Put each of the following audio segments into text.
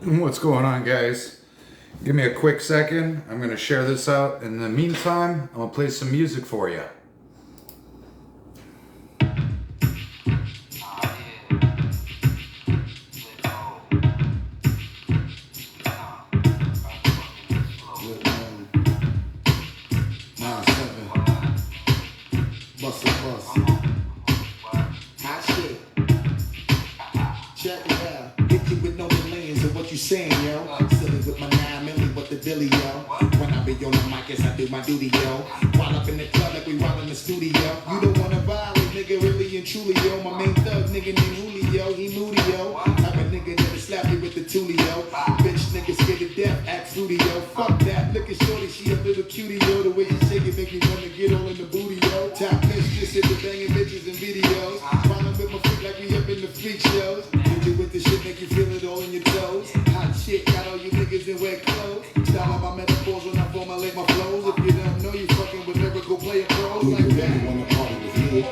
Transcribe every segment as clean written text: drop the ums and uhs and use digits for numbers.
What's going on, guys? Give me a quick second. I'm going to share this out. In the meantime, I'm going to play some music for you. Saying, yo, silly with my 9 milli, what the dilly, yo. When I be on the mic, yes, I do my duty, yo. While up in the club like we while in the studio. You don't wanna violate, nigga, really and truly, yo. My main thug, nigga named Julio, he moody, yo. Type of nigga that'll slap you with the tulio. Bitch, nigga scared to death, act fruity, yo. Fuck that, look at shorty, she a little cutie, yo. The way she shake it make me wanna get all in the booty, yo. Top mistress in the banging bitches and videos. While I'm with my freak like we up in the freak shows. Hit you with the shit, make you feel it all in your toes. Hot shit, got all you niggas in wet clothes. Style out my metaphors when I formulate my flows. If you don't know, you fucking with lyrical player pros like that. Do you really wanna party with me?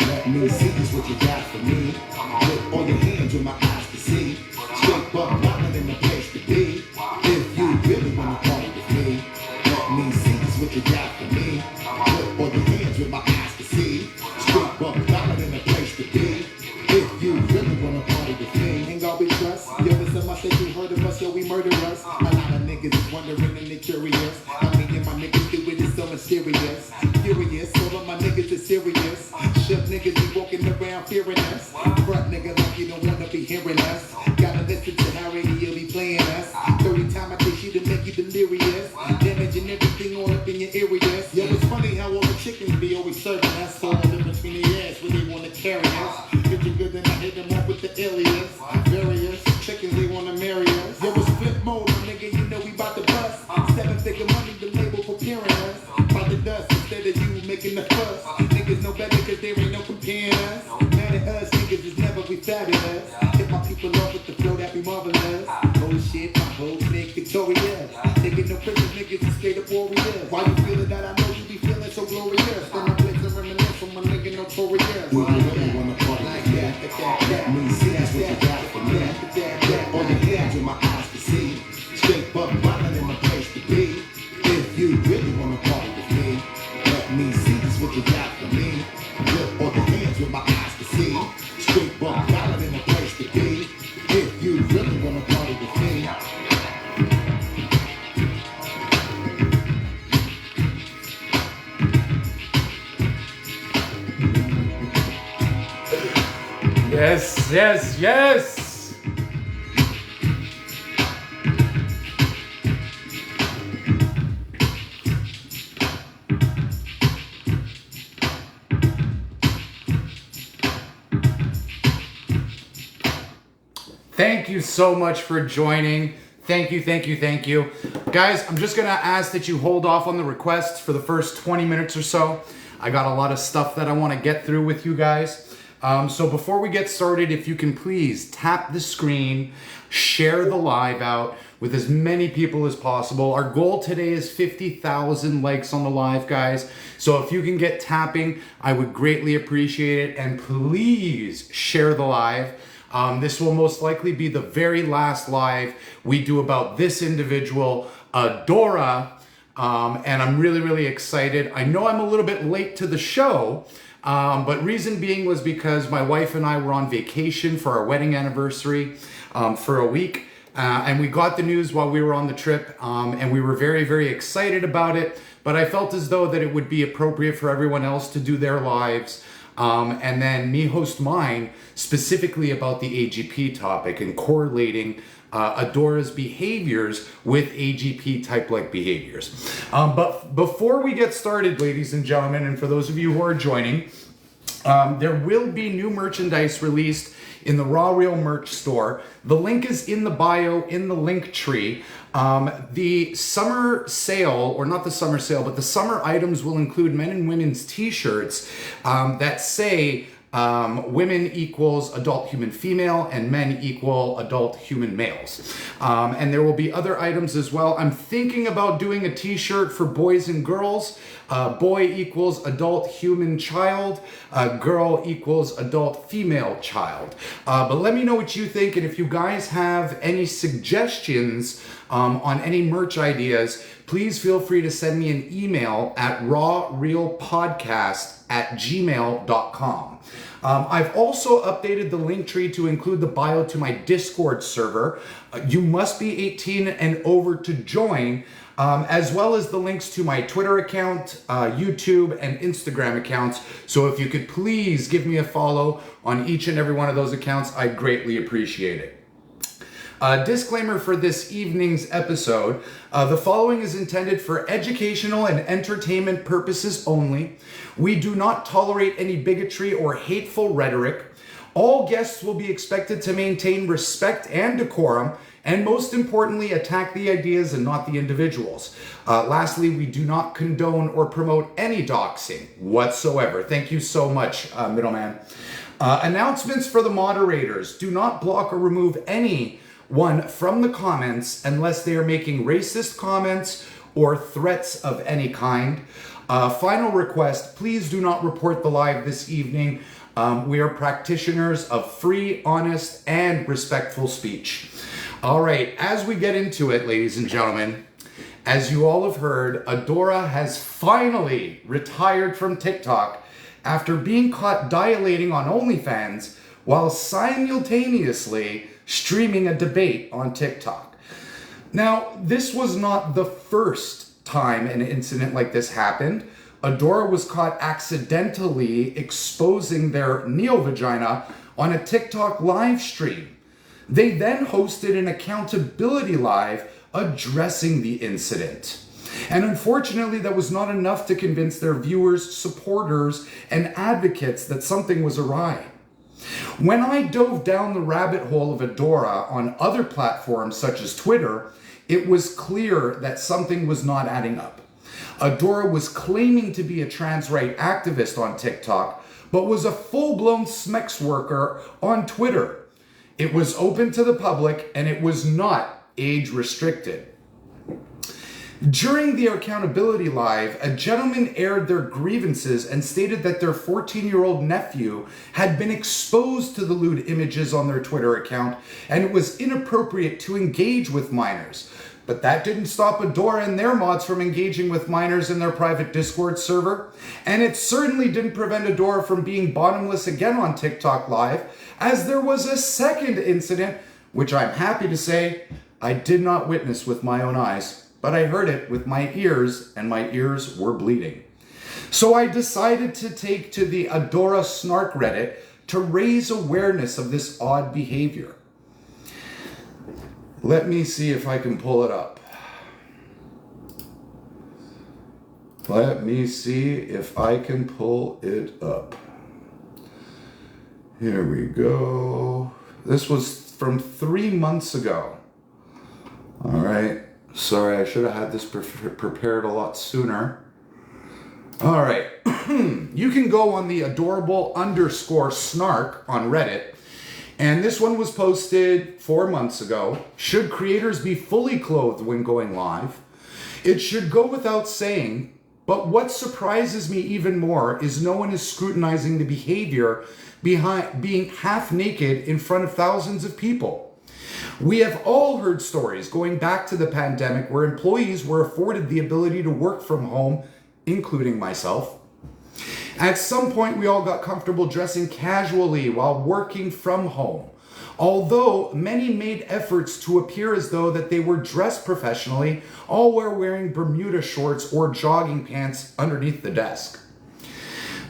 Let me see just what you got for me. Put all your hands with my eyes to see. Straight up, mountain in the place to be. If you really wanna party with me, let me see just what you got for me. Put all your hands with my eyes to see. Straight up, mountain in the place to be. If you really wanna party with me, ain't gonna be trust. Yo, this is my say you heard of us, yo, we murder us. A lot of niggas is wondering and they curious. I mean, and my niggas do it, it's so mysterious. Furious, all of my niggas is serious. Shook niggas be walking around fearing us. Front nigga like you don't wanna be hearing us. Gotta listen to how radio be playing us. 30 times I take you to make you delirious. Damaging everything all up in your areas. Yo, it's funny how all the chickens be always serving us. All the difference between the ass when they wanna carry us. Picture good, then I hit them up with the aliens. Various chickens, they wanna marry us. Yo, it's flip mode, my nigga, you know we bout to bust. 7-figure money, the label preparing us. By the dust, instead of you making the fuss. Niggas know better cause there ain't no comparing us. Mad at us, niggas is never be fabulous. Hit my people off with the flow that be marvelous. Oh shit, my whole snake victorious. Taking no pictures, niggas is straight up warriors. Why you feeling that? I know you be feeling so glorious. Then I play some reminisce from my nigga notorious. Do you really wanna party like that? Let me see that's what you got for me. Get all your hands with my eyes to see. Straight up, violent in the place to be. If you really wanna party with me, let me see just what you got for me. Get all your hands with my eyes to see. Straight up, violent in the place to be. If you really wanna party with me. Yes, yes, yes! Thank you so much for joining. Thank you, thank you, thank you. Guys, I'm just gonna ask that you hold off on the requests for the first 20 minutes or so. I got a lot of stuff that I wanna get through with you guys. So before we get started, if you can please tap the screen, share the live out with as many people as possible. Our goal today is 50,000 likes on the live, guys. So if you can get tapping, I would greatly appreciate it. And please share the live. This will most likely be the very last live we do about this individual, Adora. And I'm really, really excited. I know I'm a little bit late to the show, but reason being was because my wife and I were on vacation for our wedding anniversary for a week. And we got the news while we were on the trip, and we were very, very excited about it. But I felt as though that it would be appropriate for everyone else to do their lives, and then me host mine specifically about the AGP topic and correlating Adora's behaviors with AGP type-like behaviors. But before we get started, ladies and gentlemen, and for those of you who are joining, there will be new merchandise released in the Raw Real merch store. The link is in the bio, in the link tree. The summer sale, or not the summer sale, but the summer items will include men and women's t-shirts that say women equals adult human female, and men equal adult human males. And there will be other items as well. I'm thinking about doing a t-shirt for boys and girls. Boy equals adult human child, girl equals adult female child. But let me know what you think, and if you guys have any suggestions on any merch ideas, please feel free to send me an email at rawrealpodcast@gmail.com. I've also updated the link tree to include the bio to my Discord server. You must be 18 and over to join, as well as the links to my Twitter account, YouTube, and Instagram accounts. So if you could please give me a follow on each and every one of those accounts, I'd greatly appreciate it. Disclaimer for this evening's episode. The following is intended for educational and entertainment purposes only. We do not tolerate any bigotry or hateful rhetoric. All guests will be expected to maintain respect and decorum, and most importantly, attack the ideas and not the individuals. Lastly, we do not condone or promote any doxing whatsoever. Thank you so much, middleman. Announcements for the moderators. Do not block or remove anyone from the comments unless they are making racist comments or threats of any kind. Final request, please do not report the live this evening. We are practitioners of free, honest, and respectful speech. All right, as we get into it, ladies and gentlemen, as you all have heard, Adora has finally retired from TikTok after being caught dilating on OnlyFans while simultaneously streaming a debate on TikTok. Now, this was not the first time an incident like this happened. Adora was caught accidentally exposing their neovagina on a TikTok live stream. They then hosted an accountability live addressing the incident. And unfortunately, that was not enough to convince their viewers, supporters, and advocates that something was awry. When I dove down the rabbit hole of Adora on other platforms such as Twitter, it was clear that something was not adding up. Adora was claiming to be a trans right activist on TikTok, but was a full-blown SMEX worker on Twitter. It was open to the public, and it was not age restricted. During the accountability live, a gentleman aired their grievances and stated that their 14-year-old nephew had been exposed to the lewd images on their Twitter account, and it was inappropriate to engage with minors. But that didn't stop Adora and their mods from engaging with minors in their private Discord server. And it certainly didn't prevent Adora from being bottomless again on TikTok Live, as there was a second incident, which I'm happy to say I did not witness with my own eyes, but I heard it with my ears, and my ears were bleeding. So I decided to take to the Adora Snark Reddit to raise awareness of this odd behavior. Let me see if I can pull it up. Let me see if I can pull it up. Here we go. This was from 3 months ago. All right. Sorry, I should have had this prepared a lot sooner. All right. You can go on the adorable_snark on Reddit. And this one was posted 4 months ago. Should creators be fully clothed when going live? It should go without saying, but what surprises me even more is no one is scrutinizing the behavior behind being half naked in front of thousands of people. We have all heard stories going back to the pandemic where employees were afforded the ability to work from home, including myself. At some point, we all got comfortable dressing casually while working from home, although many made efforts to appear as though that they were dressed professionally, all while wearing Bermuda shorts or jogging pants underneath the desk.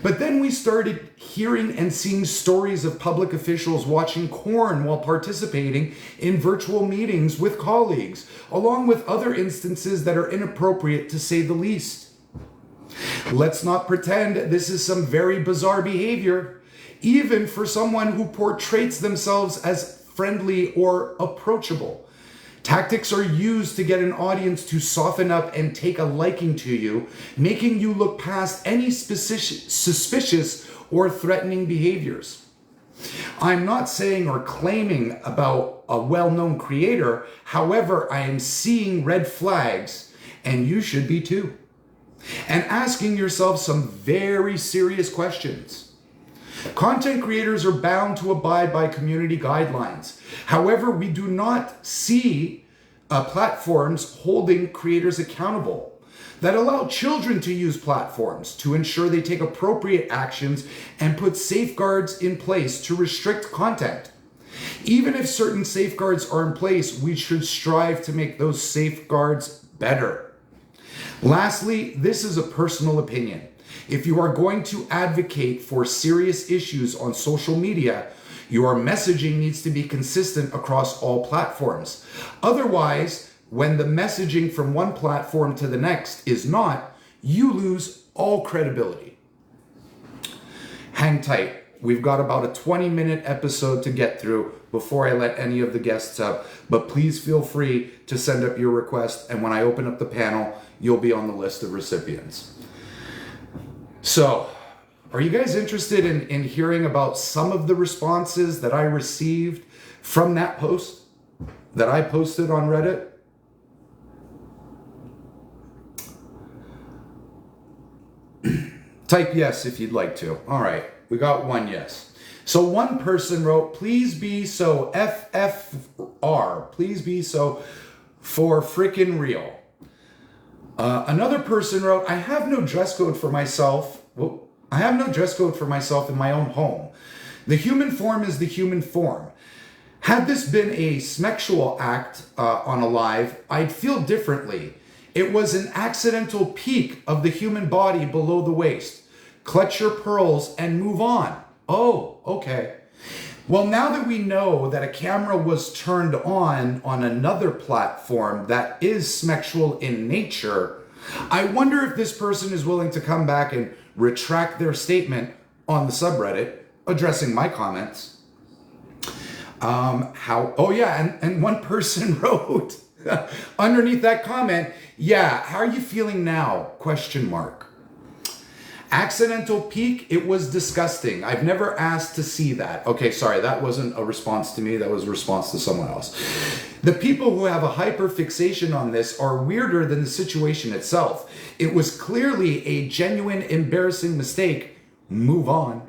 But then we started hearing and seeing stories of public officials watching porn while participating in virtual meetings with colleagues, along with other instances that are inappropriate to say the least. Let's not pretend this is some very bizarre behavior, even for someone who portrays themselves as friendly or approachable. Tactics are used to get an audience to soften up and take a liking to you, making you look past any suspicious or threatening behaviors. I'm not saying or claiming about a well-known creator. However, I am seeing red flags, and you should be too. And asking yourself some very serious questions. Content creators are bound to abide by community guidelines. However, we do not see platforms holding creators accountable that allow children to use platforms to ensure they take appropriate actions and put safeguards in place to restrict content. Even if certain safeguards are in place, we should strive to make those safeguards better. Lastly, this is a personal opinion. If you are going to advocate for serious issues on social media, your messaging needs to be consistent across all platforms. Otherwise, when the messaging from one platform to the next is not, you lose all credibility. Hang tight. We've got about a 20-minute episode to get through before I let any of the guests up, but please feel free to send up your request, and when I open up the panel, you'll be on the list of recipients. So, are you guys interested in hearing about some of the responses that I received from that post that I posted on Reddit? Type yes if you'd like to. All right, we got one yes. So one person wrote, please be so FFR, please be so for frickin' real. Another person wrote, I have no dress code for myself. Well, I have no dress code for myself in my own home. The human form is the human form. Had this been a smexual act on a live, I'd feel differently. It was an accidental peak of the human body below the waist. Clutch your pearls and move on. Oh, okay. Well, now that we know that a camera was turned on another platform that is smexual in nature, I wonder if this person is willing to come back and retract their statement on the subreddit addressing my comments. And one person wrote underneath that comment, yeah, how are you feeling now? ? Accidental peak, it was disgusting. I've never asked to see that. Okay, sorry, that wasn't a response to me. That was a response to someone else. The people who have a hyperfixation on this are weirder than the situation itself. It was clearly a genuine, embarrassing mistake. Move on.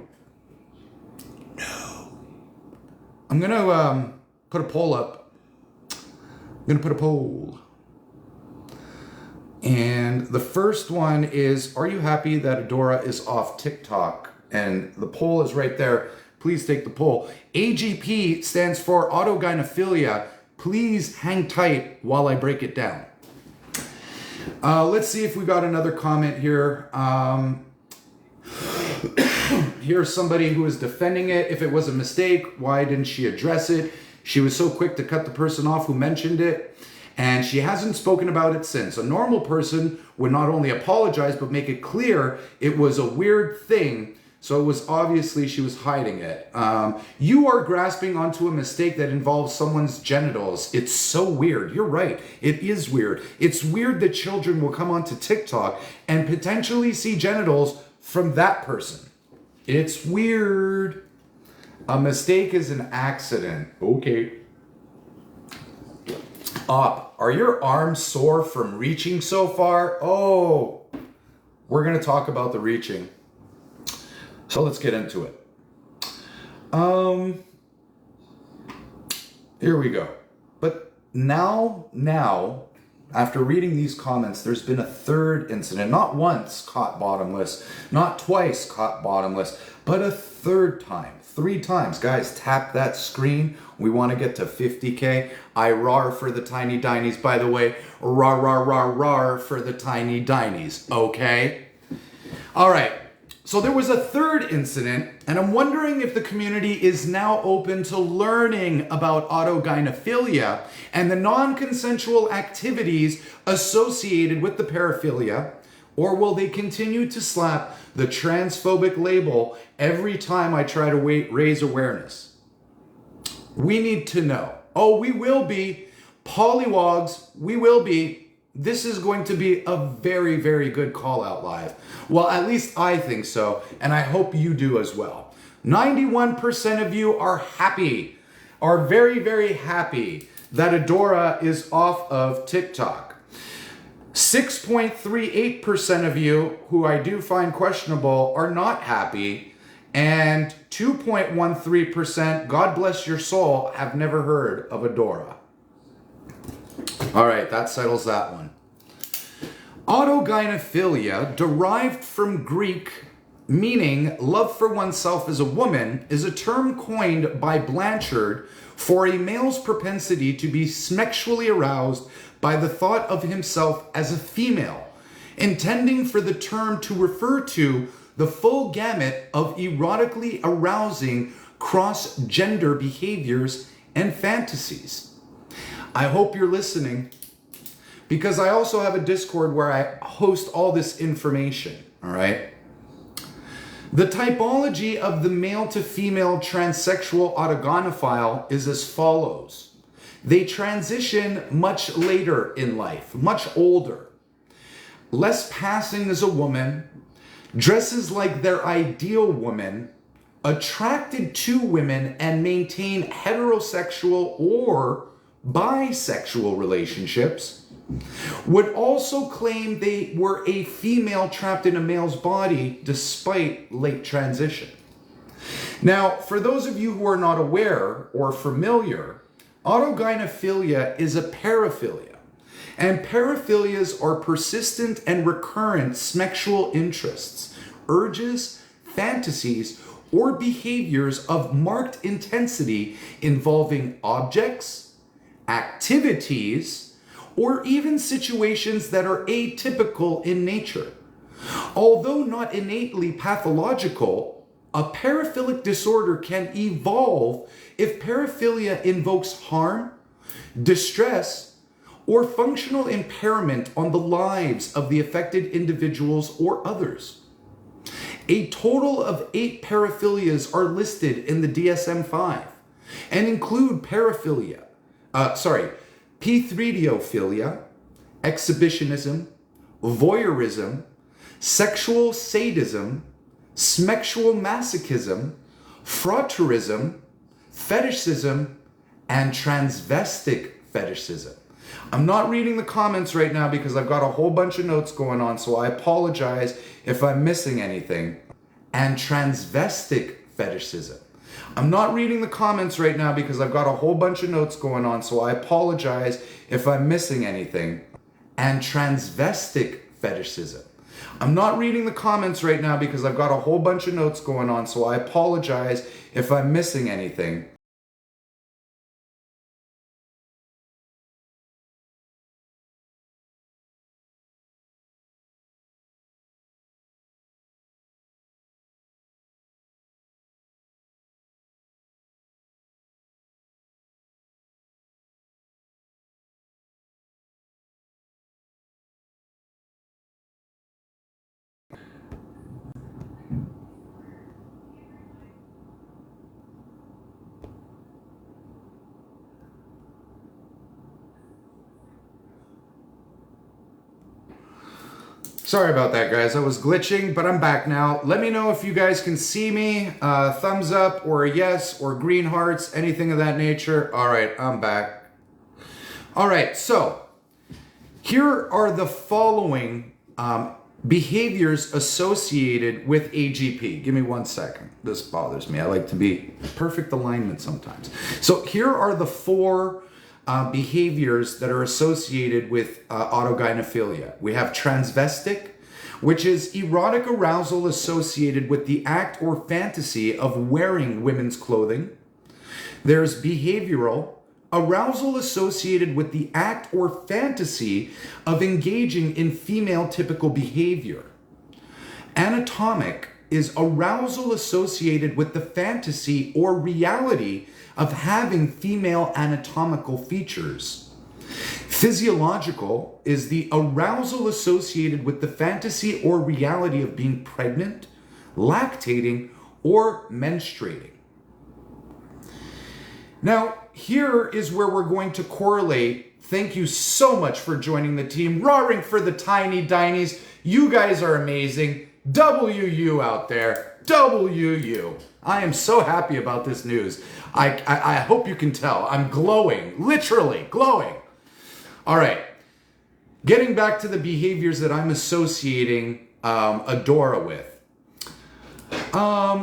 No. I'm going to put a poll up. I'm going to put a poll. And the first one is, are you happy that Adora is off TikTok? And the poll is right there. Please take the poll. AGP stands for autogynephilia. Please hang tight while I break it down. Let's see if we got another comment here. Here's somebody who is defending it. If it was a mistake, why didn't she address it? She was so quick to cut the person off who mentioned it. And she hasn't spoken about it since. A normal person would not only apologize, but make it clear it was a weird thing. So it was obviously she was hiding it. You are grasping onto a mistake that involves someone's genitals. It's so weird. You're right. It is weird. It's weird that children will come onto TikTok and potentially see genitals from that person. It's weird. A mistake is an accident. Okay. Are your arms sore from reaching so far? Oh, we're going to talk about the reaching. So let's get into it. Here we go. But now, after reading these comments, there's been a third incident. Not once caught bottomless, not twice caught bottomless, but a third time. 3 times. Guys, tap that screen. We want to get to 50K. I rar for the tiny dinies, by the way. Rar for the tiny dinies. Okay? All right. So there was a third incident, and I'm wondering if the community is now open to learning about autogynephilia and the non-consensual activities associated with the paraphilia, or will they continue to slap the transphobic label every time I try to raise awareness? We need to know. Oh, we will be. Polywogs, we will be. This is going to be a very, very good call out live. Well, at least I think so, and I hope you do as well. 91% of you are happy, are very, very happy that Adora is off of TikTok. 6.38% of you, who I do find questionable, are not happy, and 2.13%, God bless your soul, have never heard of Adora. All right, that settles that one. Autogynephilia, derived from Greek, meaning love for oneself as a woman, is a term coined by Blanchard for a male's propensity to be sexually aroused by the thought of himself as a female, intending for the term to refer to the full gamut of erotically arousing cross-gender behaviors and fantasies. I hope you're listening, because I also have a Discord where I host all this information, all right? The typology of the male to female transsexual autogynephile is as follows. They transition much later in life, much older, less passing as a woman, dresses like their ideal woman, attracted to women, and maintain heterosexual or bisexual relationships, would also claim they were a female trapped in a male's body despite late transition. Now, for those of you who are not aware or familiar, autogynephilia is a paraphilia, and paraphilias are persistent and recurrent sexual interests, urges, fantasies, or behaviors of marked intensity involving objects, activities, or even situations that are atypical in nature. Although not innately pathological, a paraphilic disorder can evolve if paraphilia invokes harm, distress, or functional impairment on the lives of the affected individuals or others. A total of 8 paraphilias are listed in the DSM-5 and include P3diophilia, exhibitionism, voyeurism, sexual sadism, smexual masochism, frotteurism, fetishism, and transvestic fetishism. I'm not reading the comments right now because I've got a whole bunch of notes going on, so I apologize if I'm missing anything. And transvestic fetishism. I'm not reading the comments right now because I've got a whole bunch of notes going on, so I apologize if I'm missing anything. And transvestic fetishism. I'm not reading the comments right now because I've got a whole bunch of notes going on, so I apologize if I'm missing anything. Sorry about that, guys. I was glitching, but I'm back now. Let me know if you guys can see me. Thumbs up or a yes or green hearts, anything of that nature. All right, I'm back. All right, so here are the following behaviors associated with AGP. Give me 1 second. This bothers me. I like to be perfect alignment sometimes. So here are the 4 behaviors that are associated with autogynephilia. We have transvestic, which is erotic arousal associated with the act or fantasy of wearing women's clothing. There's behavioral, arousal associated with the act or fantasy of engaging in female typical behavior. Anatomic is arousal associated with the fantasy or reality of having female anatomical features. Physiological is the arousal associated with the fantasy or reality of being pregnant, lactating, or menstruating. Now, here is where we're going to correlate. Thank you so much for joining the team. Roaring for the Tiny Dinies. You guys are amazing. WU out there. WU. I am so happy about this news. I hope you can tell. I'm glowing. Literally glowing. All right. Getting back to the behaviors that I'm associating Adora with.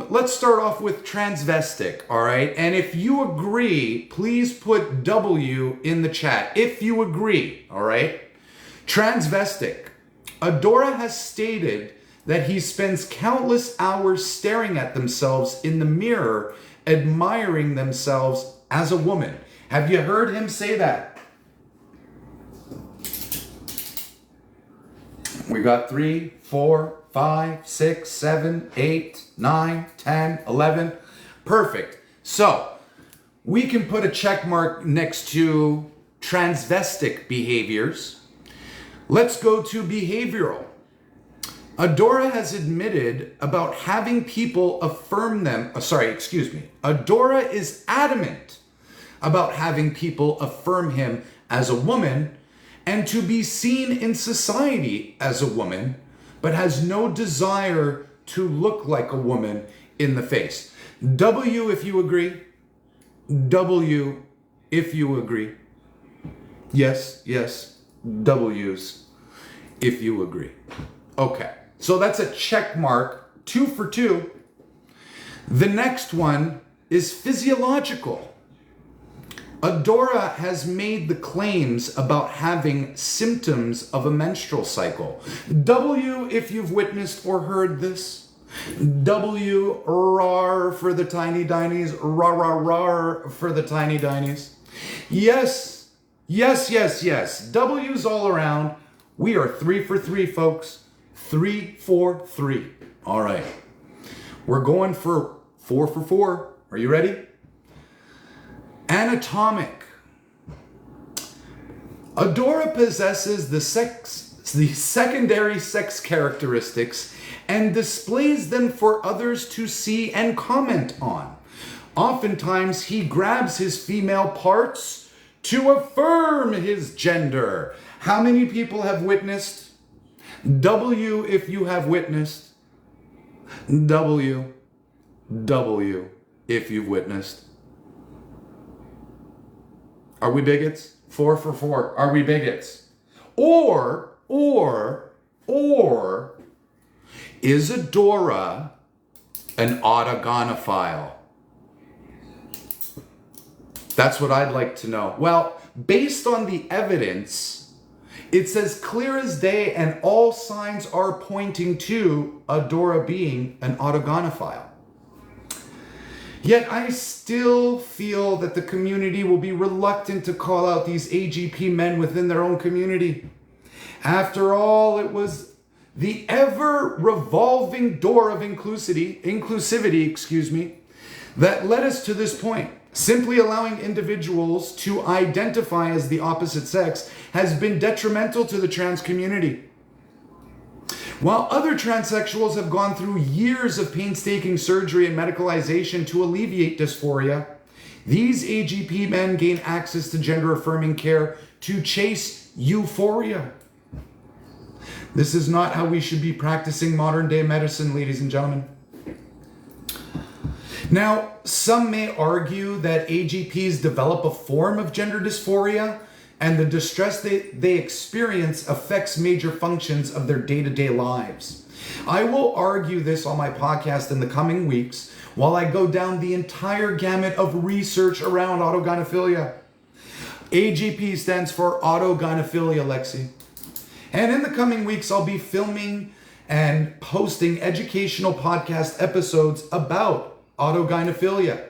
Let's start off with transvestic, all right? And if you agree, please put W in the chat. If you agree, all right? Transvestic. Adora has stated that he spends countless hours staring at themselves in the mirror, admiring themselves as a woman. Have you heard him say that? We got 3, 4, 5, 6, 7, 8, 9, 10, 11. Perfect. So we can put a check mark next to transvestic behaviors. Let's go to behavioral. Adora has admitted about having people affirm them. Adora is adamant about having people affirm him as a woman and to be seen in society as a woman, but has no desire to look like a woman in the face. W if you agree. W if you agree. Yes, yes. W's if you agree. Okay, so that's a check mark, 2 for 2. The next one is physiological. Adora has made the claims about having symptoms of a menstrual cycle. W if you've witnessed or heard this. W, rar for the Tiny Dinies. Rar for the Tiny Dinies. Yes, yes, yes, yes. W's all around. We are 3 for 3, folks. 3 for 3. All right. We're going for 4 for 4. Are you ready? Anatomic. Adora possesses the secondary sex characteristics and displays them for others to see and comment on. Oftentimes, he grabs his female parts to affirm his gender. How many people have witnessed? W if you have witnessed. W if you've witnessed. Are we bigots? 4 for 4. Are we bigots? Or is Adora an autogynephile? That's what I'd like to know. Well, based on the evidence, it's as clear as day and all signs are pointing to Adora being an autogynephile. Yet I still feel that the community will be reluctant to call out these AGP men within their own community. After all, it was the ever-revolving door of inclusivity, that led us to this point. Simply allowing individuals to identify as the opposite sex has been detrimental to the trans community. While other transsexuals have gone through years of painstaking surgery and medicalization to alleviate dysphoria, these AGP men gain access to gender-affirming care to chase euphoria. This is not how we should be practicing modern-day medicine, ladies and gentlemen. Now, some may argue that AGPs develop a form of gender dysphoria, and the distress they experience affects major functions of their day-to-day lives. I will argue this on my podcast in the coming weeks while I go down the entire gamut of research around autogynephilia. AGP stands for autogynephilia, Lexi. And in the coming weeks, I'll be filming and posting educational podcast episodes about autogynephilia.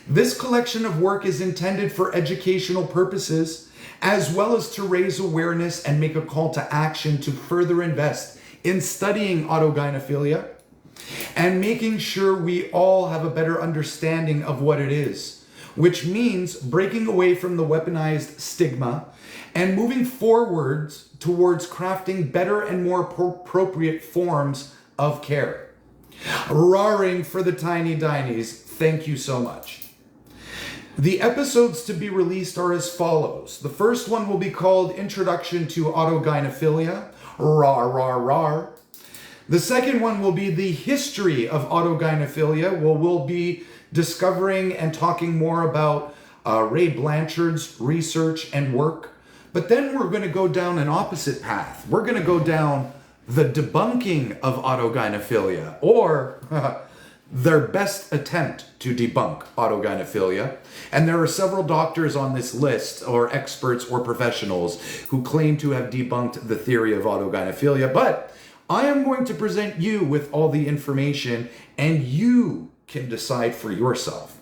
This collection of work is intended for educational purposes, as well as to raise awareness and make a call to action to further invest in studying autogynephilia and making sure we all have a better understanding of what it is, which means breaking away from the weaponized stigma and moving forwards towards crafting better and more appropriate forms of care. Roaring for the Tiny Dinies, thank you so much. The episodes to be released are as follows. The first one will be called Introduction to Autogynephilia, RawRealPodcast. The second one will be the history of autogynephilia, where we'll be discovering and talking more about Ray Blanchard's research and work. But then we're going to go down an opposite path. We're going to go down the debunking of autogynephilia, or their best attempt to debunk autogynephilia. And there are several doctors on this list, or experts or professionals, who claim to have debunked the theory of autogynephilia. But I am going to present you with all the information, and you can decide for yourself.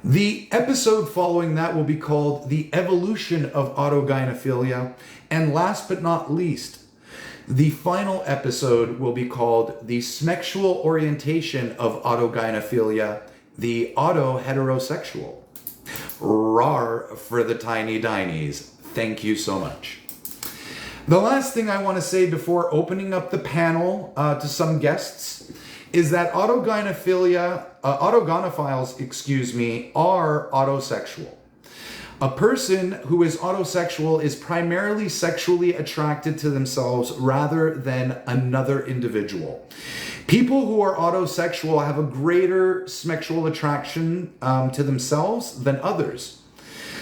The episode following that will be called The Evolution of Autogynephilia. And last but not least, the final episode will be called The Smexual Orientation of Autogynephilia, the Auto-Heterosexual. RAR for the tiny dinies. Thank you so much. The last thing I want to say before opening up the panel to some guests is that autogynephiles, are autosexual. A person who is autosexual is primarily sexually attracted to themselves rather than another individual. People who are autosexual have a greater sexual attraction to themselves than others.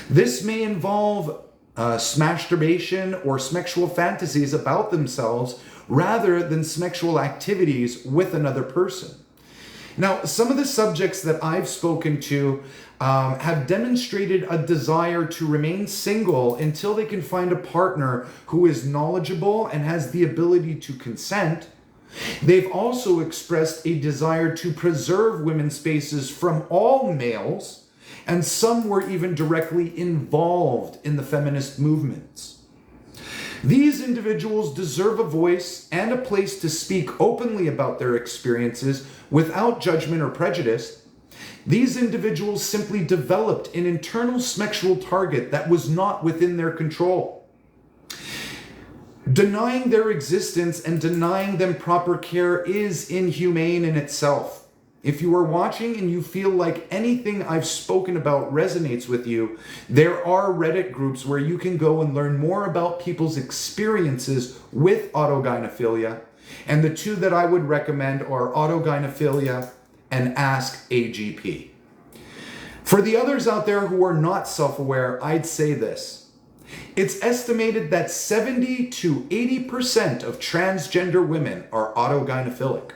This may involve masturbation or sexual fantasies about themselves rather than sexual activities with another person. Now, some of the subjects that I've spoken to have demonstrated a desire to remain single until they can find a partner who is knowledgeable and has the ability to consent. They've also expressed a desire to preserve women's spaces from all males, and some were even directly involved in the feminist movements. These individuals deserve a voice and a place to speak openly about their experiences without judgment or prejudice. These individuals simply developed an internal sexual target that was not within their control. Denying their existence and denying them proper care is inhumane in itself. If you are watching and you feel like anything I've spoken about resonates with you, there are Reddit groups where you can go and learn more about people's experiences with autogynephilia. And the two that I would recommend are Autogynephilia and Ask AGP. For the others out there who are not self-aware, I'd say this. It's estimated that 70 to 80% of transgender women are autogynephilic.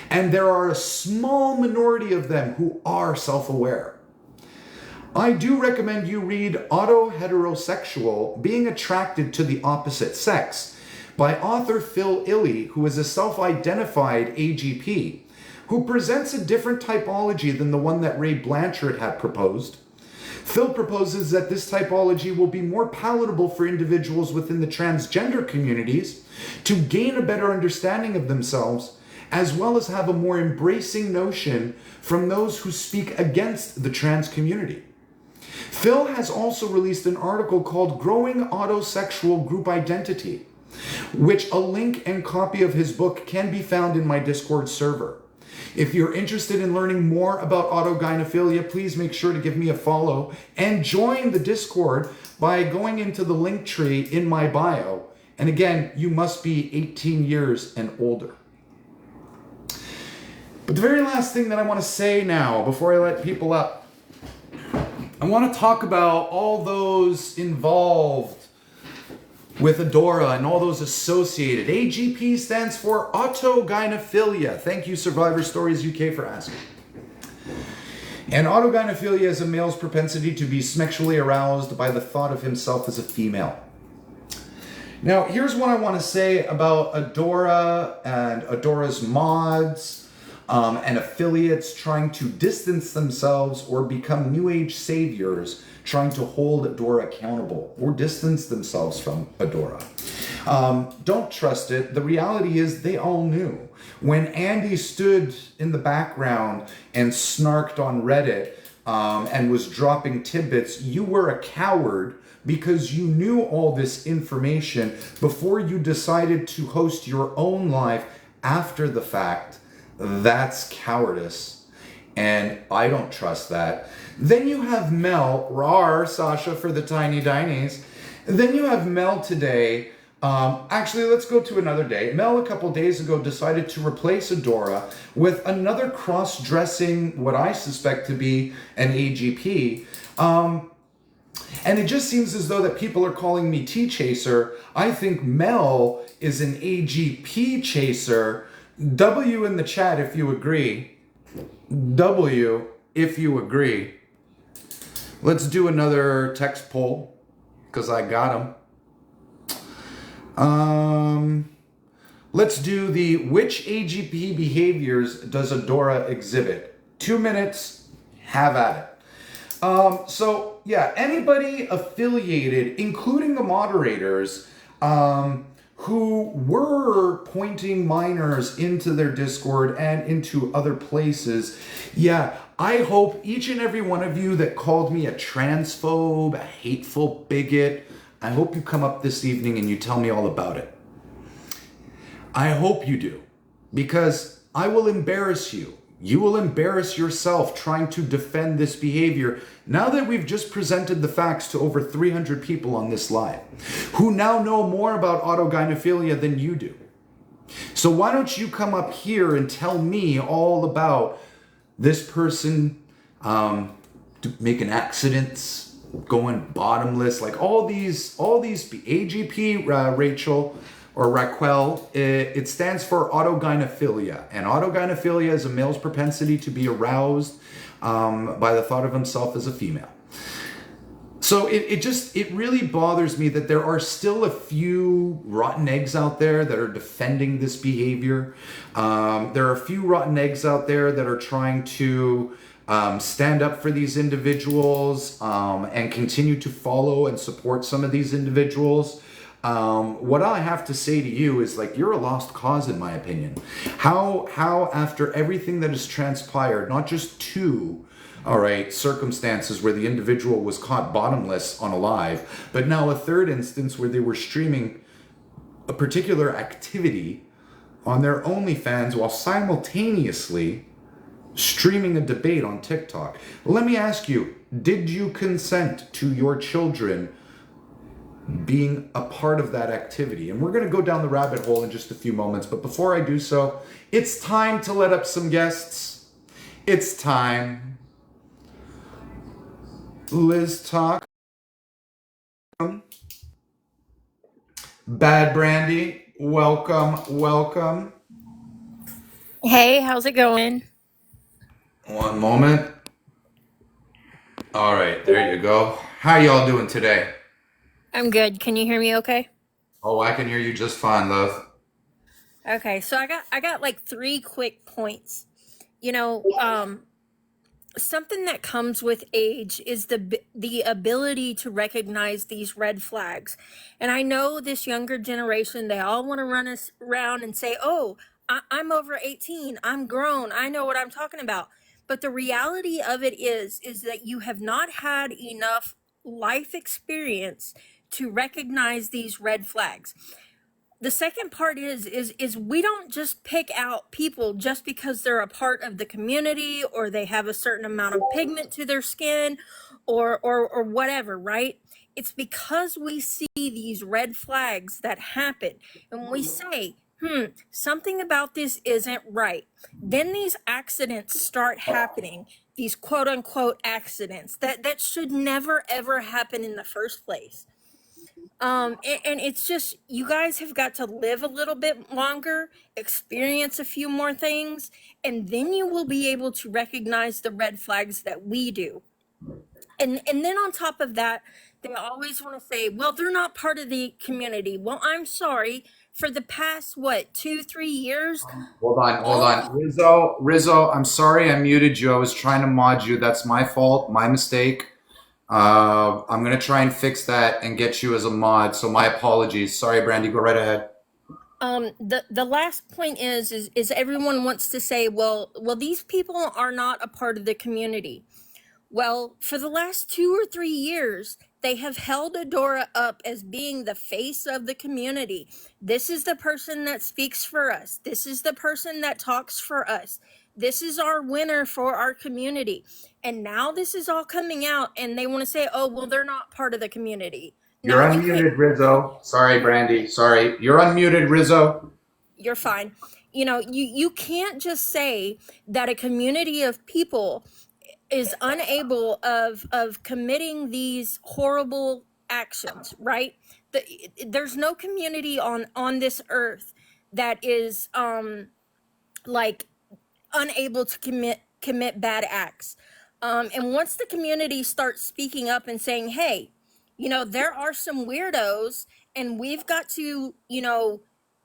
And there are a small minority of them who are self-aware. I do recommend you read Auto-Heterosexual, Being Attracted to the Opposite Sex by author Phil Illey, who is a self-identified AGP, who presents a different typology than the one that Ray Blanchard had proposed. Phil proposes that this typology will be more palatable for individuals within the transgender communities to gain a better understanding of themselves, as well as have a more embracing notion from those who speak against the trans community. Phil has also released an article called Growing Autosexual Group Identity, which a link and copy of his book can be found in my Discord server. If you're interested in learning more about autogynephilia, please make sure to give me a follow and join the Discord by going into the link tree in my bio. And again, you must be 18 years and older. But the very last thing that I want to say now, before I let people up, I want to talk about all those involved with Adora and all those associated. AGP stands for autogynephilia. Thank you, Survivor Stories UK, for asking. And autogynephilia is a male's propensity to be sexually aroused by the thought of himself as a female. Now, here's what I want to say about Adora and Adora's mods, and affiliates trying to distance themselves or become New Age saviors, trying to hold Adora accountable or distance themselves from Adora. Don't trust it. The reality is they all knew. When Andy stood in the background and snarked on Reddit and was dropping tidbits, you were a coward because you knew all this information before you decided to host your own live after the fact. That's cowardice. and I don't trust that. Then you have Mel, rar, Sasha for the tiny dinies. Then you have Mel today. Actually, let's go to another day. Mel, a couple days ago, decided to replace Adora with another cross-dressing, what I suspect to be an AGP. And it just seems as though that people are calling me T-Chaser. I think Mel is an AGP chaser. W in the chat if you agree. W if you agree. Let's do another text poll because I got them. Let's do the which AGP behaviors does Adora exhibit? 2 minutes, have at it. So yeah, anybody affiliated, including the moderators, who were pointing minors into their Discord and into other places, yeah, I hope each and every one of you that called me a transphobe, a hateful bigot, I hope you come up this evening and you tell me all about it. I hope you do, because I will embarrass you. You will embarrass yourself trying to defend this behavior now that we've just presented the facts to over 300 people on this live, who now know more about autogynephilia than you do. So why don't you come up here and tell me all about this person making accidents, going bottomless, like all these AGP, Rachel, or Raquel, it stands for autogynephilia. And autogynephilia is a male's propensity to be aroused by the thought of himself as a female. So it really bothers me that there are still a few rotten eggs out there that are defending this behavior. There are a few rotten eggs out there that are trying to stand up for these individuals and continue to follow and support some of these individuals. What I have to say to you is, like, you're a lost cause in my opinion. How after everything that has transpired, not just two, all right, circumstances where the individual was caught bottomless on a live, but now a third instance where they were streaming a particular activity on their OnlyFans while simultaneously streaming a debate on TikTok. Let me ask you, did you consent to your children being a part of that activity? And we're going to go down the rabbit hole in just a few moments, but before I do so, it's time to let up some guests. It's time. Liz Talk. Bad Brandy, welcome. Hey, how's it going? One moment. All right, there you go. How y'all doing today? I'm good. Can you hear me okay? Oh, I can hear you just fine, love. Okay, so I got like 3 quick points. Something that comes with age is the ability to recognize these red flags. And I know this younger generation, they all want to run us around and say, "Oh, I'm over 18. I'm grown. I know what I'm talking about." But the reality of it is that you have not had enough life experience to recognize these red flags. The second part is we don't just pick out people just because they're a part of the community or they have a certain amount of pigment to their skin or whatever, right? It's because we see these red flags that happen and we say, something about this isn't right. Then these accidents start happening, these quote unquote accidents that should never ever happen in the first place. And it's just, you guys have got to live a little bit longer, experience a few more things, and then you will be able to recognize the red flags that we do. And then on top of that, they always want to say, well, they're not part of the community. Well, I'm sorry, for the past, 2-3 years? Hold on. Rizzo, I'm sorry I muted you. I was trying to mod you. That's my fault, my mistake. I'm gonna try and fix that and get you as a mod. So my apologies. Sorry, Brandy. Go right ahead. The last point is everyone wants to say, well, these people are not a part of the community. Well, for the last 2 or 3 years, they have held Adora up as being the face of the community. This is the person that speaks for us. This is the person that talks for us. this is our winner for our community. And now this is all coming out and they want to say, oh, well, they're not part of the community. You're Now you can't. unmuted, Rizzo. Sorry, Brandy. Sorry. You're unmuted, Rizzo. You're fine. You can't just say that a community of people is unable of committing these horrible actions, right? There's no community on this earth that is like unable to commit bad acts. And once the community starts speaking up and saying, hey, there are some weirdos and we've got to,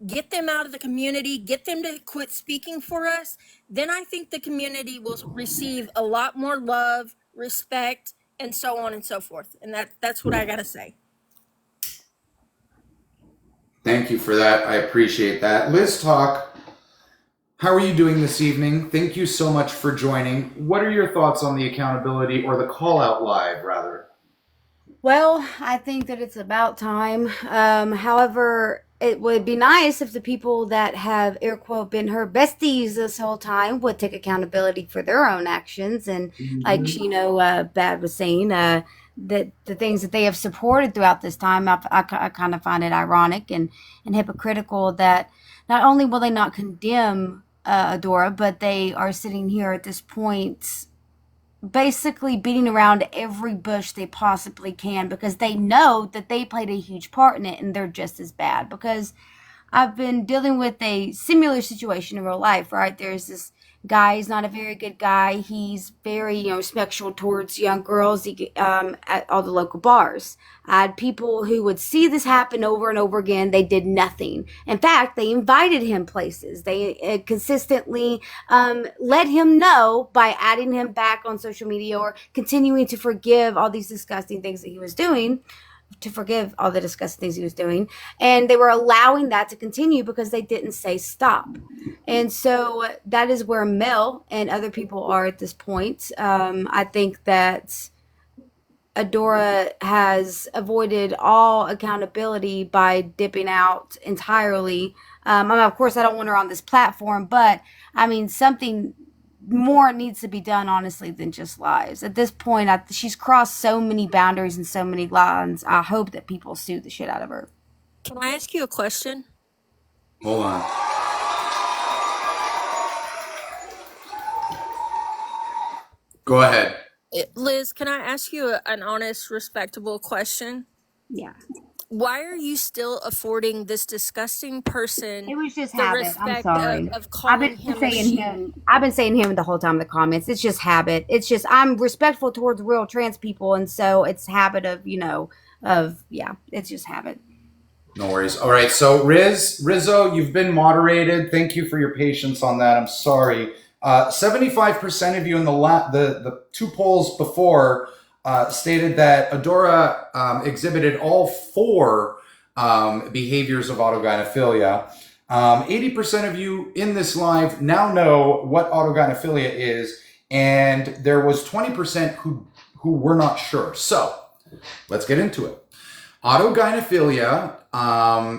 get them out of the community, get them to quit speaking for us, then I think the community will receive a lot more love, respect, and so on and so forth. And that's what I got to say. Thank you for that. I appreciate that. Liz Talk, how are you doing this evening? Thank you so much for joining. What are your thoughts on the accountability, or the call out live, rather? Well, I think that it's about time. However, it would be nice if the people that have, air quote, been her besties this whole time would take accountability for their own actions. And like, Bad was saying, that the things that they have supported throughout this time, I kind of find it ironic and hypocritical that not only will they not condemn Adora, but they are sitting here at this point basically beating around every bush they possibly can because they know that they played a huge part in it and they're just as bad. Because I've been dealing with a similar situation in real life, right? There's this guy, he's not a very good guy. He's very, sexual towards young girls at all the local bars. I had people who would see this happen over and over again. They did nothing. In fact, they invited him places. They consistently let him know by adding him back on social media or continuing to forgive all these disgusting things that he was doing. And they were allowing that to continue because they didn't say stop. And so that is where Mel and other people are at this point. I think that Adora has avoided all accountability by dipping out entirely. Of course, I don't want her on this platform, but I mean, something more needs to be done, honestly, than just lies. At this point, she's crossed so many boundaries and so many lines. I hope that people sue the shit out of her. Can I ask you a question? Hold on. Go ahead. Liz, can I ask you an honest, respectable question? Yeah. Why are you still affording this disgusting person It was just the habit. I'm respect sorry. of calling him a sheep? I've been saying him the whole time in the comments. It's just habit. It's just I'm respectful towards real trans people, and so it's habit of it's just habit. No worries. All right. So Rizzo, you've been moderated. Thank you for your patience on that. I'm sorry. 75% of you in the two polls before stated that Adora exhibited all four behaviors of autogynephilia. 80% of you in this live now know what autogynephilia is, and there was 20% who were not sure. So let's get into it. Autogynephilia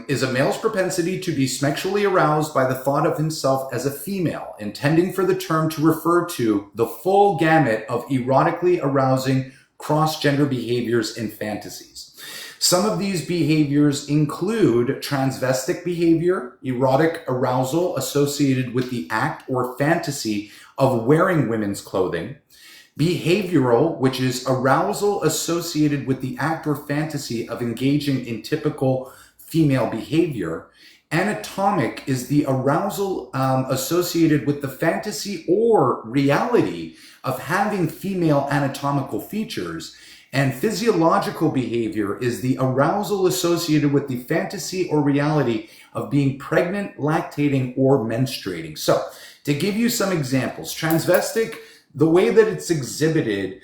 is a male's propensity to be sexually aroused by the thought of himself as a female, intending for the term to refer to the full gamut of erotically arousing cross-gender behaviors and fantasies. Some of these behaviors include transvestic behavior, erotic arousal associated with the act or fantasy of wearing women's clothing, behavioral, which is arousal associated with the act or fantasy of engaging in typical female behavior. Anatomic is the arousal associated with the fantasy or reality of having female anatomical features. And physiological behavior is the arousal associated with the fantasy or reality of being pregnant, lactating, or menstruating. So, to give you some examples, transvestic, the way that it's exhibited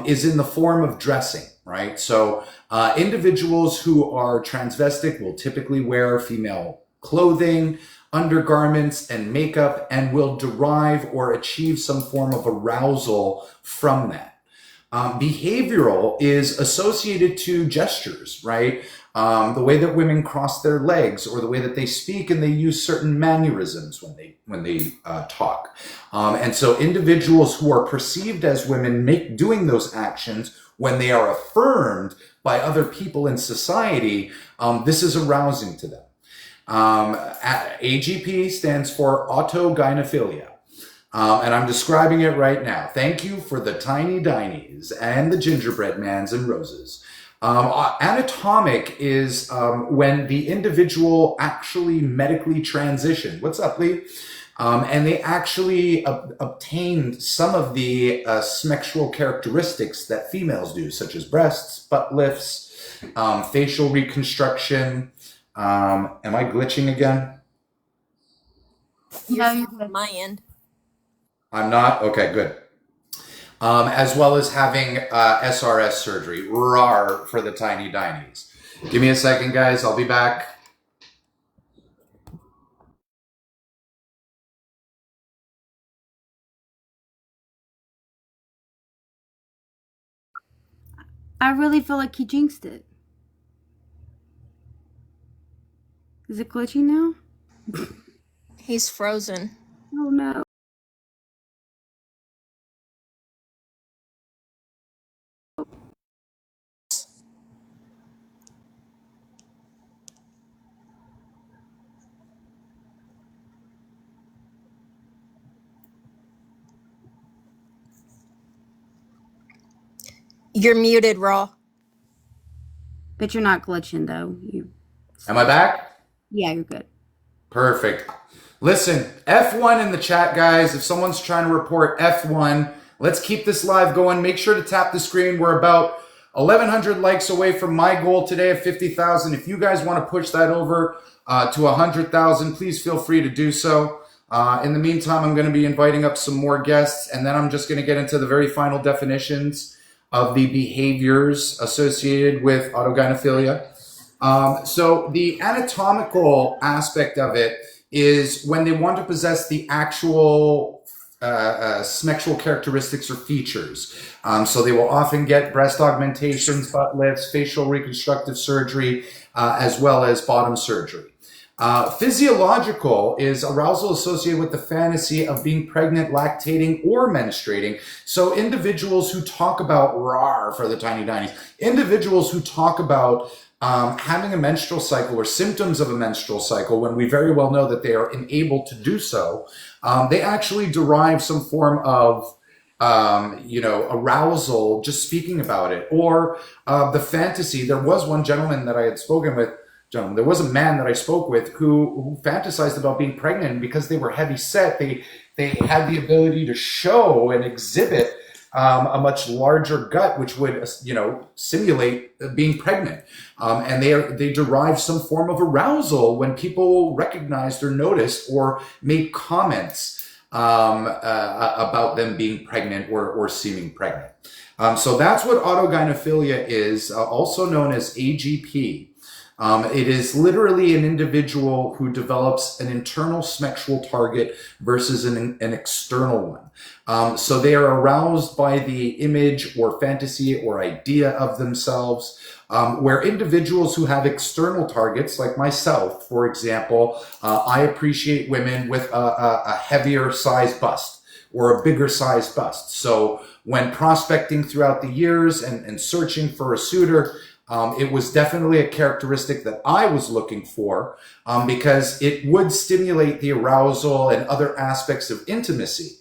is in the form of dressing, right? So individuals who are transvestic will typically wear female clothing, undergarments, and makeup, and will derive or achieve some form of arousal from that. Behavioral is associated to gestures, right? The way that women cross their legs, or the way that they speak, and they use certain mannerisms when they talk. And so individuals who are perceived as women doing those actions when they are affirmed by other people in society, this is arousing to them. AGP stands for autogynephilia. And I'm describing it right now. Thank you for the tiny dinies and the gingerbread mans and roses. Anatomic is when the individual actually medically transitioned. What's up, Lee? And they actually obtained some of the sexual characteristics that females do, such as breasts, butt lifts, facial reconstruction. Am I glitching again? You're on my end. I'm not? Okay, good. As well as having SRS surgery, RAR for the tiny dinies. Give me a second, guys. I'll be back. I really feel like he jinxed it. Is it glitchy now? He's frozen. Oh no. You're muted, Raw. But you're not glitching though. Am I back? Yeah, you're good. Perfect. Listen, F1 in the chat, guys. If someone's trying to report F1, let's keep this live going. Make sure to tap the screen. We're about 1,100 likes away from my goal today of 50,000. If you guys want to push that over to 100,000, please feel free to do so. In the meantime, I'm going to be inviting up some more guests, and then I'm just going to get into the very final definitions of the behaviors associated with autogynephilia. So the anatomical aspect of it is when they want to possess the actual sexual characteristics or features. So they will often get breast augmentations, butt lifts, facial reconstructive surgery, as well as bottom surgery. Physiological is arousal associated with the fantasy of being pregnant, lactating, or menstruating. So individuals who talk about RAR for the tiny dinies, individuals who talk about having a menstrual cycle or symptoms of a menstrual cycle, when we very well know that they are unable to do so, they actually derive some form of arousal just speaking about it, or the fantasy. There was one gentleman that I had spoken with. There was a man that I spoke with who fantasized about being pregnant, and because they were heavy set, they had the ability to show and exhibit a much larger gut, which would simulate being pregnant, and they derive some form of arousal when people recognized or noticed or made comments about them being pregnant or seeming pregnant. So that's what autogynephilia is, also known as AGP. It is literally an individual who develops an internal sexual target versus an external one. So they are aroused by the image or fantasy or idea of themselves, where individuals who have external targets, like myself, for example, I appreciate women with a heavier size bust or a bigger size bust. So when prospecting throughout the years and searching for a suitor, it was definitely a characteristic that I was looking for, because it would stimulate the arousal and other aspects of intimacy.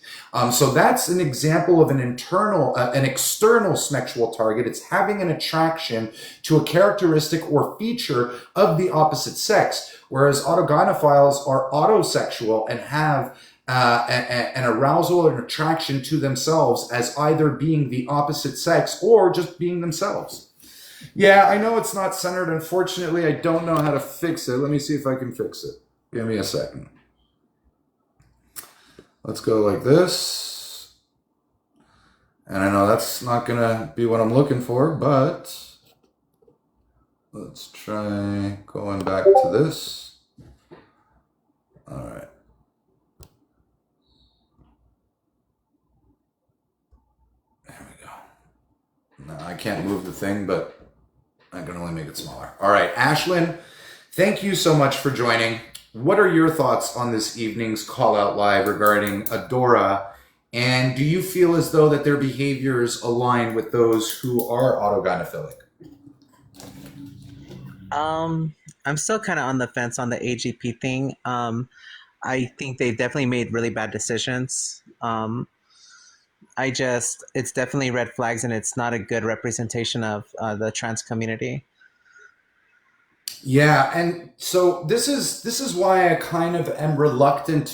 So that's an example of an external sexual target. It's having an attraction to a characteristic or feature of the opposite sex, whereas autogynephiles are autosexual and have an arousal or an attraction to themselves as either being the opposite sex or just being themselves. Yeah, I know it's not centered. Unfortunately, I don't know how to fix it. Let me see if I can fix it. Give me a second. Let's go like this. And I know that's not going to be what I'm looking for, but let's try going back to this. All right. There we go. No, I can't move the thing, but I can only make it smaller. All right, Ashlyn, thank you so much for joining. What are your thoughts on this evening's call out live regarding Adora? And do you feel as though that their behaviors align with those who are autogynephilic? I'm still kind of on the fence on the AGP thing. I think they definitely made really bad decisions. It's definitely red flags, and it's not a good representation of the trans community. Yeah, and so this is why I kind of am reluctant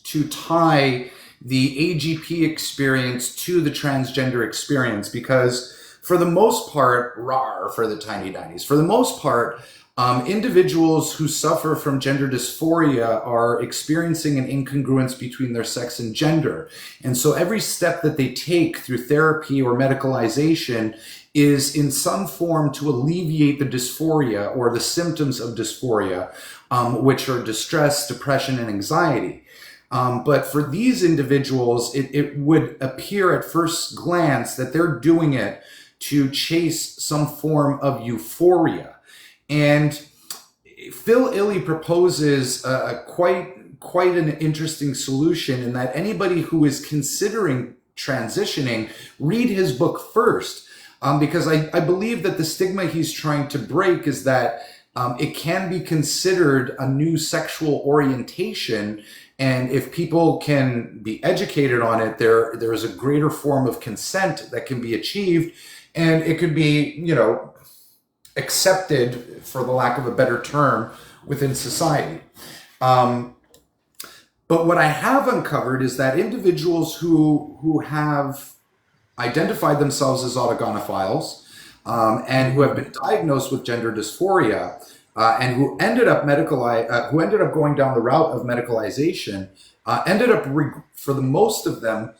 to tie the AGP experience to the transgender experience, because for the most part, rar for the tiny dinies, for the most part, individuals who suffer from gender dysphoria are experiencing an incongruence between their sex and gender. And so every step that they take through therapy or medicalization is in some form to alleviate the dysphoria or the symptoms of dysphoria, which are distress, depression, and anxiety. But for these individuals, it would appear at first glance that they're doing it to chase some form of euphoria. And Phil Illey proposes quite an interesting solution, in that anybody who is considering transitioning, read his book first, because I believe that the stigma he's trying to break is that it can be considered a new sexual orientation, and if people can be educated on it, there is a greater form of consent that can be achieved, and it could be, accepted, for the lack of a better term, within society. But what I have uncovered is that individuals who have identified themselves as autogynephiles, and who have been diagnosed with gender dysphoria, and who ended up going down the route of medicalization, ended up for the most of them.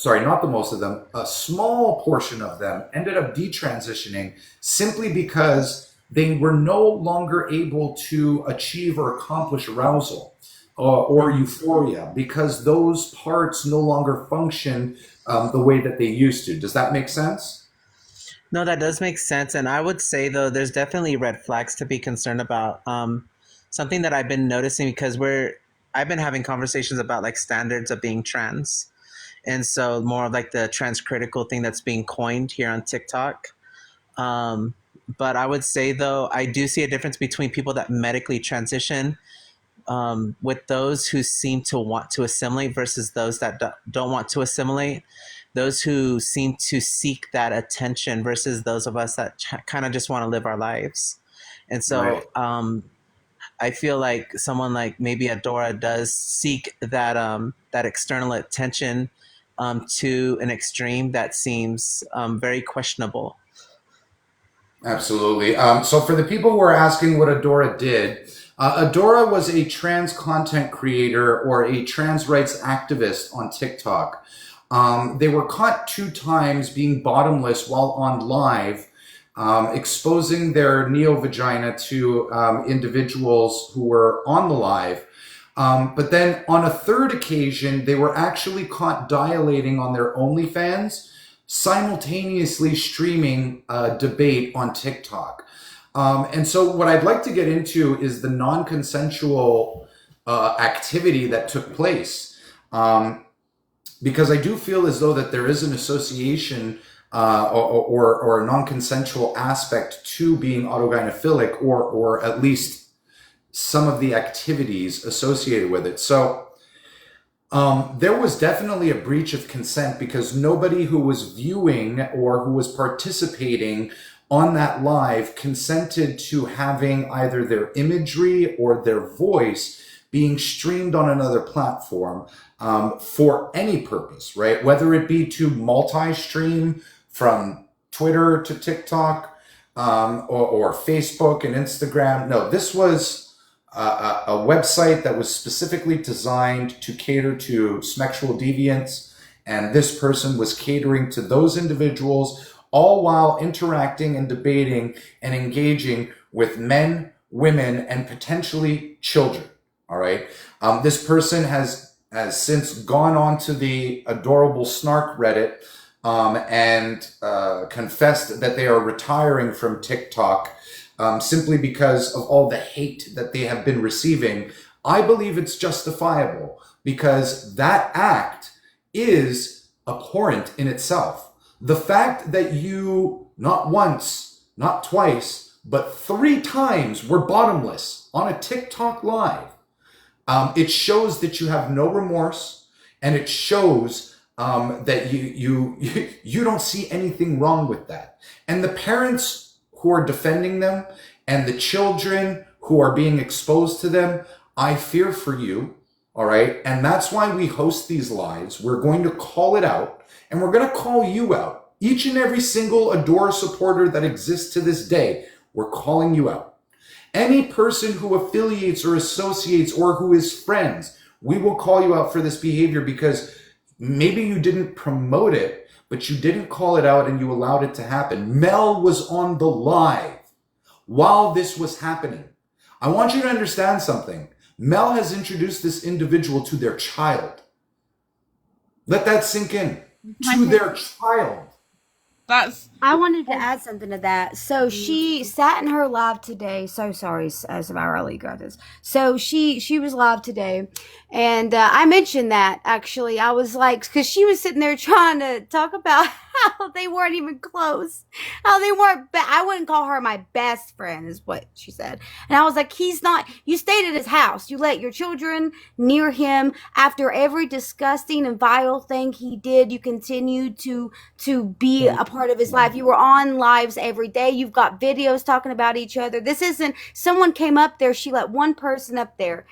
Not the most of them, a small portion of them ended up detransitioning simply because they were no longer able to achieve or accomplish arousal or euphoria, because those parts no longer function the way that they used to. Does that make sense? No, that does make sense. And I would say, though, there's definitely red flags to be concerned about. Something that I've been noticing, because I've been having conversations about like standards of being trans. And so more of like the transcritical thing that's being coined here on TikTok. But I would say, though, I do see a difference between people that medically transition, with those who seem to want to assimilate versus those that don't want to assimilate, those who seem to seek that attention versus those of us that kind of just want to live our lives. And so right. I feel like someone like maybe Adora does seek that external attention to an extreme that seems very questionable. Absolutely. So for the people who are asking what Adora did, Adora was a trans content creator or a trans rights activist on TikTok. They were caught 2 times being bottomless while on live, exposing their neo-vagina to individuals who were on the live. But then on a 3rd occasion, they were actually caught dilating on their OnlyFans, simultaneously streaming a debate on TikTok. And so what I'd like to get into is the non-consensual activity that took place. Because I do feel as though that there is an association or a non-consensual aspect to being autogynephilic, or at least some of the activities associated with it. So there was definitely a breach of consent, because nobody who was viewing or who was participating on that live consented to having either their imagery or their voice being streamed on another platform for any purpose, right? Whether it be to multi-stream from Twitter to TikTok or Facebook and Instagram. No, this was a website that was specifically designed to cater to sexual deviants, and this person was catering to those individuals, all while interacting and debating and engaging with men, women, and potentially children. All right. This person has since gone on to the Adorable Snark Reddit and confessed that they are retiring from TikTok simply because of all the hate that they have been receiving. I believe it's justifiable because that act is abhorrent in itself. The fact that you not once, not twice, but 3 times were bottomless on a TikTok live, it shows that you have no remorse, and it shows that you don't see anything wrong with that. And the parents who are defending them and the children who are being exposed to them, I fear for you. All right. And that's why we host these lives. We're going to call it out, and we're going to call you out. Each and every single Adora supporter that exists to this day, we're calling you out. Any person who affiliates or associates or who is friends, we will call you out for this behavior because maybe you didn't promote it, but you didn't call it out and you allowed it to happen. Mel was on the live while this was happening. I want you to understand something. Mel has introduced this individual to their child. Let that sink in. To their child. I wanted to add something to that. So she sat in her live today. So sorry, Savara, got this. So she was live today, and I mentioned that actually. I was like, because she was sitting there trying to talk about how they weren't even close, how they weren't. I wouldn't call her my best friend, is what she said. And I was like, he's not. You stayed at his house. You let your children near him after every disgusting and vile thing he did. You continued to be a part of his life. You were on lives every day. You've got videos talking about each other. This isn't, someone came up there. She let one person up there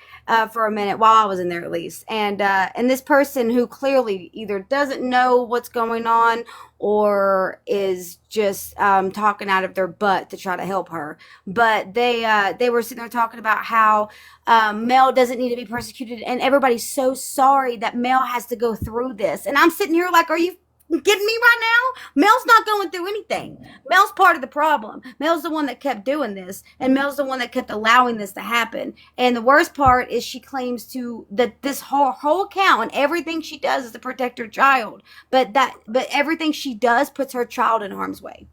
for a minute while I was in there at least. And this person who clearly either doesn't know what's going on or is just talking out of their butt to try to help her. But they were sitting there talking about how Mel doesn't need to be persecuted, and everybody's so sorry that Mel has to go through this. And I'm sitting here like, are you kidding me right now? Mel's not going through anything. Mel's part of the problem. Mel's the one that kept doing this, and Mel's the one that kept allowing this to happen. And the worst part is she claims that this whole account and everything she does is to protect her child, but everything she does puts her child in harm's way.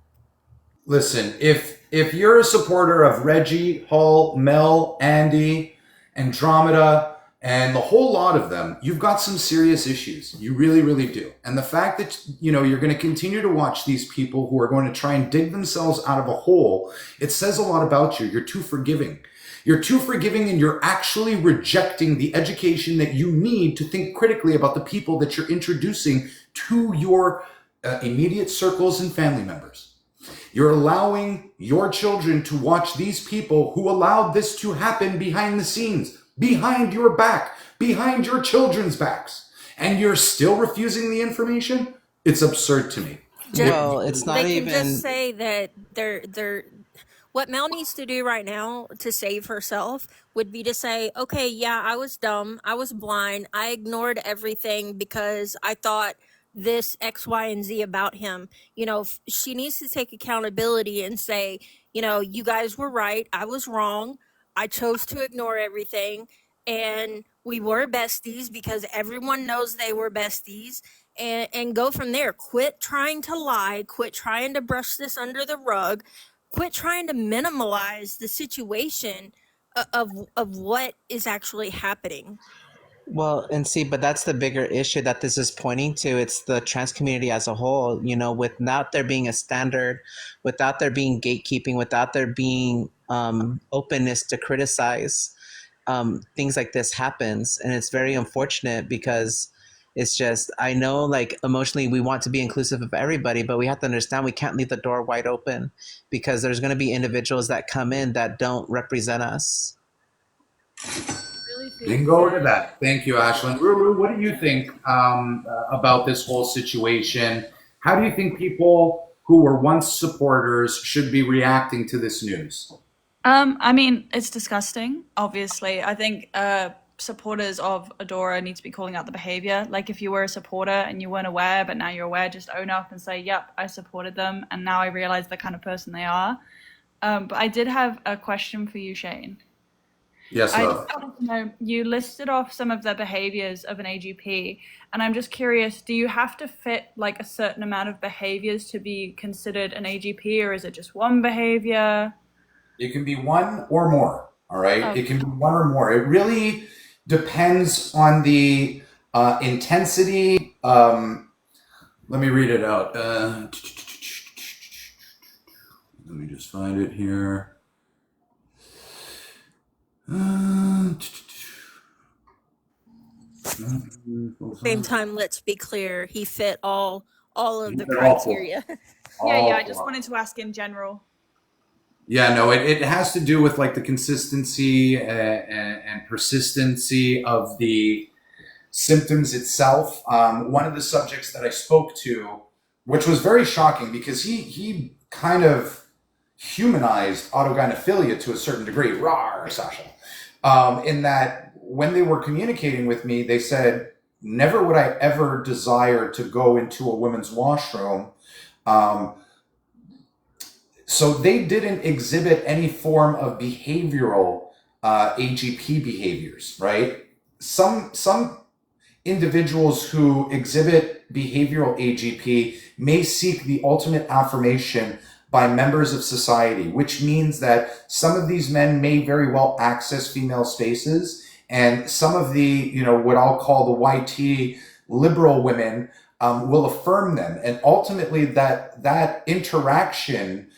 Listen, if you're a supporter of Reggie, Hull, Mel, Andy, Andromeda, and the whole lot of them, you've got some serious issues. You really, really do. And the fact that, you're going to continue to watch these people who are going to try and dig themselves out of a hole, it says a lot about you. You're too forgiving. You're too forgiving, and you're actually rejecting the education that you need to think critically about the people that you're introducing to your immediate circles and family members. You're allowing your children to watch these people who allowed this to happen behind the scenes, behind your back, behind your children's backs, and you're still refusing the information? It's absurd to me. Well, it's not They even. can just say that they're what Mel needs to do right now to save herself would be to say, okay, yeah, I was dumb, I was blind, I ignored everything because I thought this X, Y, and Z about him. She needs to take accountability and say, you guys were right, I was wrong, I chose to ignore everything, and we were besties because everyone knows they were besties, and go from there. Quit trying to lie, quit trying to brush this under the rug, quit trying to minimalize the situation of what is actually happening. Well, and see, but that's the bigger issue that this is pointing to. It's the trans community as a whole, without there being a standard, without there being gatekeeping, without there being openness to criticize, things like this happens. And it's very unfortunate because it's just, I know, like, emotionally we want to be inclusive of everybody, but we have to understand we can't leave the door wide open because there's going to be individuals that come in that don't represent us. Bingo to that. Thank you, Ashlyn. Ruru, what do you think about this whole situation? How do you think people who were once supporters should be reacting to this news? I mean, it's disgusting, obviously. I think supporters of Adora need to be calling out the behavior. Like, if you were a supporter and you weren't aware, but now you're aware, just own up and say, yep, I supported them, and now I realize the kind of person they are. But I did have a question for you, Shane. Yes, I love. just wanted to know, you listed off some of the behaviors of an AGP, and I'm just curious, do you have to fit like a certain amount of behaviors to be considered an AGP, or is it just one behavior? It can be one or more. All right. Oh, It can be one or more. It really depends on the intensity. Let me read it out. Let me just find it here. Same time, let's be clear, he fit all of the They're all four. criteria. yeah, All I just four. wanted to ask in general. Yeah, no, it has to do with like the consistency and persistency of the symptoms itself. One of the subjects that I spoke to, which was very shocking because he kind of humanized autogynephilia to a certain degree, rawr, Sasha, in that when they were communicating with me, they said, never would I ever desire to go into a women's washroom. Um, so they didn't exhibit any form of behavioral AGP behaviors, right? Some individuals who exhibit behavioral AGP may seek the ultimate affirmation by members of society, which means that some of these men may very well access female spaces, and some of the, what I'll call the YT liberal women will affirm them. And ultimately that interaction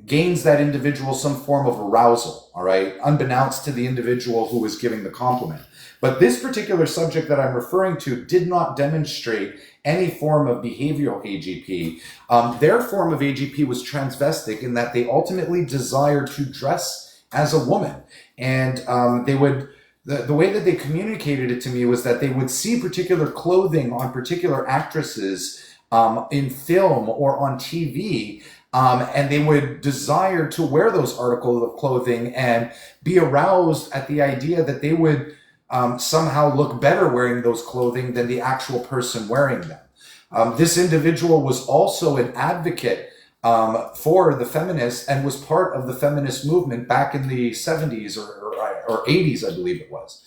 gains that individual some form of arousal, all right, unbeknownst to the individual who was giving the compliment. But this particular subject that I'm referring to did not demonstrate any form of behavioral AGP. Their form of AGP was transvestic in that they ultimately desired to dress as a woman. And they would, the way that they communicated it to me was that they would see particular clothing on particular actresses in film or on TV, and they would desire to wear those articles of clothing and be aroused at the idea that they would somehow look better wearing those clothing than the actual person wearing them. This individual was also an advocate for the feminists and was part of the feminist movement back in the 70s or 80s, I believe it was.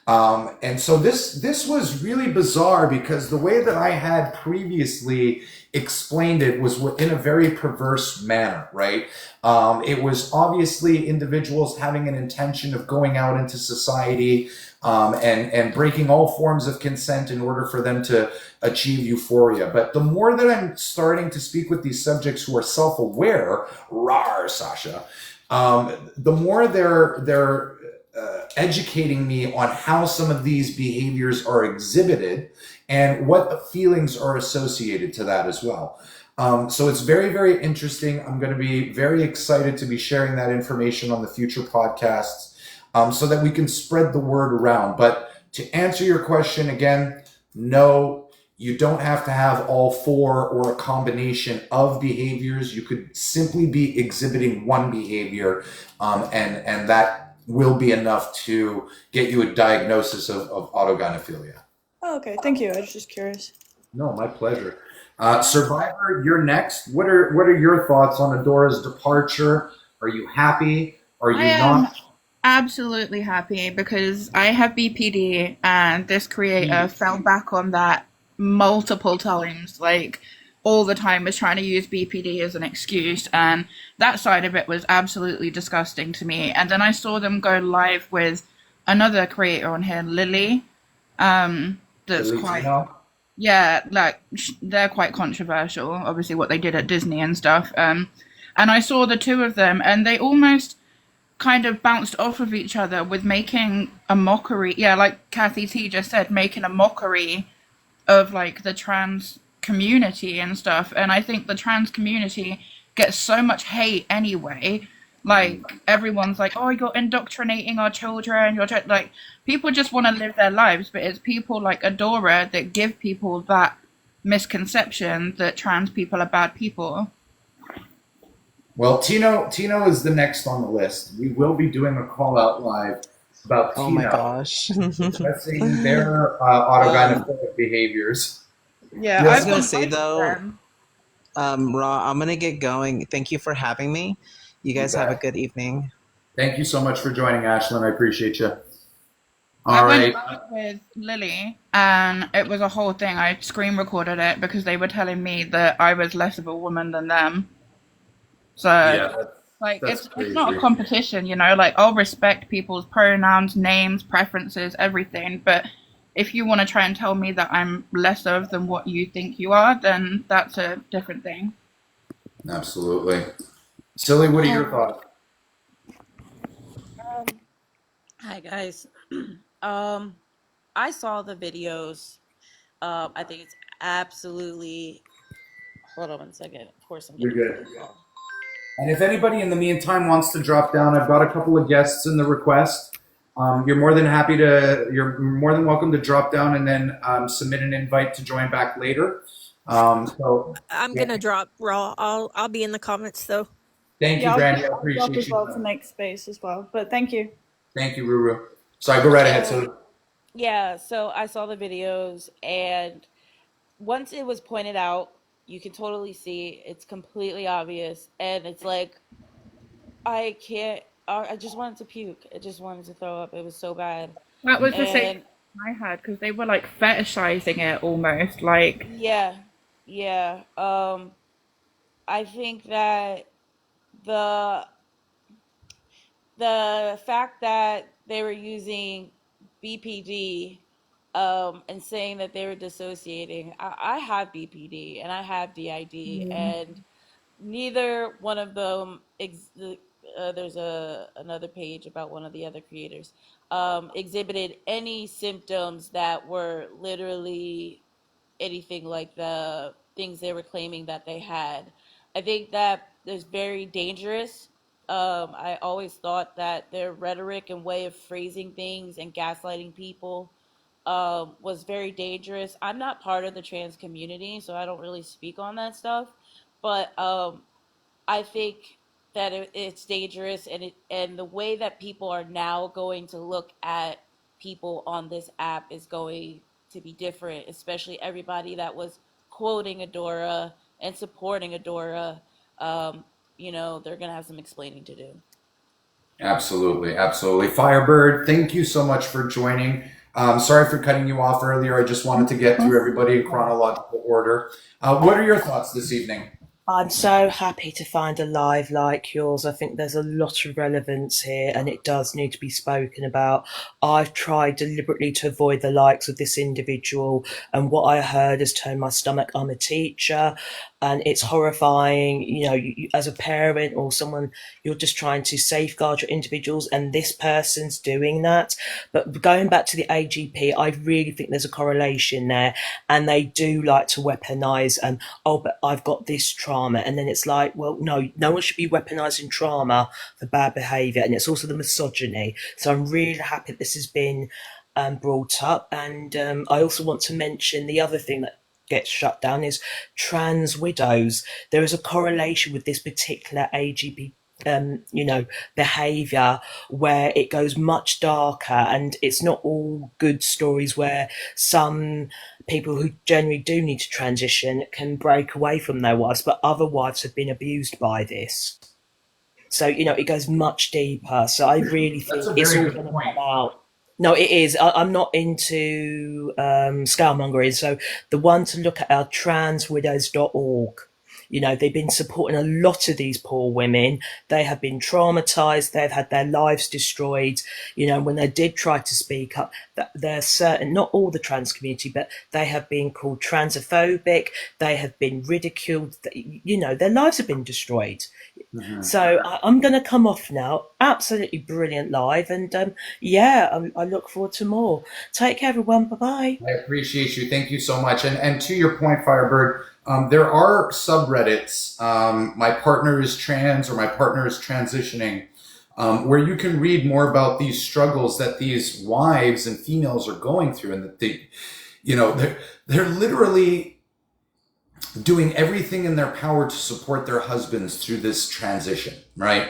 And so this was really bizarre because the way that I had previously explained it was in a very perverse manner, right? It was obviously individuals having an intention of going out into society and breaking all forms of consent in order for them to achieve euphoria. But the more that I'm starting to speak with these subjects who are self-aware, rawr, Sasha, the more they're educating me on how some of these behaviors are exhibited and what feelings are associated to that as well. So it's very, very interesting. I'm going to be very excited to be sharing that information on the future podcasts so that we can spread the word around. But to answer your question again, no, you don't have to have all four or a combination of behaviors. You could simply be exhibiting one behavior, and that will be enough to get you a diagnosis of autogynephilia. Oh, okay, thank you. I was just curious. No, my pleasure. Survivor, you're next. What are your thoughts on Adora's departure? Are you happy? Are you I am not? absolutely happy because I have BPD and this creator fell back on that multiple times, like all the time was trying to use BPD as an excuse, and that side of it was absolutely disgusting to me. And then I saw them go live with another creator on here, Lily, that's quite, yeah, like they're quite controversial, obviously what they did at Disney and stuff. And I saw the two of them and they almost kind of bounced off of each other with making a mockery, yeah, like Kathy T just said, making a mockery of like the trans community and stuff. And I think the trans community gets so much hate anyway. Like everyone's like, oh, you're indoctrinating our children, like people just want to live their lives, but it's people like Adora that give people that misconception that trans people are bad people. Well, Tino is the next on the list. We will be doing a call out live about Oh Tino my gosh. addressing their autogynephilic behaviors. Yeah, I was I've gonna got say both of though, them. Raw, I'm gonna get going. Thank you for having me. You guys have a good evening. Thank you so much for joining, Ashlyn. I appreciate you. I All went right. live with Lily, and it was a whole thing. I screen recorded it because they were telling me that I was less of a woman than them. So, Yeah, like, that's it's not a crazy. competition, you know. Like, I'll respect people's pronouns, names, preferences, everything. But if you want to try and tell me that I'm lesser than what you think you are, then that's a different thing. Absolutely. Silly, what are your thoughts? Hi guys. um, I saw the videos. I think it's absolutely. Hold on one second. Of course, I'm You're getting a good. phone call. And if anybody in the meantime wants to drop down, I've got a couple of guests in the request. You're more than you're more than welcome to drop down and then submit an invite to join back later. So I'm yeah, gonna drop Raw. I'll be in the comments though. thank you, Yeah, Brandy. I I'll drop appreciate as you. well to make space as well. But thank you. Thank you, Ruru. Sorry, go right ahead. So So yeah, so I saw the videos, and once it was pointed out, you can totally see it's completely obvious, and it's like I can't. I just wanted to puke. I just wanted to throw up. It was so bad, That was the same and I had because they were like fetishizing it almost. Like, yeah, yeah. I think that the the fact that they were using BPD and saying that they were dissociating. I have BPD and I have DID, and neither one of them. There's another page about one of the other creators exhibited any symptoms that were literally anything like the things they were claiming that they had. I think that is very dangerous. I always thought that their rhetoric and way of phrasing things and gaslighting people was very dangerous. I'm not part of the trans community, so I don't really speak on that stuff. But I think that it's dangerous, and the way that people are now going to look at people on this app is going to be different, especially everybody that was quoting Adora and supporting Adora. They're gonna have some explaining to do. absolutely, absolutely. Firebird, thank you so much for joining. Sorry for cutting you off earlier. I just wanted to get through everybody in chronological order. What are your thoughts this evening? I'm so happy to find a live like yours. I think there's a lot of relevance here and it does need to be spoken about. I've tried deliberately to avoid the likes of this individual, and what I heard has turned my stomach. I'm a teacher and it's horrifying. As a parent or someone, you're just trying to safeguard your individuals and this person's doing that. But going back to the AGP, I really think there's a correlation there, and they do like to weaponize but I've got this trauma. And then it's like, well, no one should be weaponizing trauma for bad behavior. And it's also the misogyny. So I'm really happy that this has been brought up. And I also want to mention the other thing that gets shut down is trans widows. There is a correlation with this particular AGP behavior where it goes much darker, and it's not all good stories where some people who generally do need to transition can break away from their wives, but other wives have been abused by this. So, it goes much deeper. So I really think That's a it's very all good going to point. come out. No, it is. I'm not into scaremongering. So the one to look at are transwidows.org. They've been supporting a lot of these poor women. They have been traumatized. They've had their lives destroyed. When they did try to speak up, they're certain, not all the trans community, but they have been called transphobic. They have been ridiculed. Their lives have been destroyed. Mhm. So I'm going to come off now. Absolutely brilliant live. And I look forward to more. Take care, everyone. Bye-bye. I appreciate you. Thank you so much. And to your point, Firebird, there are subreddits, my partner is trans or my partner is transitioning, where you can read more about these struggles that these wives and females are going through, and that they're literally doing everything in their power to support their husbands through this transition, right?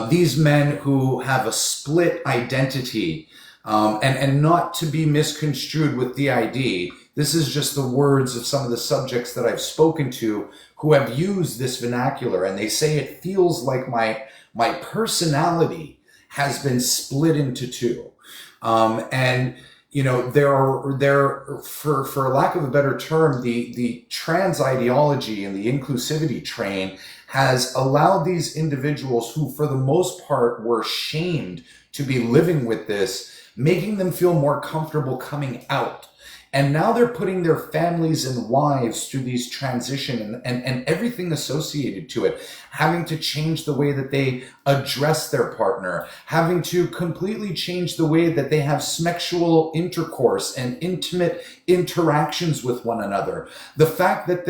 These men who have a split identity, and not to be misconstrued with DID. This is just the words of some of the subjects that I've spoken to who have used this vernacular, and they say it feels like my personality has been split into two. And you know, for lack of a better term, the trans ideology and the inclusivity train has allowed these individuals who, for the most part, were shamed to be living with this, making them feel more comfortable coming out. And now they're putting their families and wives through these transition and everything associated to it, having to change the way that they address their partner, having to completely change the way that they have sexual intercourse and intimate interactions with one another. The fact that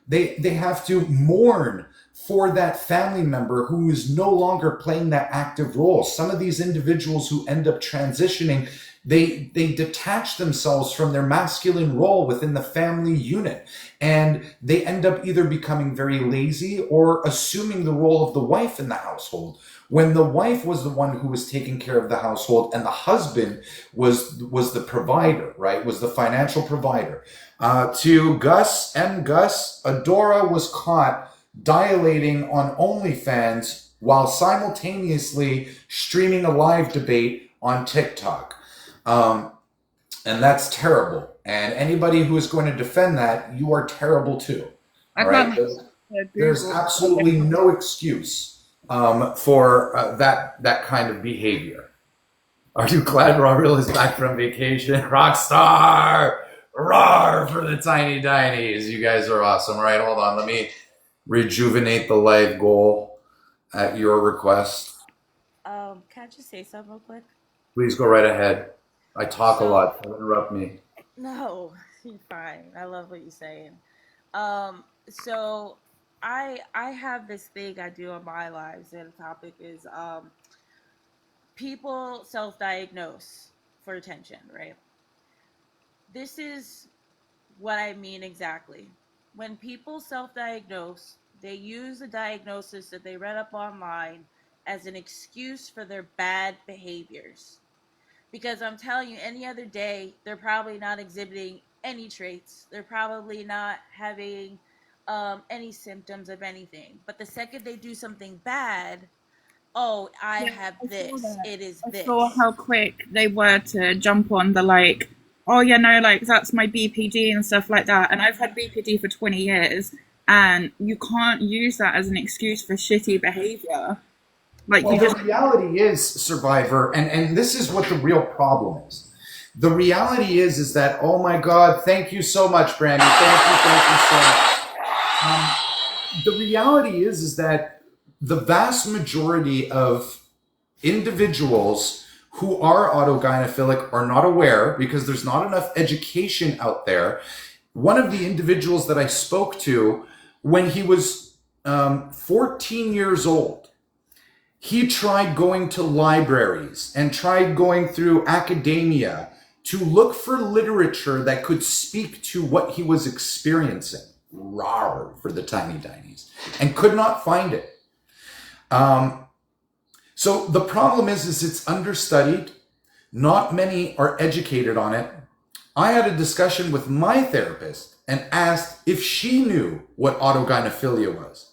they have to mourn for that family member who is no longer playing that active role. Some of these individuals who end up transitioning, they detach themselves from their masculine role within the family unit, and they end up either becoming very lazy or assuming the role of the wife in the household, when the wife was the one who was taking care of the household and the husband was the provider, right? Was the financial provider. To Gus, Adora was caught dilating on OnlyFans while simultaneously streaming a live debate on TikTok. And that's terrible. And anybody who is going to defend that, you are terrible too. All right? There's absolutely no excuse for that kind of behavior. Are you glad RawReal is back from vacation? Rockstar! Roar for the tiny dinies. You guys are awesome. All right, hold on. Let me rejuvenate the live goal at your request. Can I just say something real quick? Please go right ahead. I talk a lot. Don't interrupt me. No, you're fine. I love what you're saying. So I have this thing I do on my lives, and the topic is people self-diagnose for attention, right? This is what I mean exactly. When people self-diagnose, they use a diagnosis that they read up online as an excuse for their bad behaviors. Because I'm telling you, any other day, they're probably not exhibiting any traits. They're probably not having any symptoms of anything. But the second they do something bad, oh, I have this. It is I this. saw how quick they were to jump on the like, oh yeah, no, like that's my BPD and stuff like that. And I've had BPD for 20 years, and you can't use that as an excuse for shitty behavior. Like, well, the reality is, Survivor, and this is what the real problem is. The reality is that, oh my God, thank you so much, Brandy. Thank you so much. The reality is that the vast majority of individuals who are autogynephilic are not aware, because there's not enough education out there. One of the individuals that I spoke to, when he was 14 years old, he tried going to libraries and tried going through academia to look for literature that could speak to what he was experiencing. Rawr for the tiny dinies. And could not find it. So the problem is it's understudied. Not many are educated on it. I had a discussion with my therapist and asked if she knew what autogynephilia was.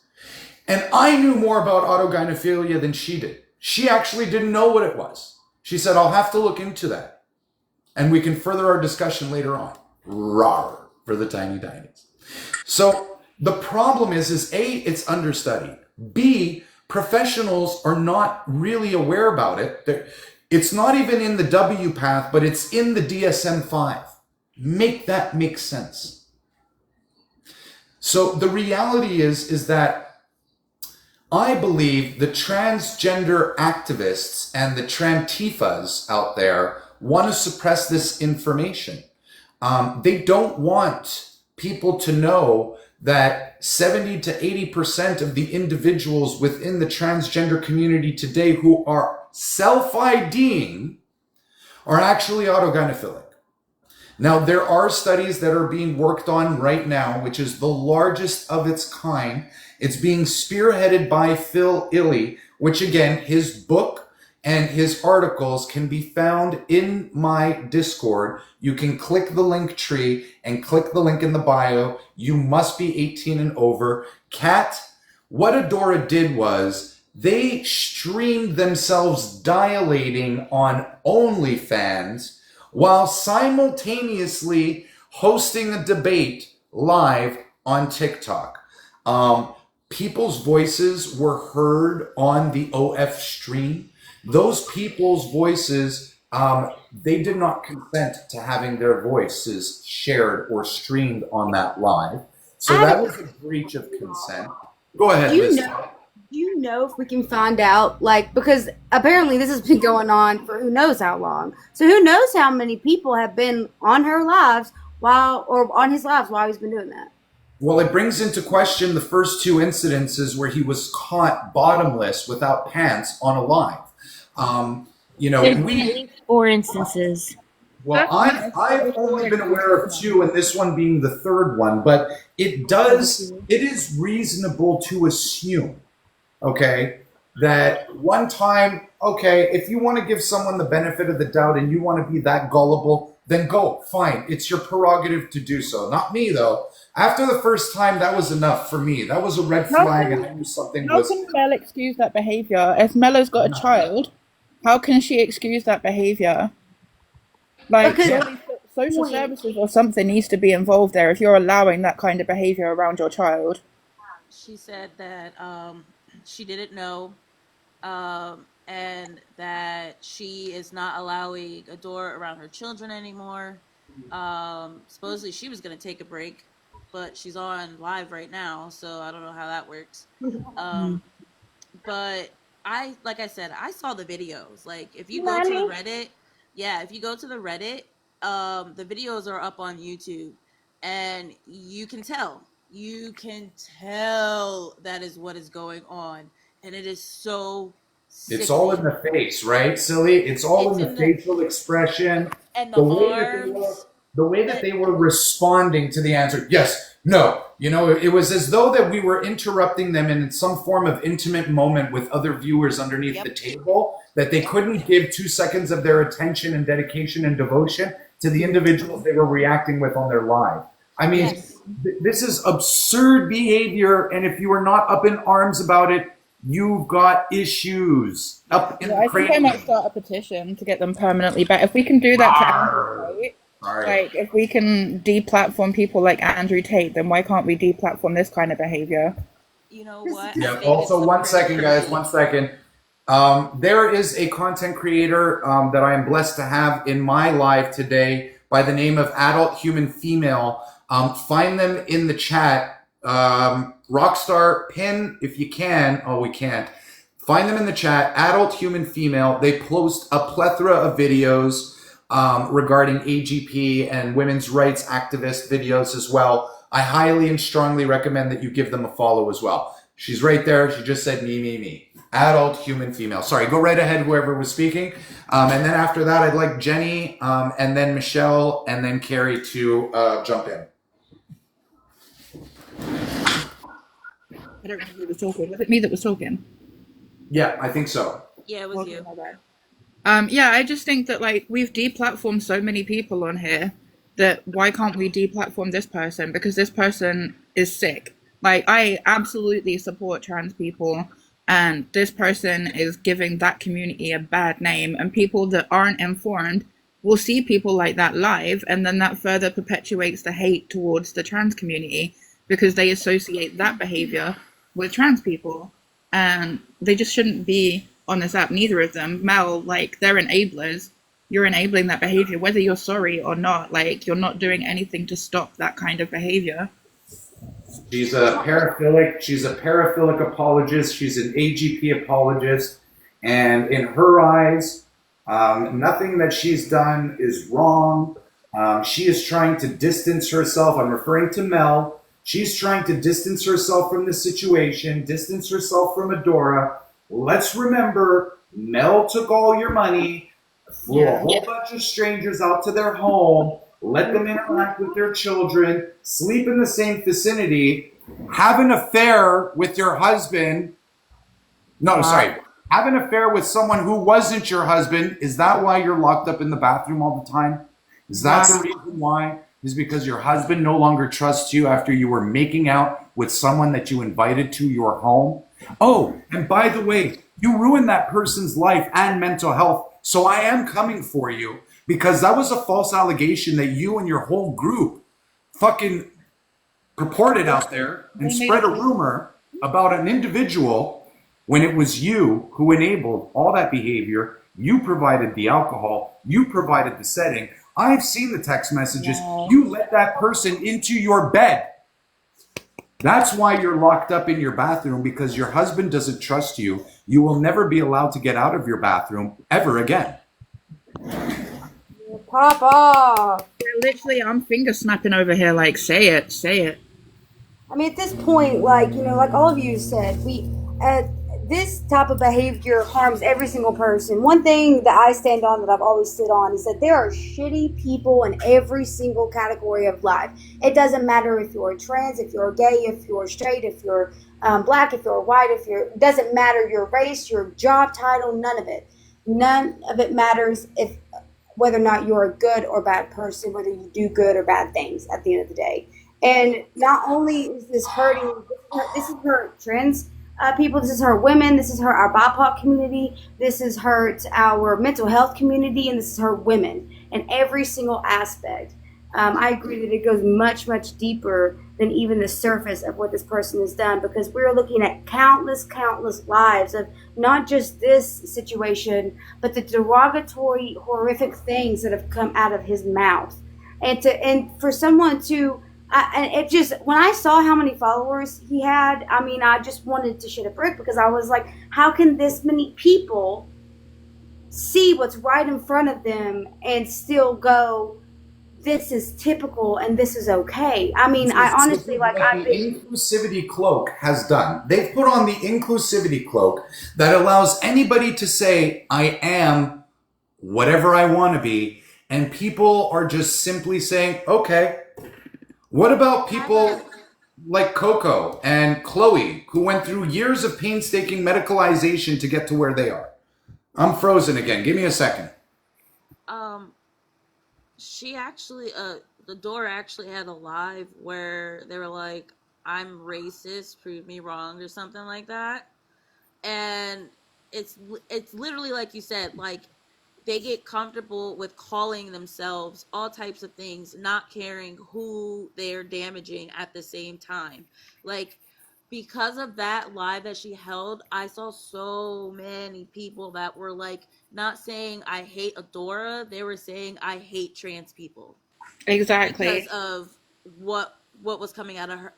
And I knew more about autogynephilia than she did. She actually didn't know what it was. She said, I'll have to look into that. And we can further our discussion later on. Rawr for the tiny dinies. So the problem is A, it's understudied. B, professionals are not really aware about it. It's not even in the W path, but it's in the DSM-5. Make that make sense. So the reality is that I believe the transgender activists and the trantifas out there want to suppress this information. They don't want people to know that 70 to 80% of the individuals within the transgender community today who are self-IDing are actually autogynephilic. Now, there are studies that are being worked on right now, which is the largest of its kind. It's being spearheaded by Phil Illey, which again, his book and his articles can be found in my Discord. You can click the link tree and click the link in the bio. You must be 18 and over. Kat, what Adora did was they streamed themselves dilating on OnlyFans while simultaneously hosting a debate live on TikTok. People's voices were heard on the OF stream. Those people's voices, they did not consent to having their voices shared or streamed on that live. So that was a breach of consent. Go ahead, Liz. Do you know if we can find out, like, because apparently this has been going on for who knows how long. So who knows how many people have been on her lives on his lives while he's been doing that. Well, it brings into question the first two incidences where he was caught bottomless without pants on a live. There's at least 4 instances. Well, I've only been aware of 2, and this one being the third one, but it is reasonable to assume, okay, that one time, okay, if you want to give someone the benefit of the doubt and you want to be that gullible, then go, fine. It's your prerogative to do so. Not me, though. After the first time, that was enough for me. That was a red flag, and I knew something was... How can Mel excuse that behavior? If Mella's got a child, how can she excuse that behavior? Like, surely social services or something needs to be involved there if you're allowing that kind of behavior around your child. She said that she didn't know, and that she is not allowing Adora around her children anymore. Supposedly she was going to take a break, but she's on live right now, so I don't know how that works. But like I said, I saw the videos. Like, if you go to the Reddit, the videos are up on YouTube, and you can tell that is what is going on, and it is so sickening. It's all in the face, right, Silly? It's all in the facial expression. And the arms. The way that they were responding to the answer, yes, no. It was as though that we were interrupting them in some form of intimate moment with other viewers underneath the table, that they couldn't give 2 seconds of their attention and dedication and devotion to the individuals they were reacting with on their live. I mean, this is absurd behavior, and if you are not up in arms about it, you've got issues. I think I might start a petition to get them permanently back. If we can do that to Andrew Tate, like, if we can deplatform people like Andrew Tate, then why can't we deplatform this kind of behavior? You know what? Yeah. Also, 1 second, guys. 1 second. There is a content creator that I am blessed to have in my live today by the name of Adult Human Female. Find them in the chat. Rockstar, pin if you can. Oh, we can't. Find them in the chat. Adult Human Female. They post a plethora of videos regarding AGP and women's rights activist videos as well. I highly and strongly recommend that you give them a follow as well. She's right there. She just said me. Adult Human Female. Sorry, go right ahead, whoever was speaking. And then after that, I'd like Jenny, and then Michelle, and then Carrie to jump in. I don't know who was talking. Was it me that was talking? Yeah, I think so. Yeah, it was you. Yeah, I just think that, like, we've deplatformed so many people on here that why can't we deplatform this person? Because this person is sick. Like, I absolutely support trans people, and this person is giving that community a bad name, and people that aren't informed will see people like that live, and then that further perpetuates the hate towards the trans community because they associate that behavior with trans people, and they just shouldn't be on this app. Neither of them. Mel, like, they're enablers. You're enabling that behavior, whether you're sorry or not. Like, you're not doing anything to stop that kind of behavior. She's a paraphilic. She's a paraphilic apologist. She's an AGP apologist. And in her eyes, nothing that she's done is wrong. She is trying to distance herself. I'm referring to Mel. She's trying to distance herself from the situation, distance herself from Adora. Let's remember, Mel took all your money, flew a whole bunch of strangers out to their home, let them interact with their children, sleep in the same vicinity, have an affair with your husband. Have an affair with someone who wasn't your husband. Is that why you're locked up in the bathroom all the time? Is that the reason why? Is because your husband no longer trusts you after you were making out with someone that you invited to your home. Oh, and by the way, you ruined that person's life and mental health. So I am coming for you because that was a false allegation that you and your whole group fucking purported out there and spread a rumor about an individual when it was you who enabled all that behavior. You provided the alcohol, you provided the setting. I've seen the text messages. You let that person into your bed. That's why you're locked up in your bathroom, because your husband doesn't trust you. You will never be allowed to get out of your bathroom ever again. Pop off. Literally, I'm finger snapping over here. Like, say it, say it. I mean, at this point, like, like all of you said, this type of behavior harms every single person. One thing that I stand on, that I've always stood on, is that there are shitty people in every single category of life. It doesn't matter if you're trans, if you're gay, if you're straight, if you're black, if you're white, it doesn't matter your race, your job title, none of it. None of it matters whether or not you're a good or bad person, whether you do good or bad things at the end of the day. And not only is this hurting, this is hurt trans people, this has hurt women, this has hurt our BIPOC community, this has hurt our mental health community, and this has hurt women in every single aspect. I agree that it goes much, much deeper than even the surface of what this person has done, because we're looking at countless lives of not just this situation, but the derogatory, horrific things that have come out of his mouth. And for someone to, and it just, when I saw how many followers he had, I mean, I just wanted to shit a brick, because I was like, how can this many people see what's right in front of them and still go, this is typical and this is okay? I mean, I honestly, like, the inclusivity cloak has done. They've put on the inclusivity cloak that allows anybody to say, I am whatever I want to be. And people are just simply saying, okay. What about people like Coco and Chloe, who went through years of painstaking medicalization to get to where they are? I'm frozen again. Give me a second. She actually, Adora actually had a live where they were like, I'm racist, prove me wrong, or something like that. And it's literally like you said, like, they get comfortable with calling themselves all types of things, not caring who they're damaging at the same time. Like, because of that live that she held, I saw so many people that were like, not saying I hate Adora, they were saying I hate trans people. Exactly. Because of what was coming out of her.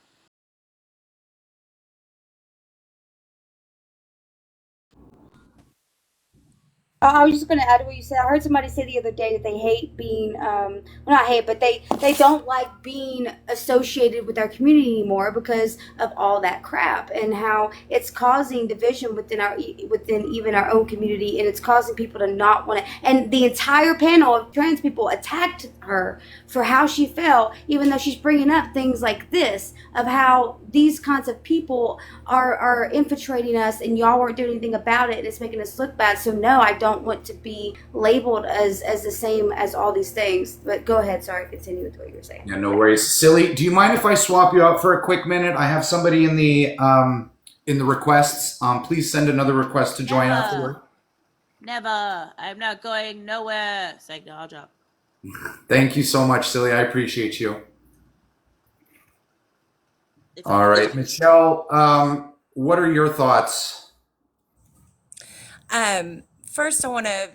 I was just going to add to what you said. I heard somebody say the other day that they hate being, well, not hate, but they don't like being associated with our community anymore because of all that crap, and how it's causing division within even our own community, and it's causing people to not want to. And the entire panel of trans people attacked her for how she felt, even though she's bringing up things like this, of how these kinds of people are infiltrating us, and y'all weren't doing anything about it, and it's making us look bad. So no, I don't want to be labeled as the same as all these things. But go ahead, sorry, continue with what you were saying. Yeah, no worries. Silly, do you mind if I swap you out for a quick minute? I have somebody in the requests. Please send another request to join afterward. Never. I'm not going nowhere. Say, no, I'll drop. Thank you so much, Silly. I appreciate you. All right, Michelle, what are your thoughts? First, I want to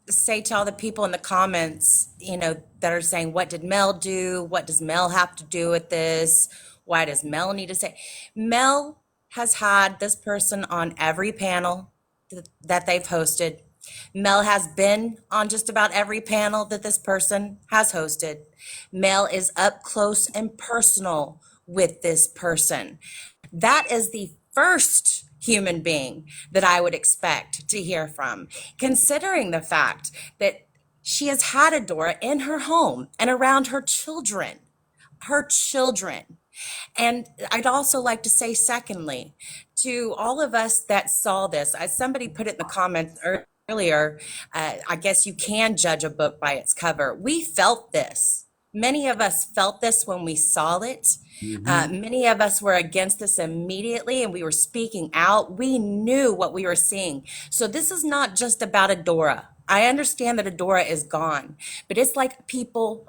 say to all the people in the comments, that are saying, what did Mel do? What does Mel have to do with this? Why does Mel need to say? Mel has had this person on every panel that they've hosted. Mel has been on just about every panel that this person has hosted. Mel is up close and personal with this person. That is the first human being that I would expect to hear from, considering the fact that she has had Adora in her home and around her children. And I'd also like to say, secondly, to all of us that saw this, as somebody put it in the comments earlier, I guess you can judge a book by its cover. We felt this Many of us felt this when we saw it. Many of us were against this immediately and we were speaking out. We knew what we were seeing. So this is not just about Adora. I understand that Adora is gone, but it's like people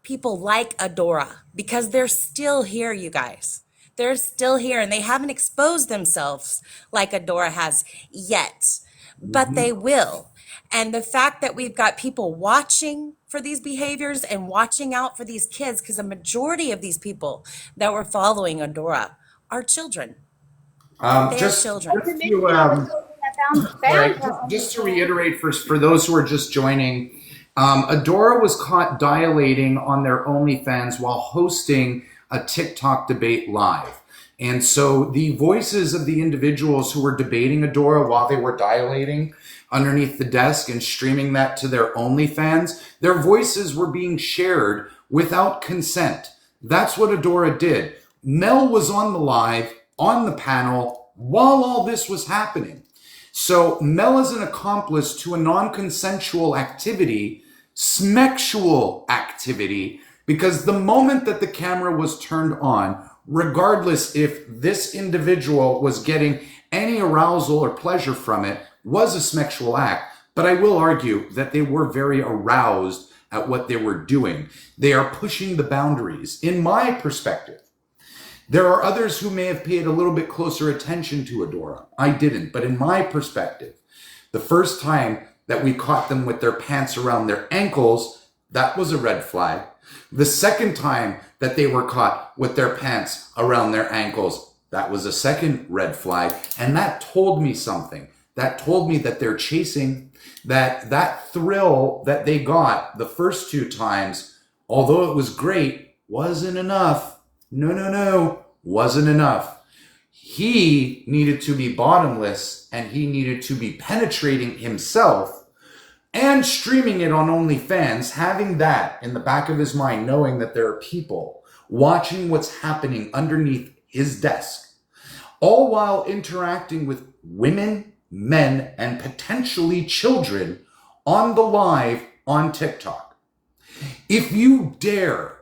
like Adora because they're still here, you guys. They're still here and they haven't exposed themselves like Adora has yet, but they will. And the fact that we've got people watching for these behaviors and watching out for these kids, because a majority of these people that were following Adora are children. They're children. Just to reiterate for those who are just joining, Adora was caught dilating on their OnlyFans while hosting a TikTok debate live. And so the voices of the individuals who were debating Adora while they were dilating underneath the desk and streaming that to their OnlyFans, their voices were being shared without consent. That's what Adora did. Mel was on the live, on the panel, while all this was happening. So Mel is an accomplice to a non-consensual activity, smexual activity, because the moment that the camera was turned on, regardless if this individual was getting any arousal or pleasure from it, was a smexual act. But I will argue that they were very aroused at what they were doing. They are pushing the boundaries, in my perspective. There are others who may have paid a little bit closer attention to Adora. I didn't, but in my perspective, the first time that we caught them with their pants around their ankles, that was a red flag. The second time that they were caught with their pants around their ankles, that was a second red flag. And that told me something. That told me that they're chasing, that thrill that they got the first two times, although it was great, wasn't enough. No, wasn't enough. He needed to be bottomless and he needed to be penetrating himself and streaming it on OnlyFans, having that in the back of his mind, knowing that there are people watching what's happening underneath his desk, all while interacting with women, men, and potentially children on the live on TikTok. If you dare,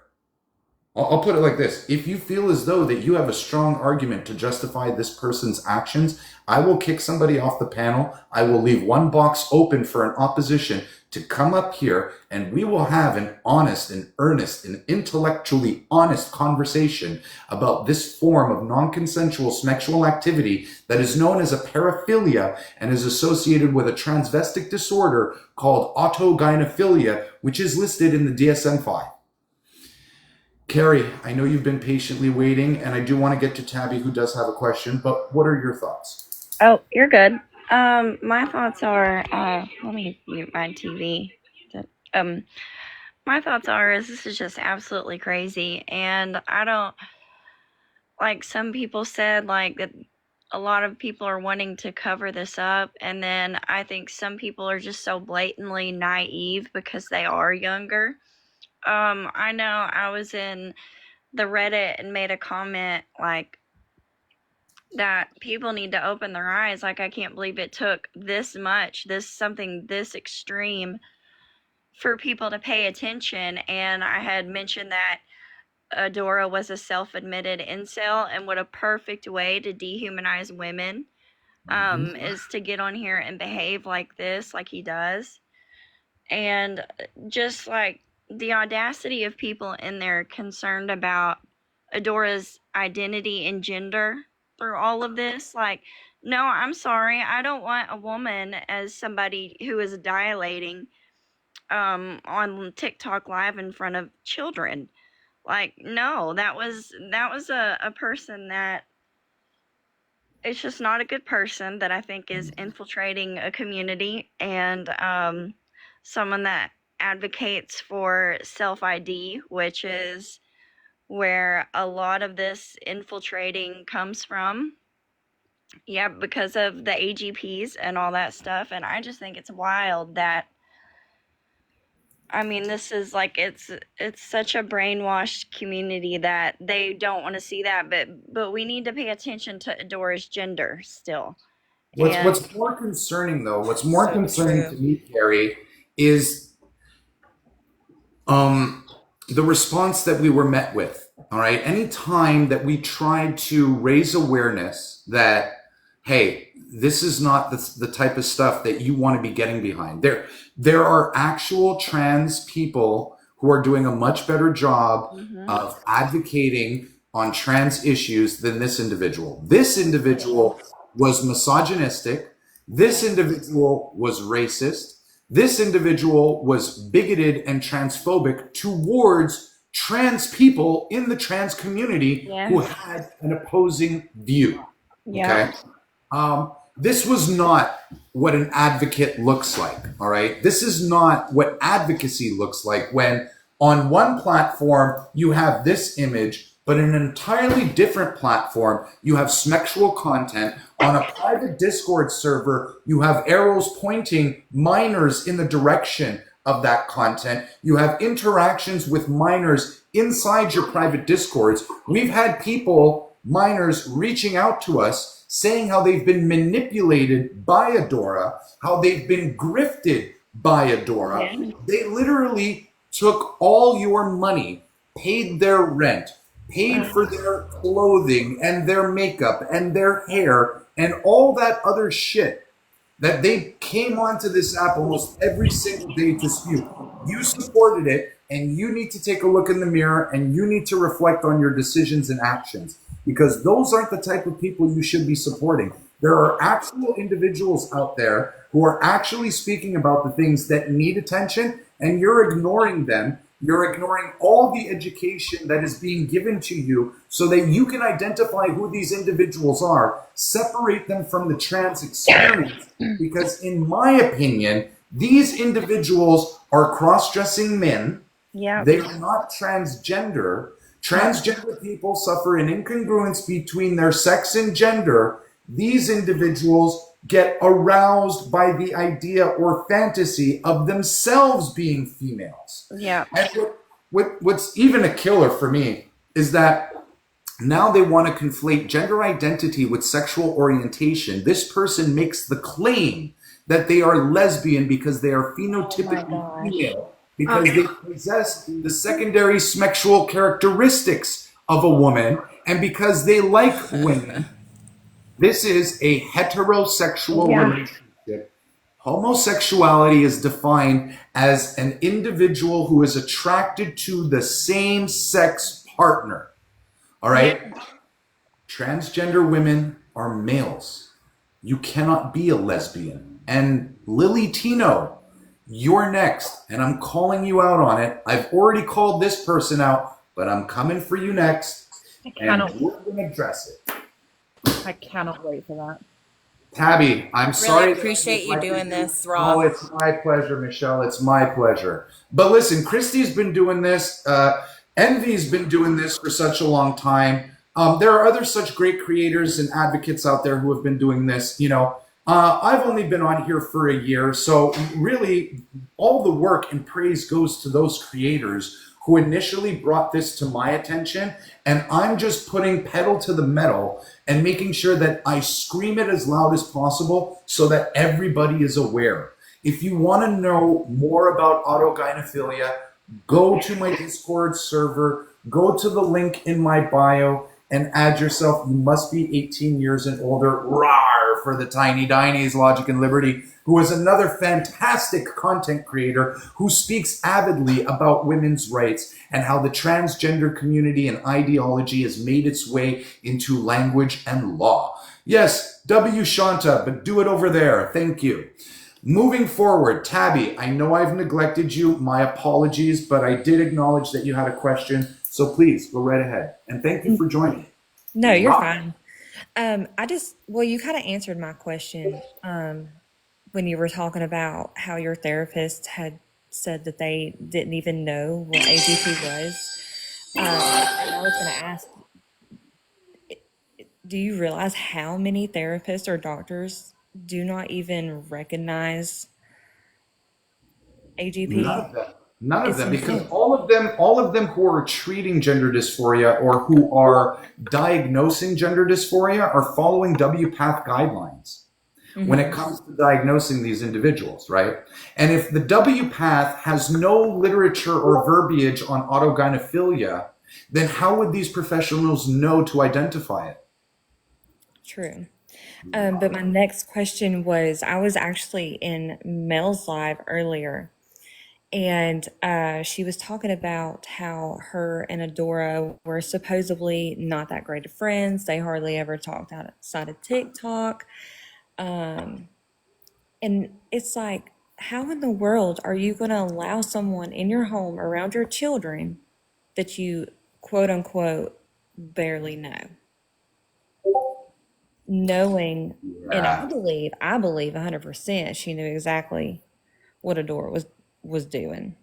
I'll put it like this. If you feel as though that you have a strong argument to justify this person's actions, I will kick somebody off the panel. I will leave one box open for an opposition to come up here and we will have an honest and earnest and intellectually honest conversation about this form of non-consensual sexual activity that is known as a paraphilia and is associated with a transvestic disorder called autogynephilia, which is listed in the DSM-5. Carrie, I know you've been patiently waiting, and I do want to get to Tabby, who does have a question, but what are your thoughts? Oh, you're good. My thoughts are, let me mute my TV. My thoughts are, is this is just absolutely crazy, and I don't, like some people said, like that a lot of people are wanting to cover this up, and then I think some people are just so blatantly naive because they are younger. I know I was in the Reddit and made a comment like that people need to open their eyes. Like, I can't believe it took this much, something this extreme for people to pay attention. And I had mentioned that Adora was a self-admitted incel, and what a perfect way to dehumanize women is to get on here and behave like this, like he does. And just like the audacity of people in there concerned about Adora's identity and gender through all of this. Like, no, I'm sorry. I don't want a woman as somebody who is dilating on TikTok live in front of children. Like, no, that was a person that it's just not a good person that I think is infiltrating a community, and someone that advocates for self-ID, which is where a lot of this infiltrating comes from. Yeah, because of the AGPs and all that stuff. And I just think it's wild that, I mean, this is like, it's such a brainwashed community that they don't want to see that, but we need to pay attention to Adora's gender still. What's more concerning, though, what's more concerning to me, Carrie, is the response that we were met with, all right, any time that we tried to raise awareness that, hey, this is not the type of stuff that you want to be getting behind. There are actual trans people who are doing a much better job of advocating on trans issues than this individual. This individual was misogynistic. This individual was racist. This individual was bigoted and transphobic towards trans people in the trans community who had an opposing view. Okay. This was not what an advocate looks like. All right. This is not what advocacy looks like when on one platform you have this image, but in an entirely different platform, you have sexual content. On a private Discord server, you have arrows pointing minors in the direction of that content. You have interactions with minors inside your private Discords. We've had people, minors, reaching out to us saying how they've been manipulated by Adora, how they've been grifted by Adora. Yeah. They literally took all your money, paid their rent, paid for their clothing and their makeup and their hair and all that other shit that they came onto this app almost every single day to spew. You supported it, and you need to take a look in the mirror and you need to reflect on your decisions and actions, because those aren't the type of people you should be supporting. There are actual individuals out there who are actually speaking about the things that need attention, and you're ignoring them. You're ignoring all the education that is being given to you so that you can identify who these individuals are, separate them from the trans experience. Because in my opinion, these individuals are cross-dressing men. Yeah. They are not transgender. Transgender people suffer an incongruence between their sex and gender. These individuals get aroused by the idea or fantasy of themselves being females. Yeah. And what's even a killer for me is that now they want to conflate gender identity with sexual orientation. This person makes the claim that they are lesbian because they are phenotypically female, because they possess the secondary sexual characteristics of a woman, and because they like women. This is a heterosexual relationship. Homosexuality is defined as an individual who is attracted to the same sex partner. All right? Transgender women are males. You cannot be a lesbian. And Lily Tino, you're next. And I'm calling you out on it. I've already called this person out, but I'm coming for you next. And we're going to address it. I cannot wait for that. Tabby, I'm sorry. Really appreciate you doing this, Raw. Oh, it's my pleasure, Michelle. It's my pleasure. But listen, Christy's been doing this. Envy's been doing this for such a long time. There are other such great creators and advocates out there who have been doing this. You know, I've only been on here for a year. So really, all the work and praise goes to those creators who initially brought this to my attention, and I'm just putting pedal to the metal and making sure that I scream it as loud as possible so that everybody is aware. If you want to know more about autogynephilia, go to my Discord server, go to the link in my bio, and add yourself. You must be 18 years and older. Rawr for the Tiny Dinies, Logic and Liberty, who is another fantastic content creator who speaks avidly about women's rights and how the transgender community and ideology has made its way into language and law. Yes, W. Shanta, but do it over there. Thank you. Moving forward, Tabby, I know I've neglected you. My apologies, but I did acknowledge that you had a question. So please go right ahead. And thank you for joining. No, you're fine. You kind of answered my question when you were talking about how your therapist had said that they didn't even know what AGP was. And I was going to ask, do you realize how many therapists or doctors do not even recognize AGP? None of them, because all of them who are treating gender dysphoria or who are diagnosing gender dysphoria are following WPATH guidelines. when it comes to diagnosing these individuals, right? And if the WPATH has no literature or verbiage on autogynephilia, then how would these professionals know to identify it? True. But my next question was, I was actually in Mel's live earlier, and she was talking about how her and Adora were supposedly not that great of friends. They hardly ever talked outside of TikTok. And it's like, how in the world are you going to allow someone in your home around your children that you quote unquote barely know? Knowing, and I believe 100% she knew exactly what Adora was doing.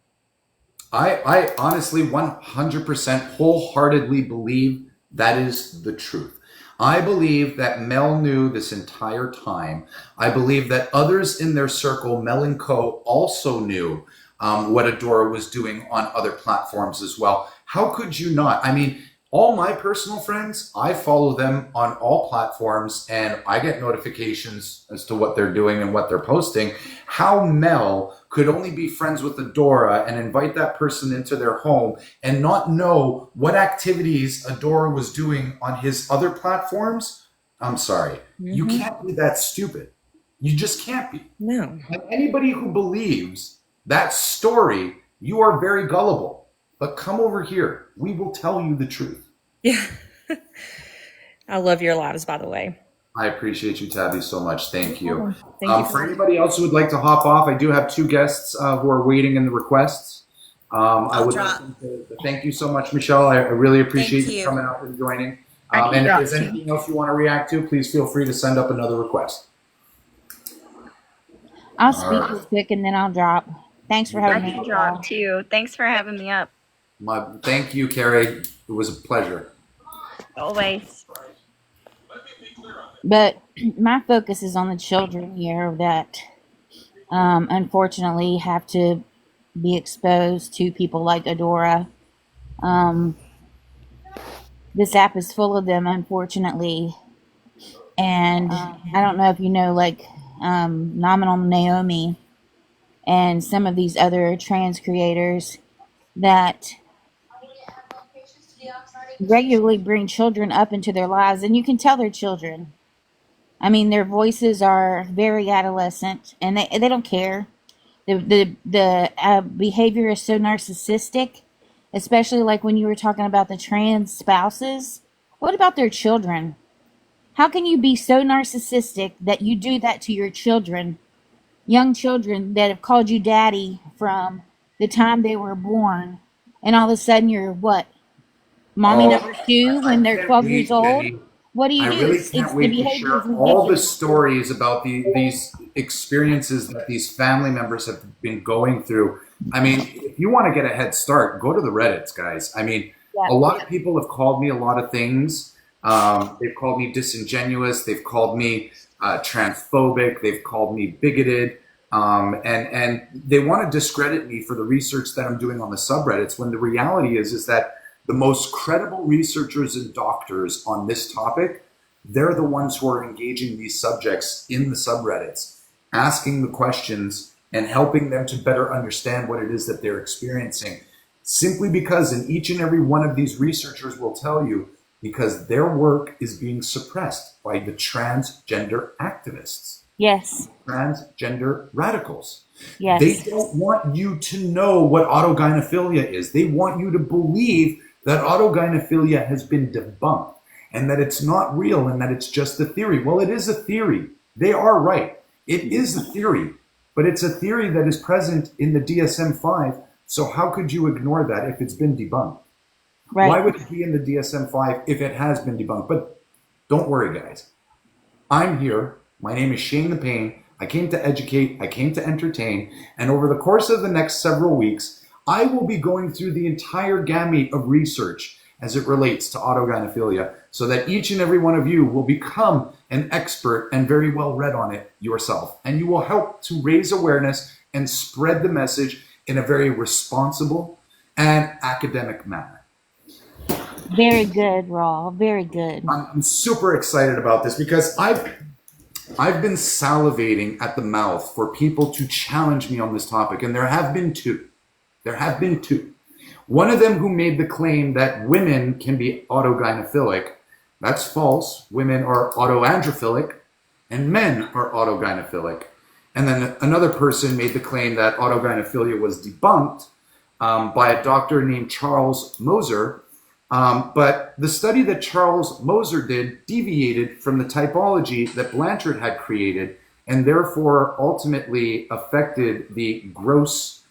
I honestly 100% wholeheartedly believe that is the truth. I believe that Mel knew this entire time. I believe that others in their circle, Mel and Co, also knew what Adora was doing on other platforms as well. How could you not? I mean, all my personal friends, I follow them on all platforms and I get notifications as to what they're doing and what they're posting. How Mel could only be friends with Adora and invite that person into their home and not know what activities Adora was doing on his other platforms, I'm sorry. You can't be that stupid. You just can't be. No. And anybody who believes that story, you are very gullible. But come over here. We will tell you the truth. Yeah. I love your lives, by the way. I appreciate you, Tabby, so much. Thank you. Thank you For anybody else who would like to hop off, I do have two guests who are waiting in the requests. I would like to thank you so much, Michelle. I really appreciate you coming out and joining. And if there's anything else you want to react to, please feel free to send up another request. I'll speak real quick and then I'll drop. Thanks for having me. I can drop too. Thanks for having me up. Thank you, Carrie. It was a pleasure. Always. But my focus is on the children here that unfortunately have to be exposed to people like Adora. This app is full of them, unfortunately. And I don't know if you know, like Nominal Naomi and some of these other trans creators that regularly bring children up into their lives, and you can tell they're children. I mean, their voices are very adolescent, and they don't care. The behavior is so narcissistic, especially like when you were talking about the trans spouses. What about their children? How can you be so narcissistic that you do that to your children, young children that have called you daddy from the time they were born, and all of a sudden you're what? Mommy number 2 when they're 12 years old? What do you do? I really can't wait to share all the stories about these experiences that these family members have been going through. I mean, if you want to get a head start, go to the Reddits, guys. I mean, a lot of people have called me a lot of things. They've called me disingenuous. They've called me transphobic. They've called me bigoted. And they want to discredit me for the research that I'm doing on the subreddits, when the reality is that the most credible researchers and doctors on this topic, they're the ones who are engaging these subjects in the subreddits, asking the questions and helping them to better understand what it is that they're experiencing. Simply because, and each and every one of these researchers will tell you, because their work is being suppressed by the transgender activists. Yes. Transgender radicals. Yes. They don't want you to know what autogynephilia is. They want you to believe that autogynephilia has been debunked and that it's not real and that it's just a theory. Well, it is a theory. They are right. It is a theory, but it's a theory that is present in the DSM-5. So how could you ignore that if it's been debunked? Right. Why would it be in the DSM-5 if it has been debunked? But don't worry, guys. I'm here. My name is Shane the Pain. I came to educate. I came to entertain. And over the course of the next several weeks, I will be going through the entire gamut of research as it relates to autogynephilia, so that each and every one of you will become an expert and very well read on it yourself. And you will help to raise awareness and spread the message in a very responsible and academic manner. Very good, Raw. Very good. I'm super excited about this because I've been salivating at the mouth for people to challenge me on this topic, and there have been two. There have been two. One of them who made the claim that women can be autogynephilic. That's false. Women are autoandrophilic, and men are autogynephilic. And then another person made the claim that autogynephilia was debunked by a doctor named Charles Moser. But the study that Charles Moser did deviated from the typology that Blanchard had created, and therefore ultimately affected the gross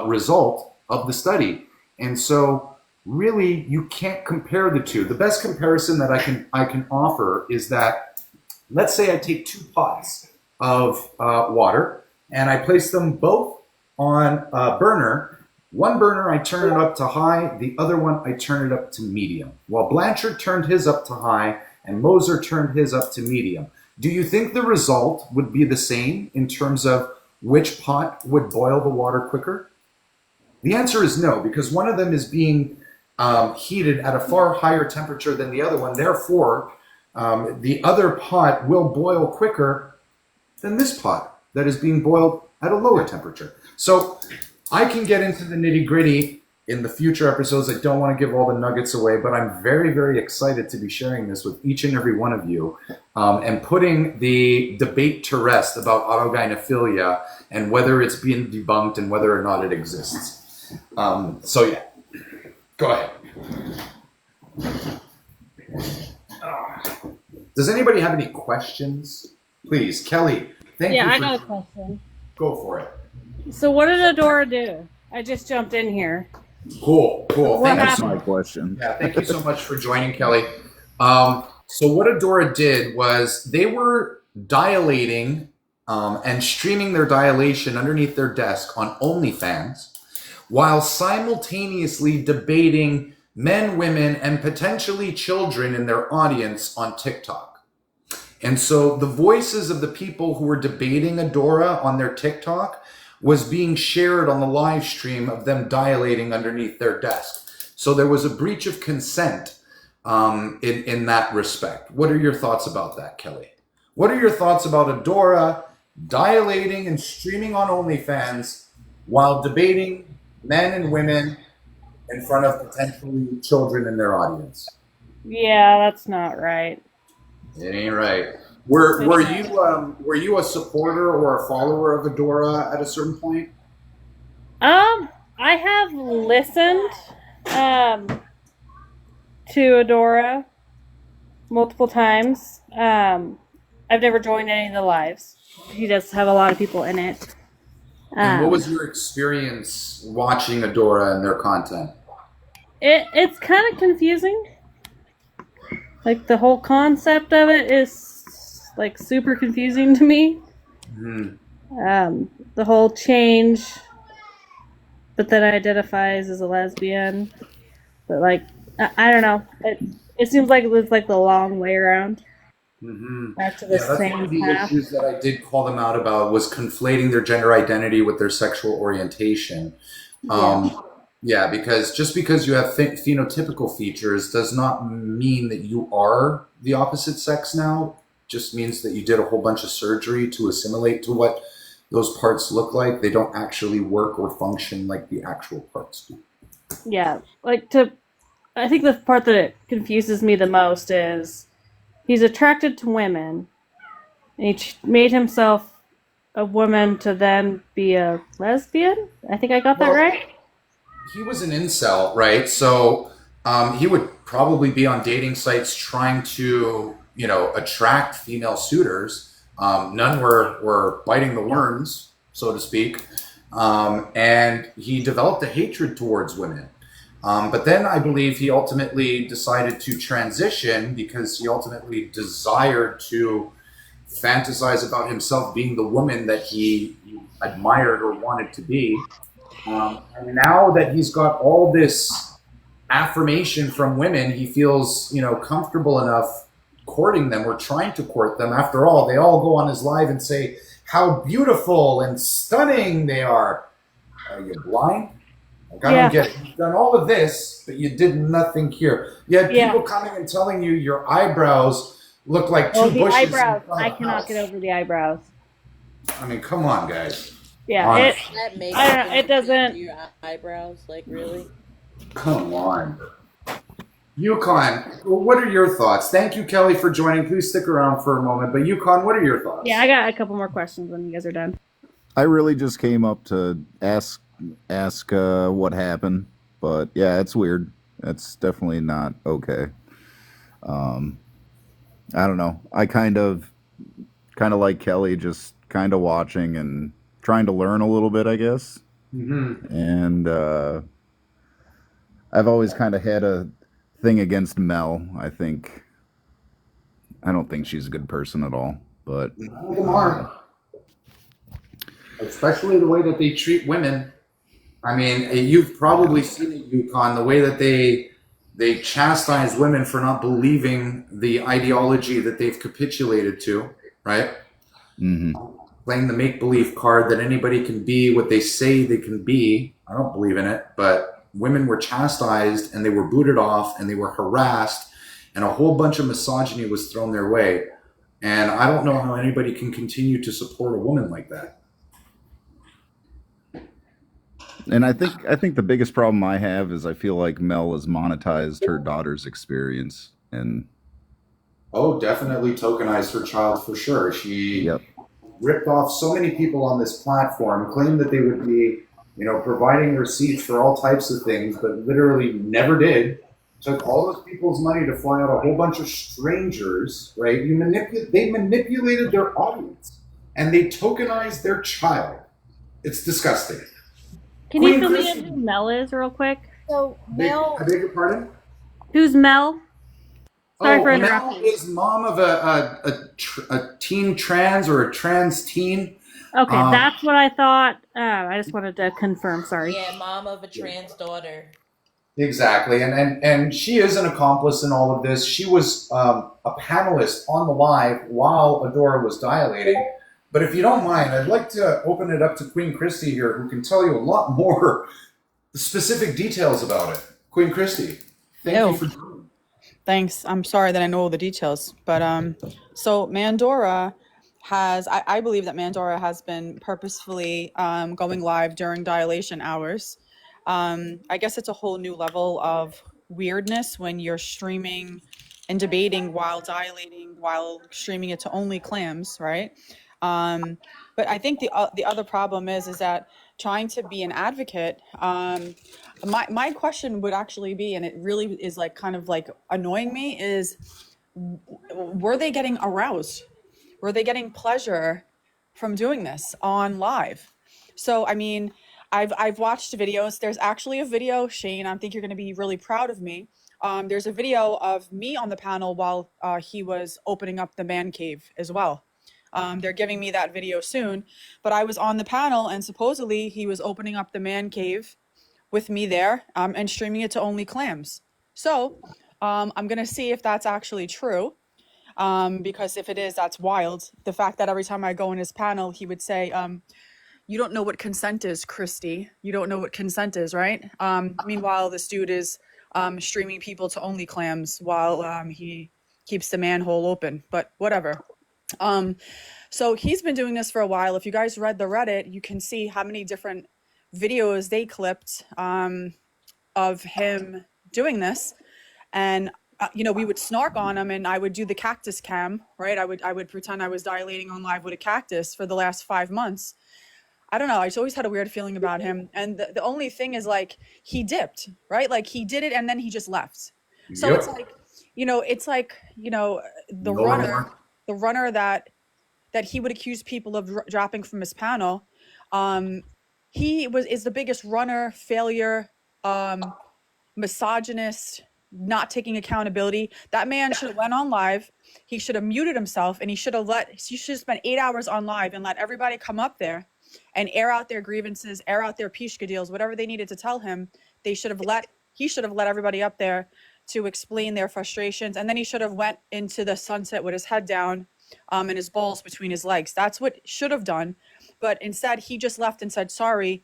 result of the study. And so really you can't compare the two. The best comparison that I can offer is that, let's say I take 2 pots of water and I place them both on a burner. One burner I turn it up to high, the other one I turn it up to medium. While Blanchard turned his up to high and Moser turned his up to medium. Do you think the result would be the same in terms of which pot would boil the water quicker? The answer is no, because one of them is being heated at a far higher temperature than the other one. Therefore, the other pot will boil quicker than this pot that is being boiled at a lower temperature. So I can get into the nitty gritty in the future episodes. I don't want to give all the nuggets away, but I'm very, very excited to be sharing this with each and every one of you and putting the debate to rest about autogynephilia and whether it's being debunked and whether or not it exists. So yeah, go ahead. Does anybody have any questions? Please, Kelly. Thank you. Yeah, I got a question. Go for it. So what did Adora do? I just jumped in here. Cool. That's my question. Yeah, thank you so much for joining, Kelly. So what Adora did was they were dilating and streaming their dilation underneath their desk on OnlyFans, while simultaneously debating men, women, and potentially children in their audience on TikTok. And so the voices of the people who were debating Adora on their TikTok was being shared on the live stream of them dilating underneath their desk. So there was a breach of consent in that respect. What are your thoughts about that, Kelly? What are your thoughts about Adora dilating and streaming on OnlyFans while debating men and women in front of potentially children in their audience? Yeah, that's not right. It ain't right. Were you a supporter or a follower of Adora at a certain point? I have listened to Adora multiple times. I've never joined any of the lives. He does have a lot of people in it. And what was your experience watching Adora and their content? It's kind of confusing. Like, the whole concept of it is, like, super confusing to me. Mm-hmm. The whole change, but then identifies as a lesbian. But, like, I don't know. It seems like it was, like, the long way around. Mm-hmm. Back to the that's same one of the path. issues that I did call them out about was conflating their gender identity with their sexual orientation. Yeah, because just because you have phenotypical features does not mean that you are the opposite sex now. Just means that you did a whole bunch of surgery to assimilate to what those parts look like. They don't actually work or function like the actual parts do. Yeah, I think the part that confuses me the most is he's attracted to women, and he made himself a woman to then be a lesbian. I think I got that right. He was an incel, right? So he would probably be on dating sites trying to, attract female suitors. None were biting the worms, so to speak. And he developed a hatred towards women. But then I believe he ultimately decided to transition because he ultimately desired to fantasize about himself being the woman that he admired or wanted to be. And now that he's got all this affirmation from women, he feels, comfortable enough courting them or trying to court them. After all, they all go on his live and say how beautiful and stunning they are. Are you blind? Like, I don't get it. You've done all of this, but you did nothing here. You had people coming and telling you your eyebrows look like Oh, two the bushes in eyebrows. front I of a cannot get house. over the eyebrows. I mean, come on, guys. Yeah, Honest. That makeup I don't know, and it doesn't. your eyebrows, like really? Come on. Yukon, what are your thoughts? Thank you, Kelly, for joining. Please stick around for a moment. But Yukon, what are your thoughts? Yeah, I got a couple more questions when you guys are done. I really just came up to ask what happened, but yeah, it's weird. It's definitely not okay. I don't know. I kind of like Kelly, just kind of watching and trying to learn a little bit, I guess. Mm-hmm. And I've always kind of had a thing against Mel. I don't think she's a good person at all. But None of them are. Especially the way that they treat women. I mean, you've probably seen it, Yukon, the way that they chastise women for not believing the ideology that they've capitulated to, right? Mm-hmm. Playing the make-believe card that anybody can be what they say they can be. I don't believe in it, but women were chastised and they were booted off and they were harassed and a whole bunch of misogyny was thrown their way. And I don't know how anybody can continue to support a woman like that. And I think the biggest problem I have is I feel like Mel has monetized her daughter's experience, and Oh, definitely tokenized her child for sure. She yep. ripped off so many people on this platform, claimed that they would be, providing receipts for all types of things, but literally never did. Took all those people's money to fly out a whole bunch of strangers, right? They manipulated their audience, and they tokenized their child. It's disgusting. Can you fill me in who Mel is real quick? So Mel, I beg your pardon? Who's Mel? Sorry for interrupting. Mel is mom of a teen trans or a trans teen. Okay, that's what I thought. I just wanted to confirm. Sorry. Yeah, mom of a trans daughter. Exactly, and she is an accomplice in all of this. She was a panelist on the live while Adora was dilating. But if you don't mind, I'd like to open it up to Queen Christy here, who can tell you a lot more specific details about it. Queen Christy, thank you for joining. Thanks. I'm sorry that I know all the details, but so Mandora has, I believe that Mandora has been purposefully going live during dilation hours. I guess it's a whole new level of weirdness when you're streaming and debating while dilating, while streaming it to only clams, right? But I think the other problem is that trying to be an advocate, my question would actually be, and it really is like kind of like annoying me, is were they getting aroused? Were they getting pleasure from doing this on live? So, I mean, I've watched videos. There's actually a video, Shane, I think you're going to be really proud of me. There's a video of me on the panel while he was opening up the man cave as well. They're giving me that video soon, but I was on the panel and supposedly he was opening up the man cave with me there and streaming it to only clams. So I'm going to see if that's actually true. Because if it is, that's wild. The fact that every time I go in his panel, he would say, you don't know what consent is, Christy. You don't know what consent is, right? Meanwhile, this dude is streaming people to only clams while he keeps the manhole open, but whatever. So he's been doing this for a while. If you guys read the Reddit, you can see how many different videos they clipped of him doing this. And we would snark on him, and I would do the cactus cam, right? I would pretend I was dilating on live with a cactus for the last 5 months. I don't know. I just always had a weird feeling about him. And the only thing is, like, he dipped, right? Like, he did it and then he just left. So Yep. it's like, the runner that he would accuse people of dropping from his panel. He is the biggest runner, failure, misogynist, not taking accountability. That man should have went on live. He should have muted himself, and he should have spent 8 hours on live and let everybody come up there and air out their grievances, air out their pishka deals, whatever they needed to tell him. He should have let everybody up there to explain their frustrations, and then he should have went into the sunset with his head down and his balls between his legs. That's what should have done. But instead, he just left and said sorry,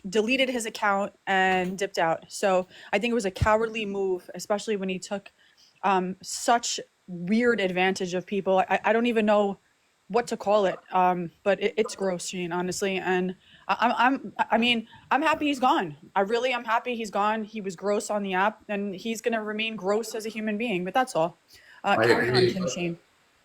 deleted his account and dipped out. So I think it was a cowardly move, especially when he took such weird advantage of people. I don't even know what to call it. But it's gross, Gene, honestly. And I'm happy he's gone. I really am happy he's gone. He was gross on the app, and he's gonna remain gross as a human being. But that's all. I Carry on, agree. Kim Shane.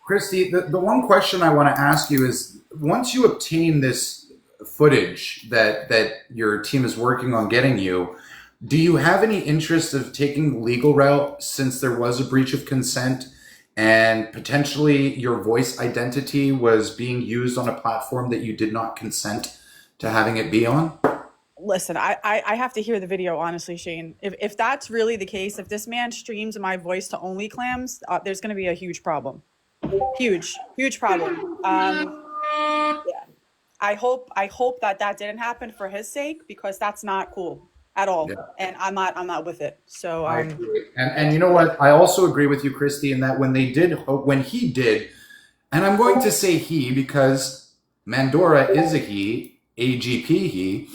Christy, the one question I want to ask you is, once you obtain this footage that your team is working on getting you, do you have any interest of taking the legal route, since there was a breach of consent and potentially your voice identity was being used on a platform that you did not consent to having it be on? Listen, I have to hear the video, honestly, Shane. If that's really the case, if this man streams my voice to only clams, there's going to be a huge problem. Huge problem. Yeah. I hope that didn't happen for his sake, because that's not cool at all. Yeah. And I'm not with it. So I agree. And you know what? I also agree with you, Christy, in that when he did, and I'm going to say he because Mandora is a he, AGP he,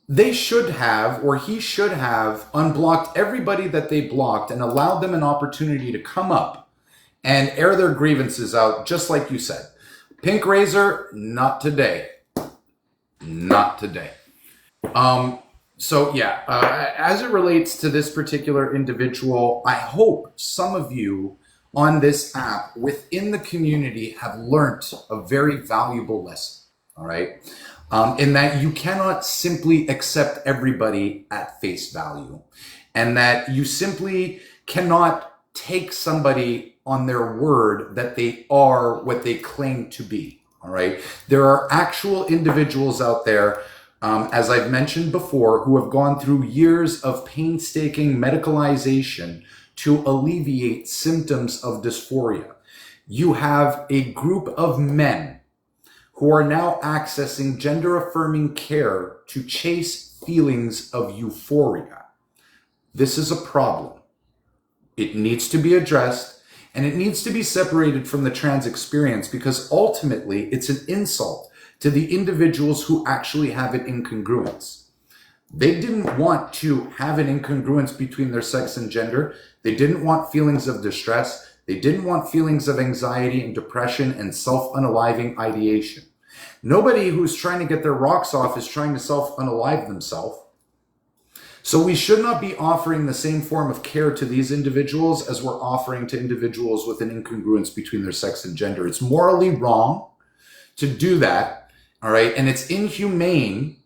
they should have, or he should have, unblocked everybody that they blocked and allowed them an opportunity to come up and air their grievances out, just like you said. Pink Razor, not today. Not today. So yeah, as it relates to this particular individual, I hope some of you on this app within the community have learnt a very valuable lesson, all right? In that you cannot simply accept everybody at face value, and that you simply cannot take somebody on their word that they are what they claim to be, all right? There are actual individuals out there, as I've mentioned before, who have gone through years of painstaking medicalization to alleviate symptoms of dysphoria. You have a group of men who are now accessing gender-affirming care to chase feelings of euphoria. This is a problem. It needs to be addressed, and it needs to be separated from the trans experience, because ultimately it's an insult to the individuals who actually have an incongruence. They didn't want to have an incongruence between their sex and gender. They didn't want feelings of distress. They didn't want feelings of anxiety and depression and self-unaliving ideation. Nobody who's trying to get their rocks off is trying to self-unalive themselves. So we should not be offering the same form of care to these individuals as we're offering to individuals with an incongruence between their sex and gender. It's morally wrong to do that, all right? And it's inhumane,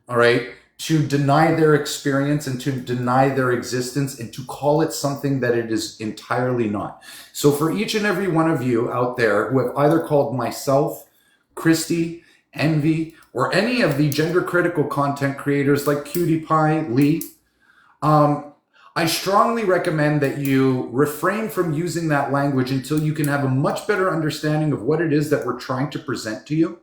all right, to deny their experience and to deny their existence and to call it something that it is entirely not. So for each and every one of you out there who have either called myself, Christy, Envy, or any of the gender critical content creators like Cutie Pie, Lee, I strongly recommend that you refrain from using that language until you can have a much better understanding of what it is that we're trying to present to you.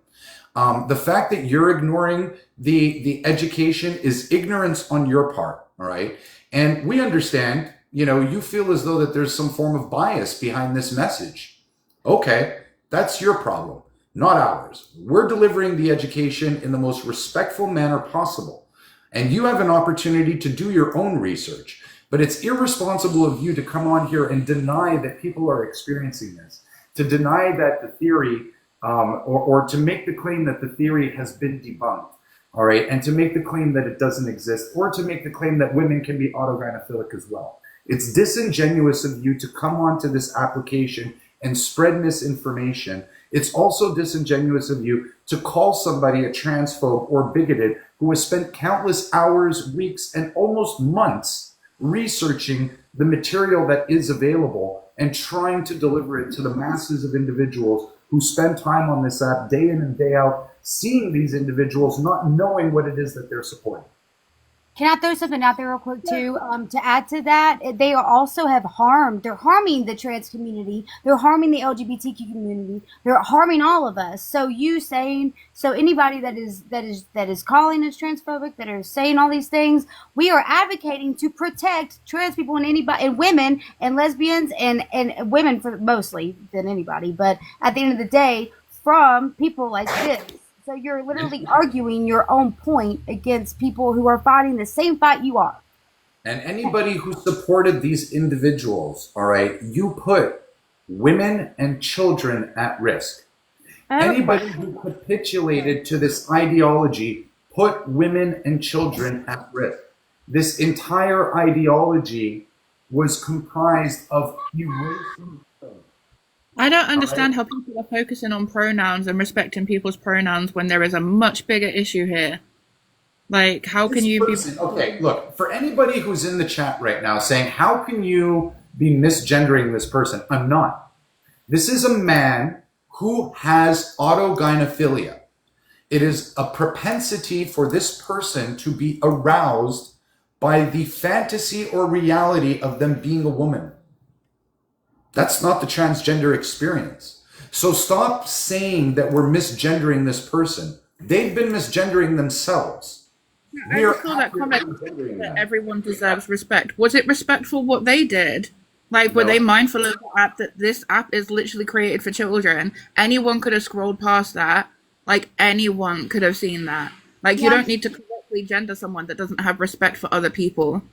The fact that you're ignoring the education is ignorance on your part, all right? And we understand, you feel as though that there's some form of bias behind this message. Okay, that's your problem, not ours. We're delivering the education in the most respectful manner possible. And you have an opportunity to do your own research. But it's irresponsible of you to come on here and deny that people are experiencing this, to deny that the theory, or to make the claim that the theory has been debunked, all right, and to make the claim that it doesn't exist, or to make the claim that women can be autogynephilic as well. It's disingenuous of you to come onto this application and spread misinformation. It's also disingenuous of you to call somebody a transphobe or bigoted who has spent countless hours, weeks, and almost months researching the material that is available and trying to deliver it to the masses of individuals who spend time on this app day in and day out, seeing these individuals, not knowing what it is that they're supporting. Can I throw something out there real quick too? To add to that, they also have harmed. They're harming the trans community. They're harming the LGBTQ community. They're harming all of us. So anybody that is calling us transphobic, that are saying all these things, we are advocating to protect trans people and anybody, and women and lesbians and women for mostly than anybody. But at the end of the day, from people like this. So you're literally arguing your own point against people who are fighting the same fight you are. And anybody who supported these individuals, all right, you put women and children at risk. Anybody who capitulated to this ideology put women and children at risk. This entire ideology was comprised of erasing. I don't understand how people are focusing on pronouns and respecting people's pronouns when there is a much bigger issue here. Like, how can you be... Okay, look, for anybody who's in the chat right now saying, how can you be misgendering this person? I'm not. This is a man who has autogynephilia. It is a propensity for this person to be aroused by the fantasy or reality of them being a woman. That's not the transgender experience. So stop saying that we're misgendering this person. They've been misgendering themselves. I just saw that comment that everyone deserves respect. Was it respectful what they did? Like, were they mindful of the app that this app is literally created for children? Anyone could have scrolled past that. Like, anyone could have seen that. Like, you don't need to correctly gender someone that doesn't have respect for other people.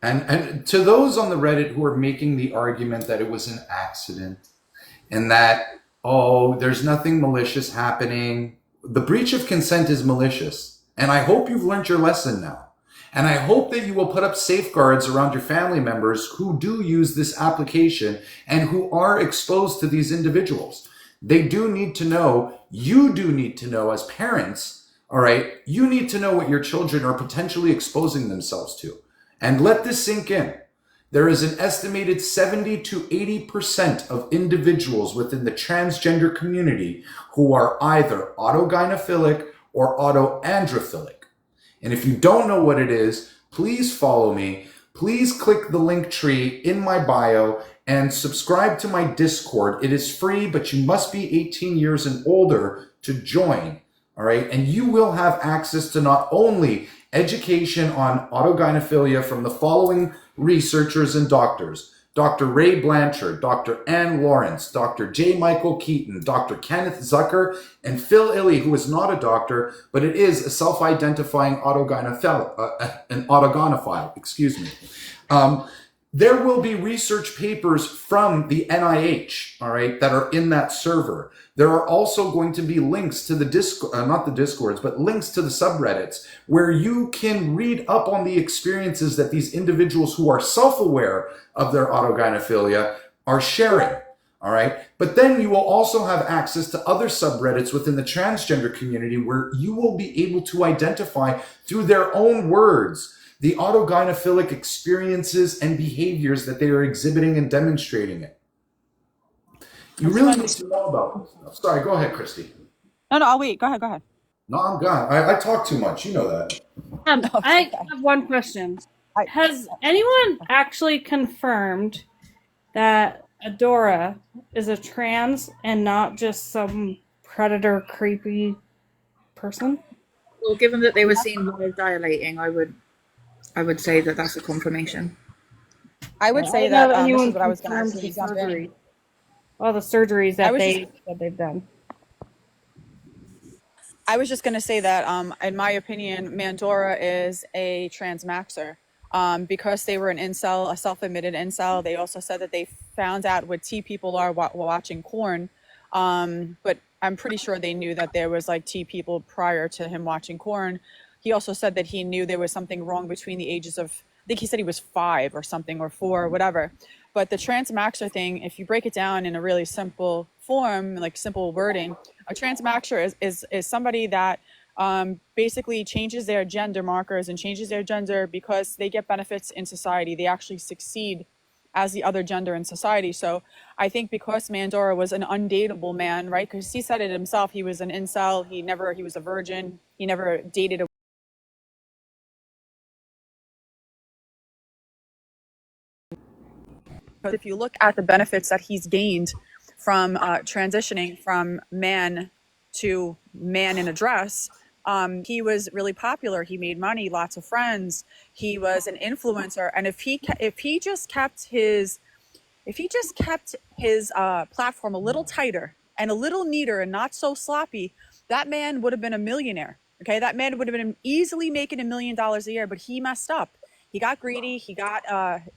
And to those on the Reddit who are making the argument that it was an accident and that, oh, there's nothing malicious happening, the breach of consent is malicious. And I hope you've learned your lesson now. And I hope that you will put up safeguards around your family members who do use this application and who are exposed to these individuals. They do need to know, you do need to know as parents, all right, you need to know what your children are potentially exposing themselves to. And let this sink in. There is an estimated 70 to 80% of individuals within the transgender community who are either autogynephilic or autoandrophilic. And if you don't know what it is, please follow me. Please click the link tree in my bio and subscribe to my Discord. It is free, but you must be 18 years and older to join. All right. And you will have access to not only education on autogynephilia from the following researchers and doctors: Dr. Ray Blanchard, Dr. Ann Lawrence, Dr. J. Michael Keaton, Dr. Kenneth Zucker, and Phil Illy, who is not a doctor, but it is a self-identifying autogynephile, excuse me. There will be research papers from the NIH, all right, that are in that server. There are also going to be links to the not the Discords, but links to the subreddits where you can read up on the experiences that these individuals who are self-aware of their autogynephilia are sharing, all right? But then you will also have access to other subreddits within the transgender community where you will be able to identify through their own words the autogynephilic experiences and behaviors that they are exhibiting and demonstrating it. You really need to know about this stuff. Sorry, go ahead, Christy. No, I'll wait. Go ahead. No, I'm gone. I talk too much. You know that. I have one question. Has anyone actually confirmed that Adora is a trans and not just some predator creepy person? Well, given that they were seen live dilating, I would say that that's a confirmation. I would say that this is what I was going to actually jump in. All the surgeries that they've done. I was just going to say that, in my opinion, Mandora is a transmaxer. Because they were an incel, a self-admitted incel. They also said that they found out what T people are watching porn. But I'm pretty sure they knew that there was like T people prior to him watching porn. He also said that he knew there was something wrong between the ages of, I think he said he was 5 or something, or 4, or whatever. But the transmaxer thing, if you break it down in a really simple form, like simple wording, a transmaxer is somebody that basically changes their gender markers and changes their gender because they get benefits in society. They actually succeed as the other gender in society. So I think because Mandora was an undateable man, right? Because he said it himself, he was an incel. He was a virgin. He never dated a But if you look at the benefits that he's gained from transitioning from man to man in a dress, he was really popular. He made money, lots of friends. He was an influencer, and if he just kept his platform a little tighter and a little neater and not so sloppy, that man would have been a millionaire. Okay, that man would have been easily making $1 million a year, but he messed up. he got greedy. He got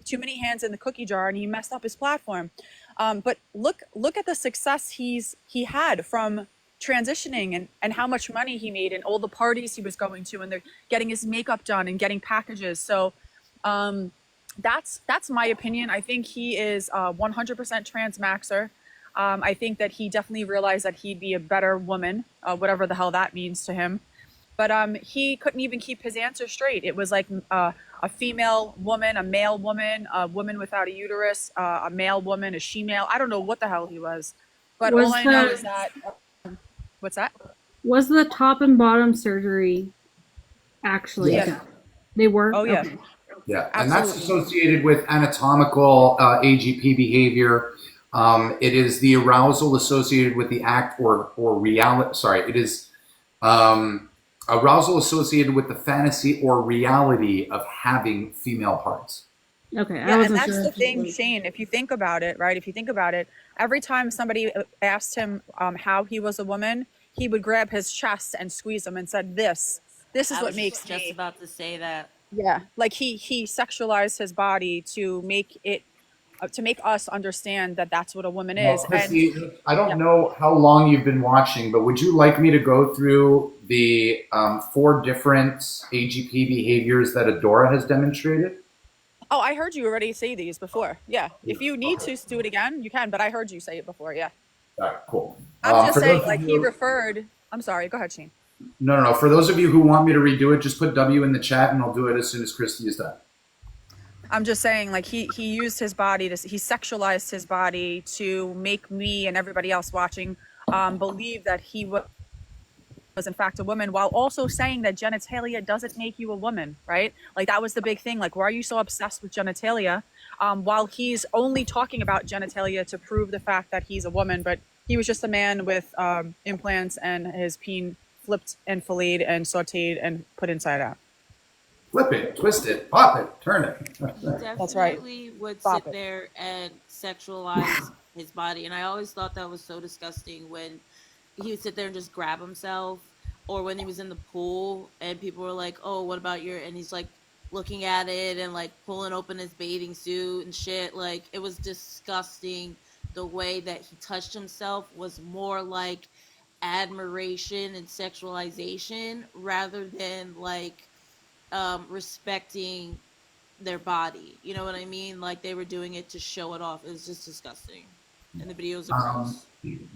too many hands in the cookie jar, and he messed up his platform. But look at the success he had from transitioning, and how much money he made, and all the parties he was going to, and they're getting his makeup done and getting packages. So that's my opinion. I think he is 100% trans maxer. I think that he definitely realized that he'd be a better woman, whatever the hell that means to him. But he couldn't even keep his answer straight. It was like a female woman, a male woman, a woman without a uterus, a male woman, a she-male. I don't know what the hell he was. But all I know is that... what's that? Was the top and bottom surgery actually Yes. done? They were? Oh, yeah. Okay. Yeah, and that's associated with anatomical AGP behavior. It is the arousal associated with the act or reality. Sorry, it is arousal associated with the fantasy or reality of having female parts. Okay, Yeah, and that's the thing, Shane. If you think about it, right? If you think about it, every time somebody asked him how he was a woman, he would grab his chest and squeeze him and said, "This is I what was makes just me." about to say that. Yeah, like he sexualized his body to make it to make us understand that that's what a woman Well, is. Christy, And I don't know how long you've been watching, but would you like me to go through the 4 different AGP behaviors that Adora has demonstrated? oh, I heard you already say these before. Yeah, if you need to do it again, you can. But I heard you say it before. Yeah, All right, cool. I'm just For saying, those like of he you, referred. I'm sorry. Go ahead, Shane. no. For those of you who want me to redo it, just put W in the chat, and I'll do it as soon as Christy is done. I'm just saying, like he used his body he sexualized his body to make me and everybody else watching believe that he was in fact a woman, while also saying that genitalia doesn't make you a woman, right? Like that was the big thing. Like, why are you so obsessed with genitalia? While he's only talking about genitalia to prove the fact that he's a woman, but he was just a man with implants and his peen flipped and filleted and sauteed and put inside out. Flip it, twist it, pop it, turn it. That's right. Definitely would Stop sit it. there and sexualize his body, and I always thought that was so disgusting when he would sit there and just grab himself, or when he was in the pool and people were like, "Oh, what about your?" and he's like looking at it and like pulling open his bathing suit and shit. Like it was disgusting. The way that he touched himself was more like admiration and sexualization rather than like respecting their body. You know what I mean? Like they were doing it to show it off. It was just disgusting. And the videos are gross.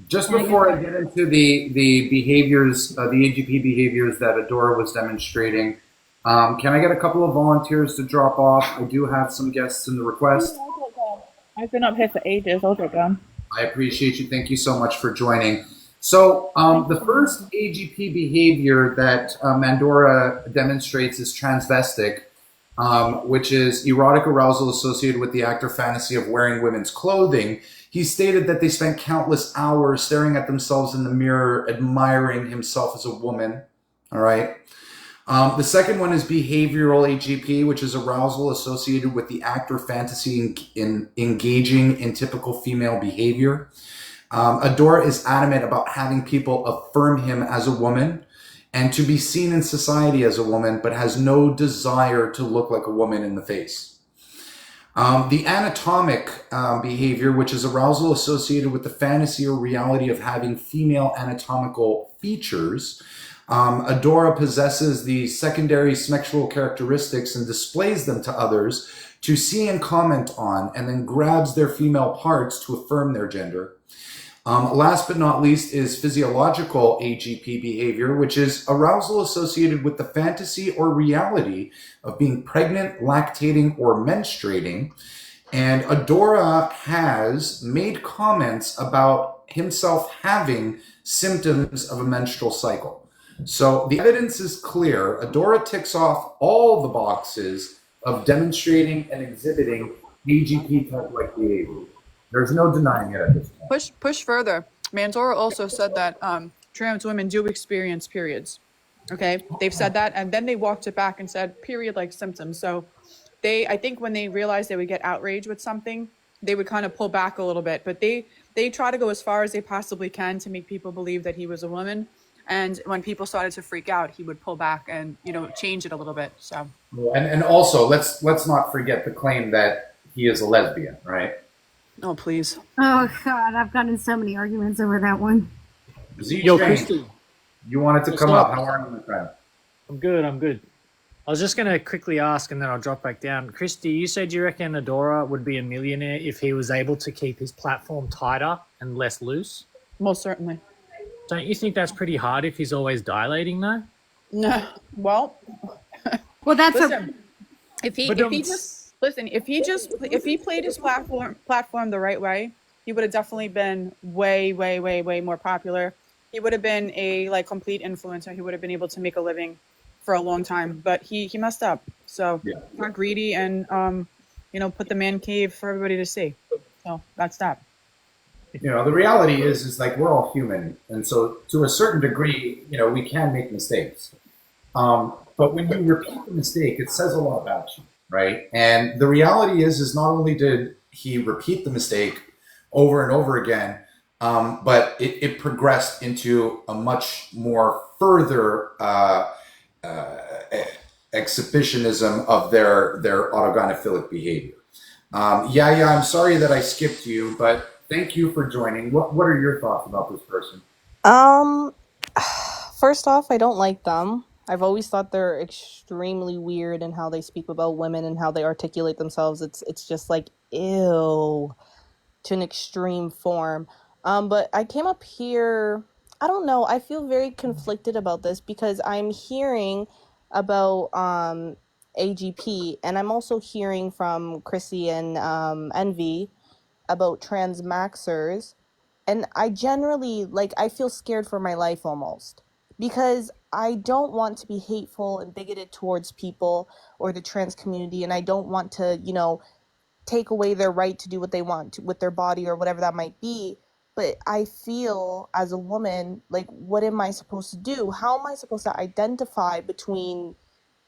Just before I get into the behaviors, the AGP behaviors that Adora was demonstrating, can I get a couple of volunteers to drop off? I do have some guests in the request. I've been up here for ages. I'll get down. I appreciate you. Thank you so much for joining. So the first AGP behavior that Mandora demonstrates is transvestic, which is erotic arousal associated with the act or fantasy of wearing women's clothing. He stated that they spent countless hours staring at themselves in the mirror, admiring himself as a woman. All right. The second one is behavioral AGP, which is arousal associated with the act or fantasy in engaging in typical female behavior. Adora is adamant about having people affirm him as a woman and to be seen in society as a woman, but has no desire to look like a woman in the face. The anatomic behavior, which is arousal associated with the fantasy or reality of having female anatomical features. Adora possesses the secondary sexual characteristics and displays them to others to see and comment on, and then grabs their female parts to affirm their gender. Last but not least is physiological AGP behavior, which is arousal associated with the fantasy or reality of being pregnant, lactating, or menstruating. And Adora has made comments about himself having symptoms of a menstrual cycle. So the evidence is clear. Adora ticks off all the boxes of demonstrating and exhibiting AGP type-like behavior. There's no denying it at this point. Push further. Mandora also said that trans women do experience periods. Okay, they've said that, and then they walked it back and said period-like symptoms. So I think when they realized they would get outraged with something, they would kind of pull back a little bit. But they try to go as far as they possibly can to make people believe that he was a woman. And when people started to freak out, he would pull back and, change it a little bit. So. And also, let's not forget the claim that he is a lesbian, right? Oh, please. Oh, God, I've gotten in so many arguments over that one. Yo, Christy. You wanted to What's come up? up. How are you, my friend? I'm good. I was just going to quickly ask and then I'll drop back down. Christy, you said you reckon Adora would be a millionaire if he was able to keep his platform tighter and less loose? Most certainly. Don't you think that's pretty hard if he's always dilating, though? No. Well, that's listen, if he played his platform the right way, he would have definitely been way more popular. He would have been a complete influencer. He would have been able to make a living for a long time, but he messed up. So got greedy and put the man cave for everybody to see. So that's that. The reality is like we're all human, and so to a certain degree, we can make mistakes. But when you repeat the mistake, it says a lot about you, right? And the reality is not only did he repeat the mistake over and over again, but it progressed into a much more further exhibitionism of their autogynephilic behavior. I'm sorry that I skipped you, but thank you for joining. What are your thoughts about this person? First off, I don't like them. I've always thought they're extremely weird in how they speak about women and how they articulate themselves. It's just like, ew, to an extreme form. But I came up here, I don't know, I feel very conflicted about this because I'm hearing about AGP, and I'm also hearing from Chrissy and Envy about trans maxers, and I generally, I feel scared for my life almost, because I don't want to be hateful and bigoted towards people or the trans community, and I don't want to, take away their right to do what they want with their body or whatever that might be. But I feel as a woman, what am I supposed to do? How am I supposed to identify between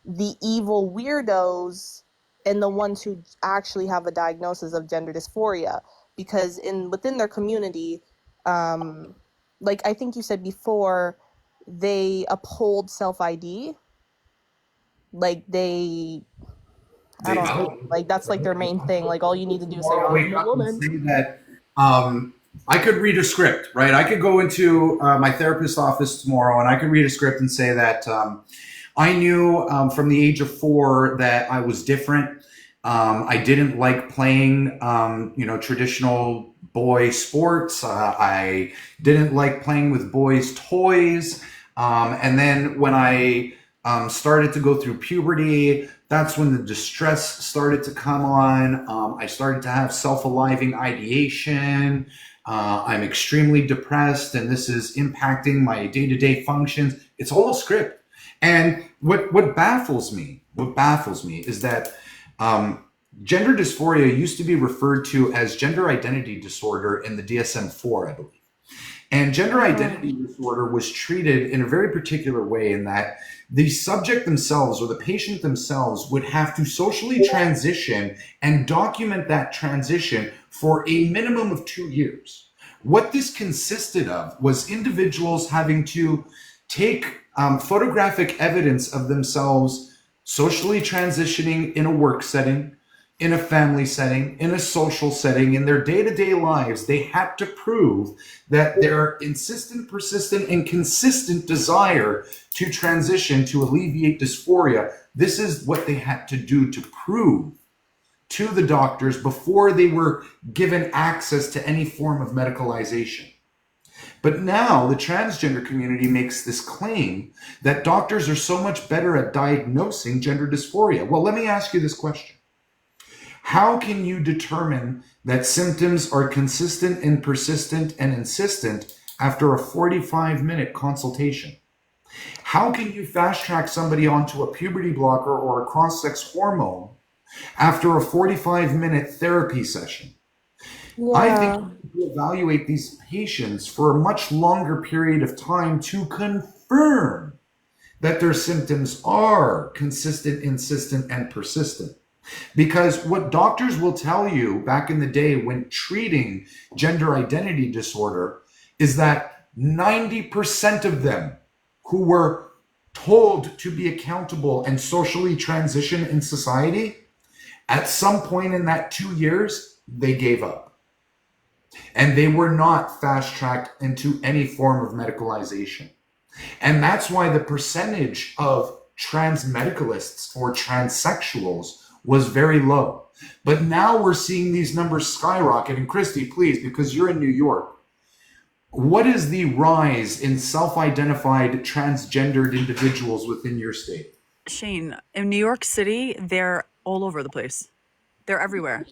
the evil weirdos and the ones who actually have a diagnosis of gender dysphoria? Because within their community, I think you said before, they uphold self-ID. I don't know. That's their main thing. All you need to do is say, I'm a woman. Say that I could read a script, right? I could go into my therapist's office tomorrow and I could read a script and say that I knew from the age of 4 that I was different. I didn't like playing, traditional boy sports. I didn't like playing with boys' toys. And then when I started to go through puberty, that's when the distress started to come on. I started to have self-aliving ideation. I'm extremely depressed, and this is impacting my day-to-day functions. It's all a script. And what baffles me is that gender dysphoria used to be referred to as gender identity disorder in the DSM-4, I believe. And gender identity disorder was treated in a very particular way in that the subject themselves or the patient themselves would have to socially transition and document that transition for a minimum of 2 years. What this consisted of was individuals having to take photographic evidence of themselves socially transitioning in a work setting, in a family setting, in a social setting, in their day-to-day lives. They had to prove that their insistent, persistent, and consistent desire to transition to alleviate dysphoria, this is what they had to do to prove to the doctors before they were given access to any form of medicalization. But now the transgender community makes this claim that doctors are so much better at diagnosing gender dysphoria. Well, let me ask you this question. How can you determine that symptoms are consistent and persistent and insistent after a 45-minute consultation? How can you fast track somebody onto a puberty blocker or a cross-sex hormone after a 45-minute therapy session? Yeah. I think we need to evaluate these patients for a much longer period of time to confirm that their symptoms are consistent, insistent, and persistent. Because what doctors will tell you back in the day when treating gender identity disorder is that 90% of them who were told to be accountable and socially transition in society, at some point in that 2 years, they gave up. And they were not fast-tracked into any form of medicalization. And that's why the percentage of trans medicalists or transsexuals was very low. But now we're seeing these numbers skyrocket. And Christy, please, because you're in New York, what is the rise in self-identified transgendered individuals within your state? Shane, in New York City, they're all over the place. They're everywhere.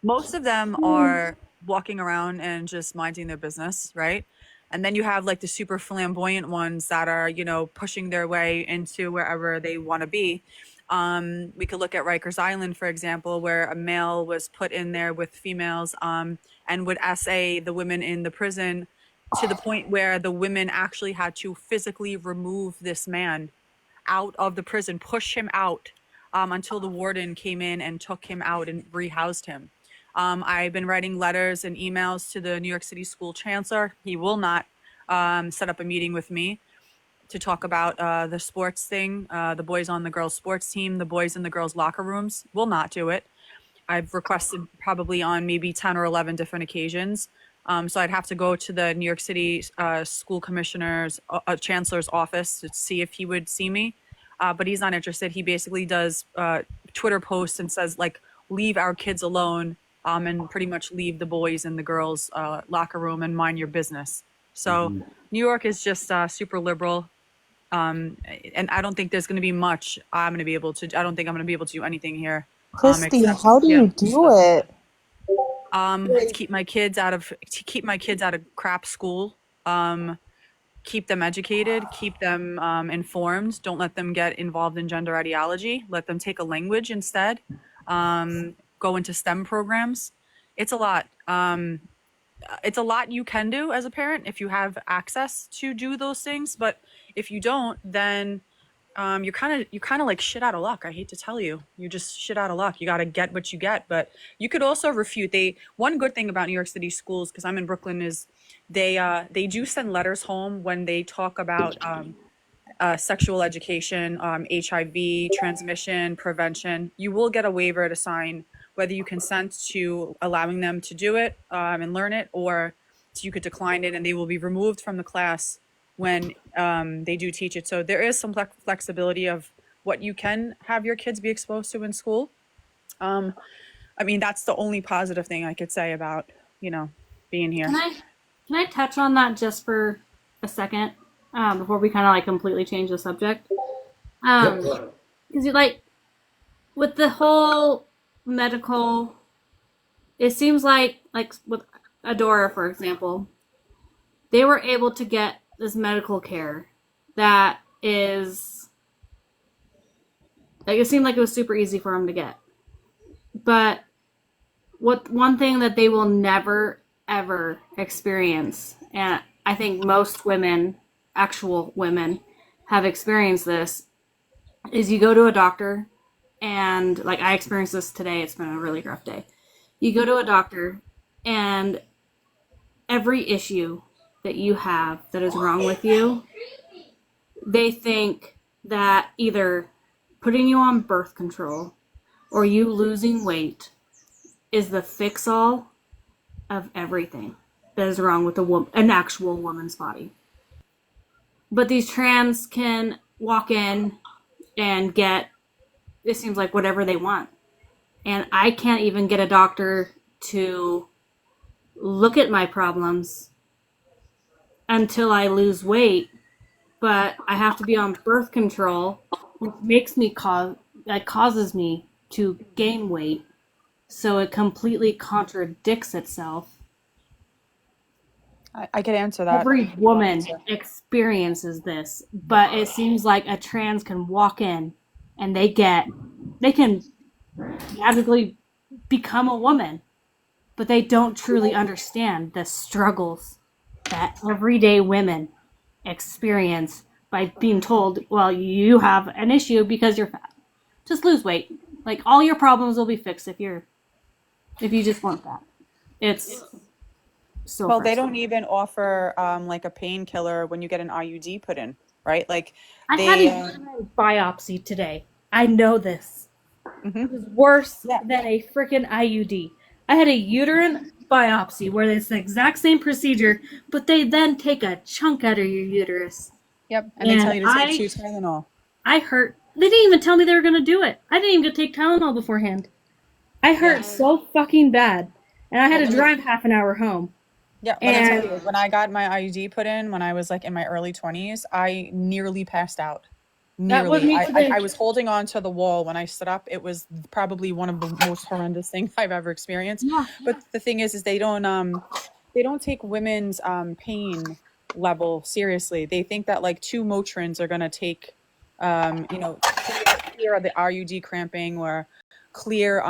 Most of them are walking around and just minding their business, right? And then you have like the super flamboyant ones that are, you know, pushing their way into wherever they want to be. We could look at Rikers Island, for example, where a male was put in there with females and would essay the women in the prison to the point where the women actually had to physically remove this man out of the prison, push him out until the warden came in and took him out and rehoused him. I've been writing letters and emails to the New York City school chancellor. He will not set up a meeting with me to talk about the sports thing, the boys on the girls' sports team, the boys in the girls' locker rooms. Will not do it. I've requested probably on maybe 10 or 11 different occasions. So I'd have to go to the New York City school commissioner's, chancellor's office to see if he would see me. But he's not interested. He basically does Twitter posts and says, like, leave our kids alone and pretty much leave the boys in the girls' locker room and mind your business. So New York is just super liberal. And I don't think there's going to be much I'm going to be able to, I don't think I'm going to be able to do anything here. Christy, Except, how do yeah, you do it? to keep my kids out of crap school, keep them educated, keep them informed. Don't let them get involved in gender ideology. Let them take a language instead. Go into STEM programs. It's a lot. It's a lot you can do as a parent if you have access to do those things. But if you don't, then you're kind of like shit out of luck. I hate to tell you, you're just shit out of luck. You got to get what you get. But you could also refute. One good thing about New York City schools, because I'm in Brooklyn, is they do send letters home when they talk about sexual education, HIV transmission prevention. You will get a waiver to sign whether you consent to allowing them to do it and learn it, or you could decline it, and they will be removed from the class when they do teach it. So there is some flexibility of what you can have your kids be exposed to in school. I mean, that's the only positive thing I could say about, being here. Can I touch on that just for a second before we kind of like completely change the subject? Because with the whole medical, it seems like with Adora, for example, they were able to get this medical care that is it seemed like it was super easy for them to get. But one thing that they will never ever experience, and I think most women, actual women, have experienced this, is you go to a doctor, and like I experienced this today. It's been a really rough day. You go to a doctor, and every issue that you have that is wrong with you, they think that either putting you on birth control or you losing weight is the fix-all of everything that is wrong with an actual woman's body. But these trans can walk in and get, it seems like, whatever they want. And I can't even get a doctor to look at my problems until I lose weight, but I have to be on birth control, which makes me causes me to gain weight. So it completely contradicts itself. I could answer that. Every woman experiences this, but it seems like a trans can walk in and they can magically become a woman, but they don't truly understand the struggles that everyday women experience by being told, well, you have an issue because you're fat. Just lose weight. Like, all your problems will be fixed if you just want that. So Well, they frustrating. don't even offer like a painkiller when you get an IUD put in, right? Like I had a they, uterine biopsy today. I know this. mhm. It was worse Yeah. than a freaking IUD. I had a uterine biopsy where it's the exact same procedure, but they then take a chunk out of your uterus. Yep. And they tell And you to take 2 Tylenol. I hurt. They didn't even tell me they were going to do it. I didn't even get to take Tylenol beforehand. I hurt so fucking bad. And I had Well, to drive half an hour home. yeah, let me tell you, when I got my IUD put in when I was like in my early 20s, I nearly passed out. That was Nearly. me today. I was holding on to the wall when I stood up. It was probably one of the most horrendous things I've ever experienced. Yeah. But the thing is they don't take women's pain level seriously. They think that like 2 Motrins are gonna take clear the RUD cramping or clear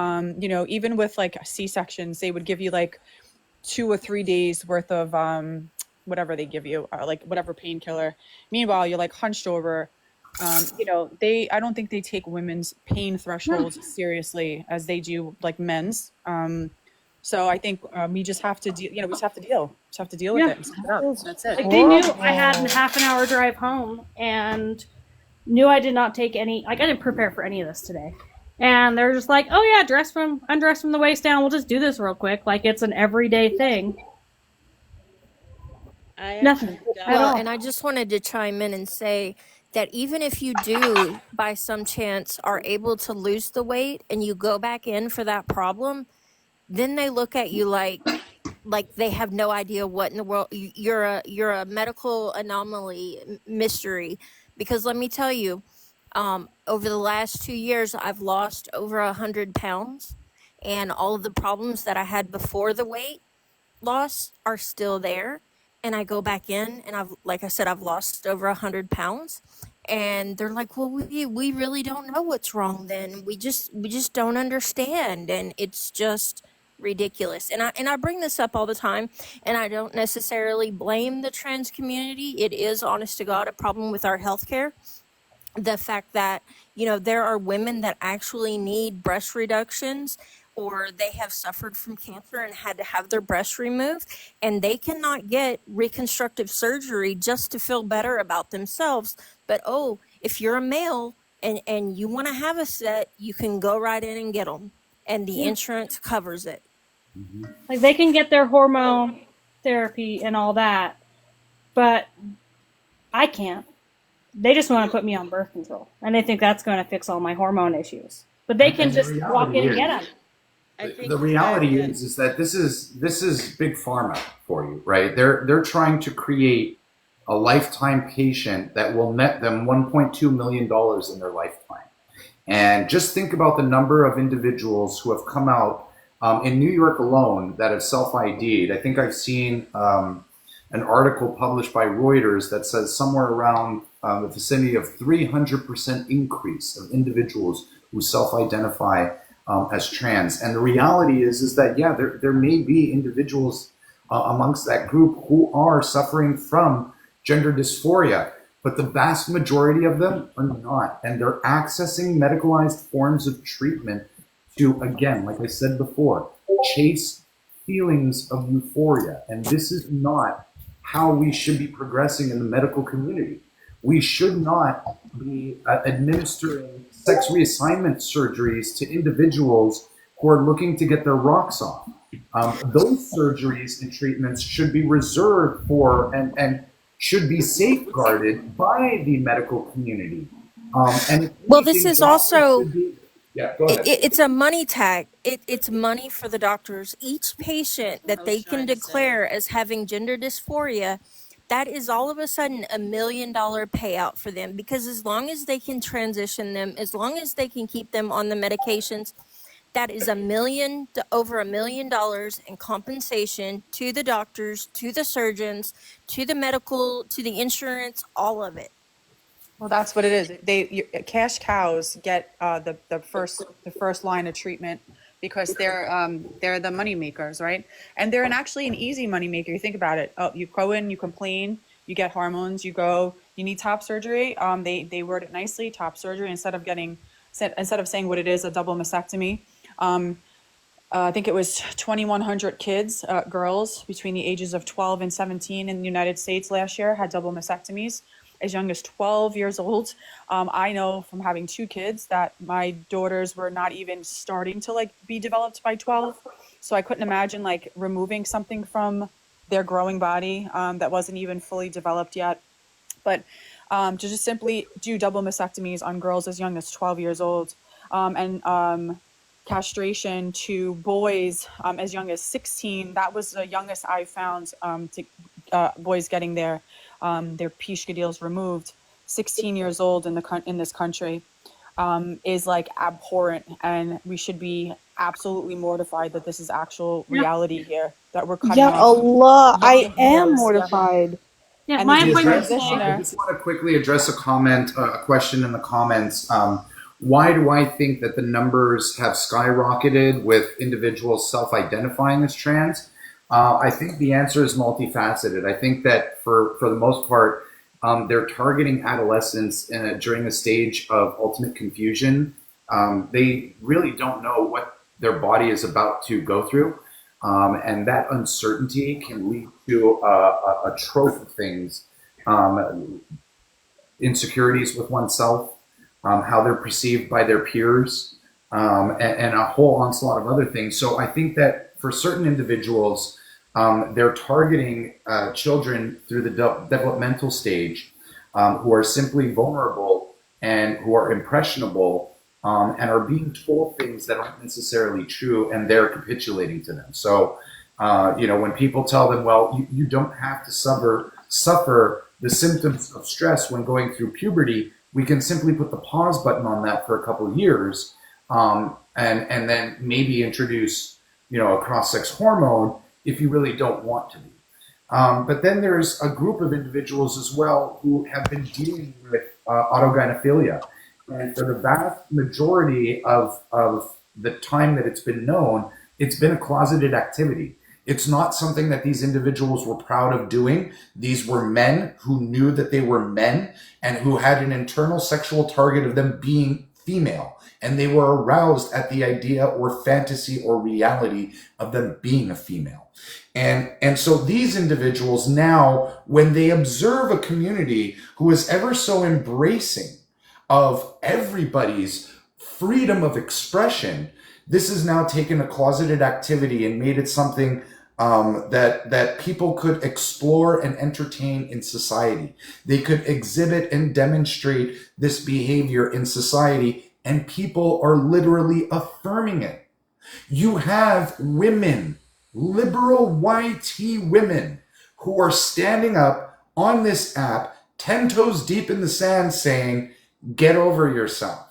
even with like C-sections, they would give you like 2 or 3 days worth of whatever they give you, like whatever painkiller. Meanwhile, you're like hunched over. I don't think they take women's pain thresholds seriously as they do like men's. So I think we just have to deal. We just have to deal. Just have to deal with it and suck it up. That's it. Like they knew I had a half an hour drive home and knew I did not take any. Like I didn't prepare for any of this today. And they're just like, oh yeah, undress from the waist down. We'll just do this real quick. Like it's an everyday thing. Nothing. Well, and I just wanted to chime in and say that even if you do, by some chance, are able to lose the weight and you go back in for that problem, then they look at you like they have no idea what in the world you're a medical anomaly mystery. Because let me tell you, over the last 2 years, I've lost over 100 pounds, and all of the problems that I had before the weight loss are still there. And I go back in, and like I said, I've lost over 100 pounds. And they're like, well, we really don't know what's wrong. Then we just don't understand, and it's just ridiculous. And I bring this up all the time, and I don't necessarily blame the trans community. It is, honest to God, a problem with our healthcare. The fact that there are women that actually need breast reductions, or they have suffered from cancer and had to have their breasts removed, and they cannot get reconstructive surgery just to feel better about themselves. But oh, if you're a male and you want to have a set, you can go right in and get them, and the insurance covers it. Like they can get their hormone therapy and all that, but I can't. They just want to put me on birth control, and they think that's going to fix all my hormone issues. But they can And the just walk in and reality get them. The reality is that this is big pharma for you, right? They're trying to create a lifetime patient that will net them $1.2 million in their lifetime. And just think about the number of individuals who have come out in New York alone that have self-ID'd. I think I've seen an article published by Reuters that says somewhere around the vicinity of 300% increase of individuals who self-identify as trans. And the reality is that, yeah, there may be individuals amongst that group who are suffering from gender dysphoria, but the vast majority of them are not. And they're accessing medicalized forms of treatment to, again, like I said before, chase feelings of euphoria. And this is not how we should be progressing in the medical community. We should not be administering sex reassignment surgeries to individuals who are looking to get their rocks off. Those surgeries and treatments should be reserved for and should be safeguarded by the medical community. Well, this is also yeah, go ahead. it's a money tag. It's money for the doctors. Each patient that they can declare as having gender dysphoria, that is all of a sudden $1 million payout for them, because as long as they can transition them, as long as they can keep them on the medications, that is over $1 million in compensation to the doctors, to the surgeons, to the medical, to the insurance, all of it. Well, that's what it is. Cash cows get the first line of treatment because they're the money makers, right? And they're actually an easy money maker. You think about it. Oh, you go in, you complain, you get hormones, you need top surgery. They word it nicely, top surgery, instead of saying what it is, a double mastectomy. I think it was 2,100 kids, girls between the ages of 12 and 17 in the United States last year had double mastectomies as young as 12 years old. I know from having 2 kids that my daughters were not even starting to like be developed by 12. So I couldn't imagine like removing something from their growing body that wasn't even fully developed yet. But to just simply do double mastectomies on girls as young as 12 years old, and castration to boys as young as 16. That was the youngest I found, boys getting their peschedils removed. 16 years old in this country is like abhorrent, and we should be absolutely mortified that this is actual reality here, that we're cutting Yeah, off Allah, I young am boys. mortified. Yeah, And my this appointment I transitioner. just want to quickly address a question in the comments. Why do I think that the numbers have skyrocketed with individuals self-identifying as trans? I think the answer is multifaceted. I think that for the most part, they're targeting adolescents during a stage of ultimate confusion. They really don't know what their body is about to go through. And that uncertainty can lead to a trope of things, insecurities with oneself, how they're perceived by their peers, and a whole onslaught of other things. So I think that for certain individuals, they're targeting children through the developmental stage who are simply vulnerable and who are impressionable, and are being told things that aren't necessarily true, and they're capitulating to them. So, when people tell them, well, you don't have to suffer the symptoms of stress when going through puberty, we can simply put the pause button on that for a couple of years, and then maybe introduce, a cross-sex hormone if you really don't want to be. But then there's a group of individuals as well who have been dealing with autogynephilia. And for the vast majority of the time that it's been known, it's been a closeted activity. It's not something that these individuals were proud of doing. These were men who knew that they were men and who had an internal sexual target of them being female. And they were aroused at the idea or fantasy or reality of them being a female. And so these individuals now, when they observe a community who is ever so embracing of everybody's freedom of expression, this has now taken a closeted activity and made it something that people could explore and entertain in society. They could exhibit and demonstrate this behavior in society, and people are literally affirming it. You have women, liberal YT women, who are standing up on this app, 10 toes deep in the sand, saying, get over yourself.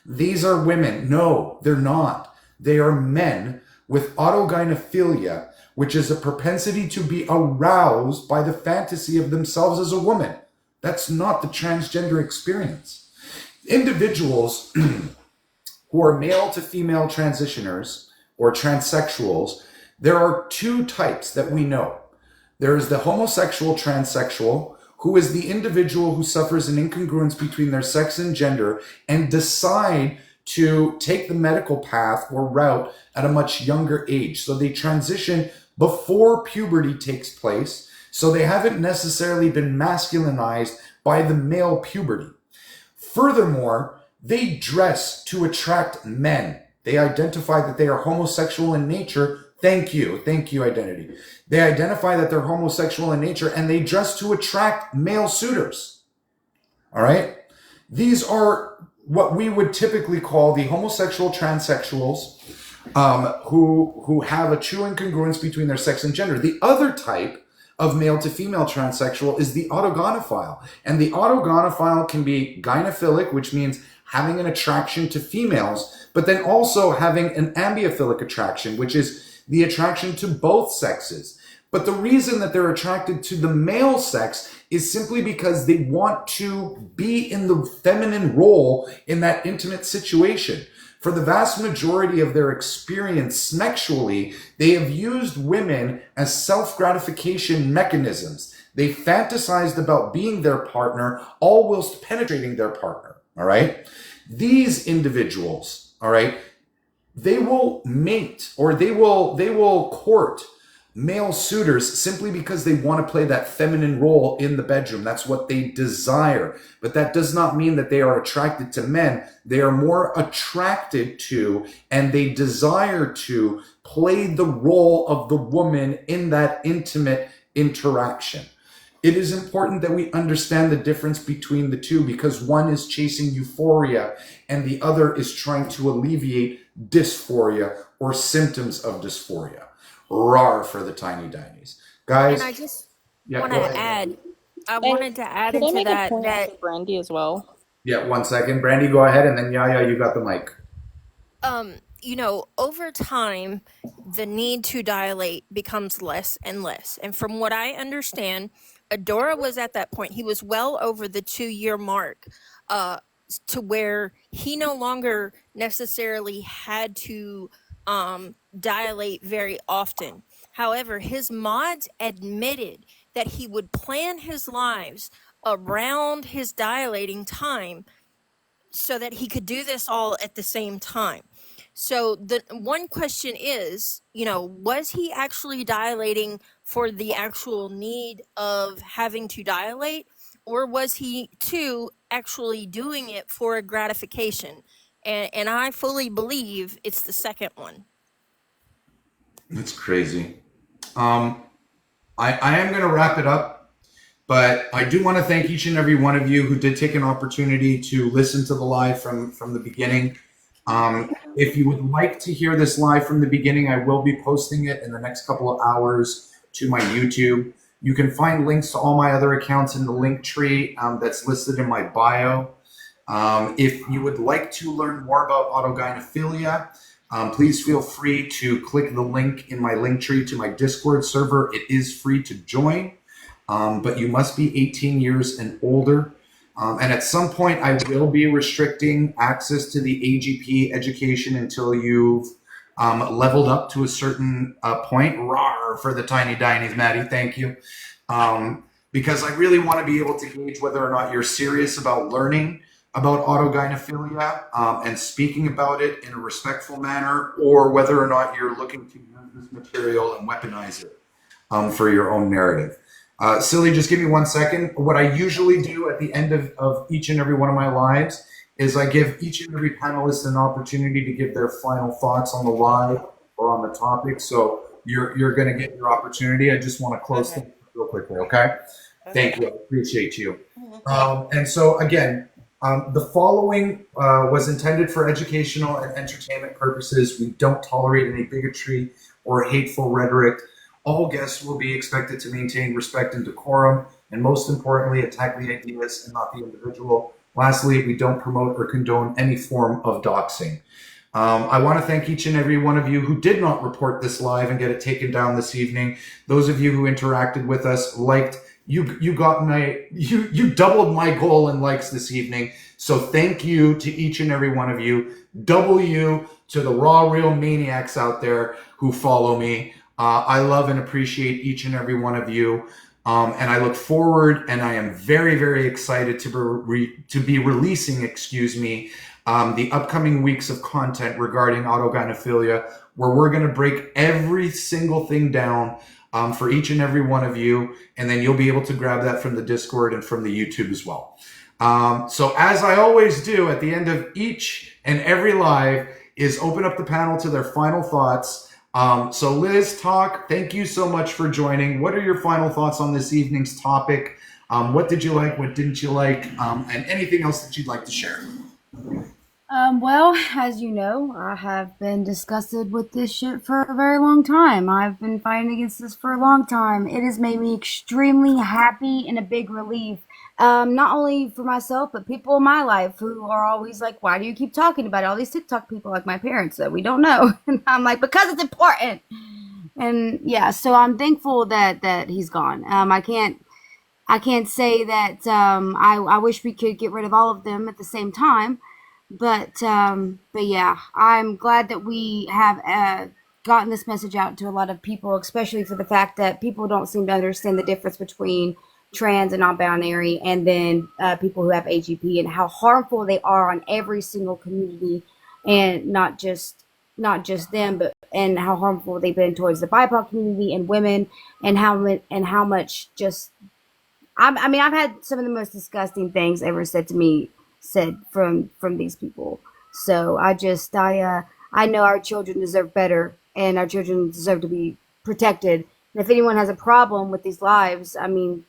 These are women. No, they're not. They are men with autogynephilia, which is a propensity to be aroused by the fantasy of themselves as a woman. That's not the transgender experience. Individuals who are male to female transitioners or transsexuals, there are 2 types that we know. There is the homosexual transsexual, who is the individual who suffers an incongruence between their sex and gender and decide to take the medical path or route at a much younger age. So they transition before puberty takes place, so they haven't necessarily been masculinized by the male puberty. Furthermore, they dress to attract men. They identify that they are homosexual in nature. Thank you, identity. They identify that they're homosexual in nature, and they dress to attract male suitors. All right? These are what we would typically call the homosexual transsexuals, who have a true incongruence between their sex and gender. The other type of male to female transsexual is the autogynephile. And the autogynephile can be gynephilic, which means having an attraction to females, but then also having an ambiophilic attraction, which is the attraction to both sexes. But the reason that they're attracted to the male sex is simply because they want to be in the feminine role in that intimate situation. For the vast majority of their experience sexually, they have used women as self-gratification mechanisms. They fantasized about being their partner, all whilst penetrating their partner, all right? These individuals, all right, they will mate or they will court male suitors simply because they want to play that feminine role in the bedroom. That's what they desire. But that does not mean that they are attracted to men. They are more attracted to and they desire to play the role of the woman in that intimate interaction. It is important that we understand the difference between the two because one is chasing euphoria and the other is trying to alleviate dysphoria or symptoms of dysphoria. Rar for the tiny dinies. Guys, And I just yeah, want go to ahead. add, I And wanted to add could I into make a that point that for Brandy as well? Yeah, 1 second. Brandy, go ahead, and then Yaya, you got the mic. over time, the need to dilate becomes less and less. And from what I understand, Adora was at that point. He was well over the 2 year mark, uh, to where he no longer necessarily had to dilate very often. However, his mods admitted that he would plan his lives around his dilating time so that he could do this all at the same time. So the one question is, was he actually dilating for the actual need of having to dilate, or was he too actually doing it for a gratification? And I fully believe it's the second one. That's crazy. I am going to wrap it up, but I do want to thank each and every one of you who did take an opportunity to listen to the live from the beginning. If you would like to hear this live from the beginning, I will be posting it in the next couple of hours to my YouTube. You can find links to all my other accounts in the link tree that's listed in my bio. If you would like to learn more about autogynephilia, please feel free to click the link in my link tree to my Discord server. It is free to join, but you must be 18 years and older. And at some point, I will be restricting access to the AGP education until you've leveled up to a certain point. Rawr for the tiny dinies, Maddie. Thank you. Because I really want to be able to gauge whether or not you're serious about learning about autogynephilia and speaking about it in a respectful manner, or whether or not you're looking to use this material and weaponize it for your own narrative. Silly, just give me 1 second. What I usually do at the end of each and every one of my lives is I give each and every panelist an opportunity to give their final thoughts on the live or on the topic. So you're going to get your opportunity. I just want to close things real quickly, okay? Thank you. I appreciate you. And so again, the following was intended for educational and entertainment purposes. We don't tolerate any bigotry or hateful rhetoric. All guests will be expected to maintain respect and decorum, and most importantly, attack the ideas and not the individual. Lastly, we don't promote or condone any form of doxing. I want to thank each and every one of you who did not report this live and get it taken down this evening. Those of you who interacted with us, liked, you doubled my goal in likes this evening. So thank you to each and every one of you. W to the Raw Real Maniacs out there who follow me. I love and appreciate each and every one of you. And I look forward, and I am very, very excited to be releasing, the upcoming weeks of content regarding autogynephilia, where we're going to break every single thing down for each and every one of you, and then you'll be able to grab that from the Discord and from the YouTube as well. So as I always do at the end of each and every live is open up the panel to their final thoughts. So Liz, Talk, thank you so much for joining. What are your final thoughts on this evening's topic? What did you like? What didn't you like? And anything else that you'd like to share? Well, as you know, I have been disgusted with this shit for a very long time. I've been fighting against this for a long time. It has made me extremely happy and a big relief. Not only for myself, but people in my life who are always like, why do you keep talking about it? All these TikTok people like my parents that we don't know. And I'm like, because it's important. And yeah, so I'm thankful that he's gone. I can't say that I wish we could get rid of all of them at the same time. But yeah, I'm glad that we have gotten this message out to a lot of people, especially for the fact that people don't seem to understand the difference between trans and non-binary, and then people who have AGP, and how harmful they are on every single community, and not just not just them, but and how harmful they've been towards the BIPOC community and women, and how much just I mean, I've had some of the most disgusting things ever said to me said from these people. So I know our children deserve better, and our children deserve to be protected. And if anyone has a problem with these lives, I mean,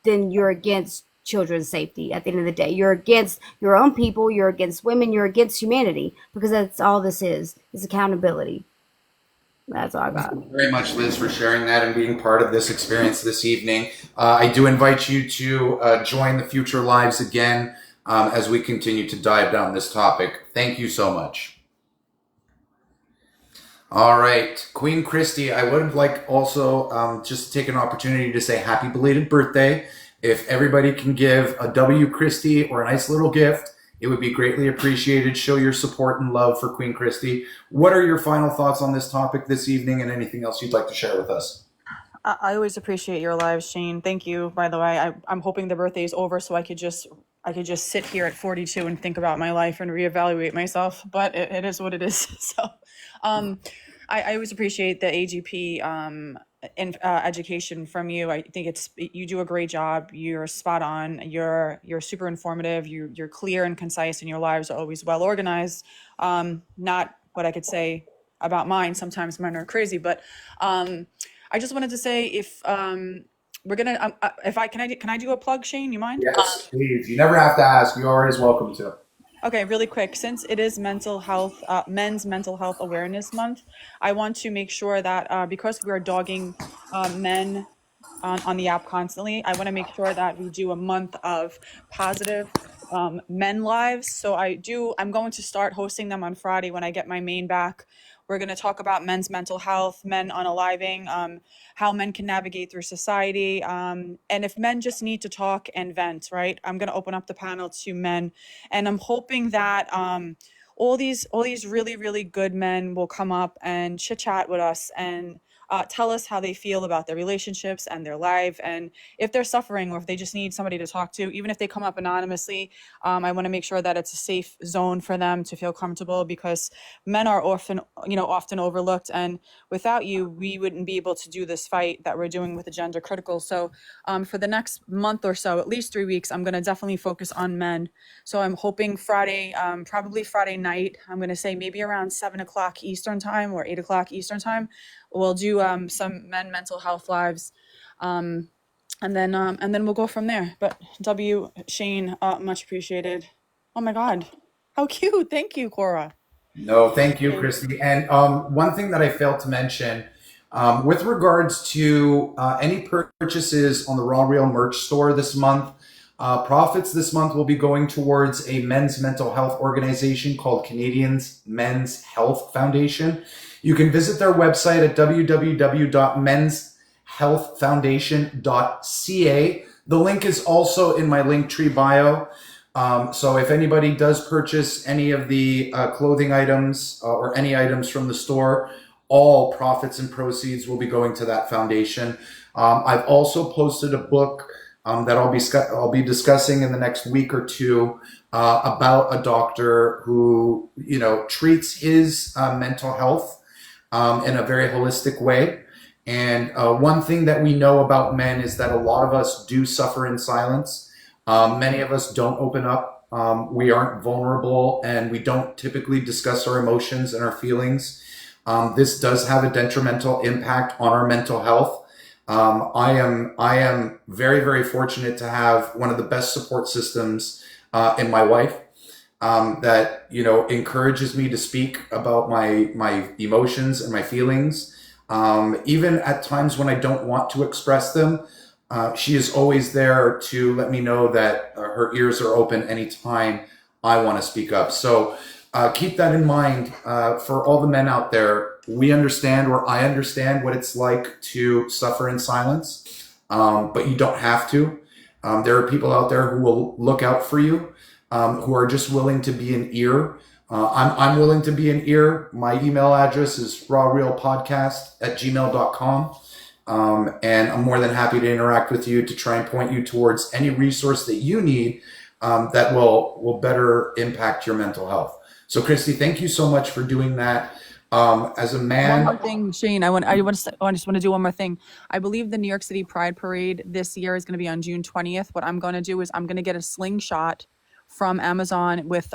then you're against children's safety. At the end of the day, you're against your own people. You're against women. You're against humanity, because that's all this is accountability. That's all I got. Thank you very much, Liz, for sharing that and being part of this experience this evening. I do invite you to join the future lives again as we continue to dive down this topic. Thank you so much. All right, Queen Christy, I would like also just to take an opportunity to say happy belated birthday. If everybody can give a W Christy or a nice little gift, it would be greatly appreciated. Show your support and love for Queen Christy. What are your final thoughts on this topic this evening, and anything else you'd like to share with us? I always appreciate your lives, Shane. Thank you, by the way. I'm hoping the birthday is over so I could just sit here at 42 and think about my life and reevaluate myself. But it is what it is. So I always appreciate the AGP education from you. I think you do a great job. You're spot on. You're super informative. You're clear and concise, and your lives are always well organized. Not what I could say about mine. Sometimes mine are crazy, but I just wanted to say if we're gonna can I do a plug, Shane? You mind? Yes, please. You never have to ask. You're always welcome to. Okay, really quick. Since it is Men's Mental Health Awareness Month, I want to make sure that because we are dogging men on the app constantly, I want to make sure that we do a month of positive men lives. So I'm going to start hosting them on Friday when I get my main back. We're going to talk about men's mental health, men unaliving, how men can navigate through society, and if men just need to talk and vent, right? I'm going to open up the panel to men, and I'm hoping that all these really, really good men will come up and chit chat with us and tell us how they feel about their relationships and their life, and if they're suffering or if they just need somebody to talk to. Even if they come up anonymously, I want to make sure that it's a safe zone for them to feel comfortable, because men are often overlooked, and without you, we wouldn't be able to do this fight that we're doing with the gender critical. So for the next month or so, at least 3 weeks, I'm going to definitely focus on men. So I'm hoping Friday, probably Friday night, I'm going to say maybe around 7 o'clock Eastern time or 8 o'clock Eastern time, we'll do some men mental health lives, and then we'll go from there. But Shane, much appreciated. Oh my God, how cute! Thank you, Cora. No, thank you, Christy. And one thing that I failed to mention, with regards to any purchases on the Raw Real merch store this month, profits this month will be going towards a men's mental health organization called Canadians Men's Health Foundation. You can visit their website at www.menshealthfoundation.ca. The link is also in my Linktree bio. So if anybody does purchase any of the clothing items or any items from the store, all profits and proceeds will be going to that foundation. I've also posted a book that I'll be discussing in the next week or two about a doctor who treats his mental health in a very holistic way. And one thing that we know about men is that a lot of us do suffer in silence. Many of us don't open up. We aren't vulnerable, and we don't typically discuss our emotions and our feelings. This does have a detrimental impact on our mental health. I am very, very fortunate to have one of the best support systems in my wife that encourages me to speak about my emotions and my feelings. Even at times when I don't want to express them, she is always there to let me know that her ears are open anytime I want to speak up. So keep that in mind for all the men out there. We understand, or I understand, what it's like to suffer in silence, but you don't have to. There are people out there who will look out for you, who are just willing to be an ear. I'm willing to be an ear. My email address is RawRealPodcast@gmail.com. And I'm more than happy to interact with you to try and point you towards any resource that you need that will better impact your mental health. So, Christy, thank you so much for doing that. As a One man, more thing, Shane. I just want to do one more thing. I believe the New York City Pride Parade this year is going to be on June 20th. What I'm going to do is I'm going to get a slingshot from Amazon with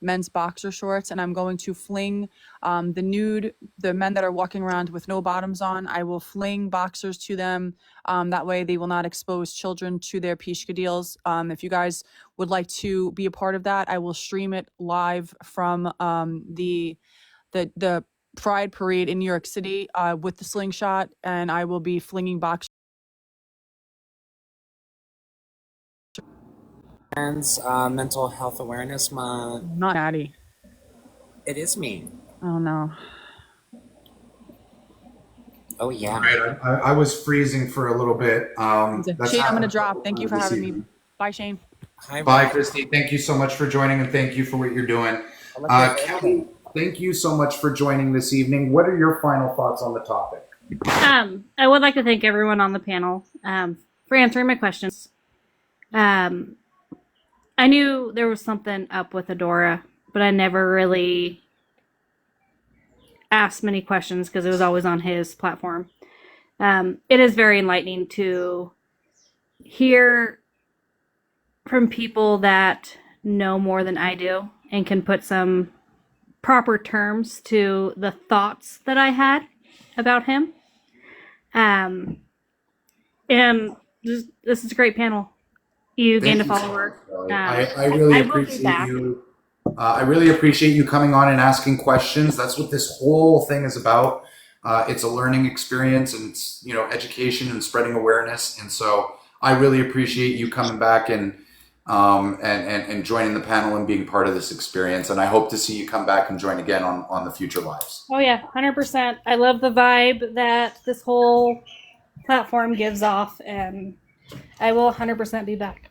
men's boxer shorts, and I'm going to fling the men that are walking around with no bottoms on. I will fling boxers to them. That way, they will not expose children to their pishka deals. If you guys would like to be a part of that, I will stream it live from the Pride Parade in New York City with the slingshot, and I will be flinging box. Mental Health Awareness Month. Not Natty. It is me. Oh no. Oh yeah. right, I was freezing for a little bit. That's Shane, I'm happened gonna drop. Thank you for this having me. evening. Bye, Shane. Bye, Christy. Thank you so much for joining, and thank you for what you're doing. Kelly, thank you so much for joining this evening. What are your final thoughts on the topic? I would like to thank everyone on the panel for answering my questions. I knew there was something up with Adora, but I never really asked many questions because it was always on his platform. It is very enlightening to hear from people that know more than I do and can put some proper terms to the thoughts that I had about him. And this is a great panel. You gained a follower. I really appreciate you. I really appreciate you coming on and asking questions. That's what this whole thing is about. It's a learning experience, and it's education and spreading awareness. And so I really appreciate you coming back and joining the panel and being part of this experience. And I hope to see you come back and join again on the future lives. Oh yeah, 100%. I love the vibe that this whole platform gives off, and I will 100% be back.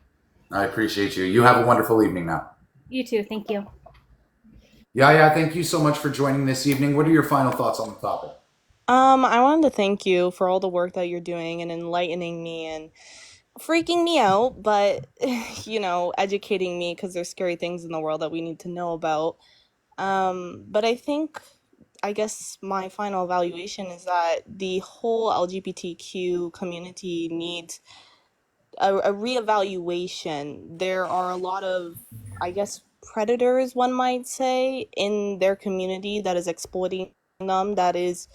I appreciate you. You have a wonderful evening now. You too. Thank you. Yeah. Thank you so much for joining this evening. What are your final thoughts on the topic? I wanted to thank you for all the work that you're doing and enlightening me and freaking me out, but educating me, because there's scary things in the world that we need to know about. But I guess my final evaluation is that the whole LGBTQ community needs a reevaluation. There are a lot of, I guess, predators, one might say, in their community that is exploiting them, that is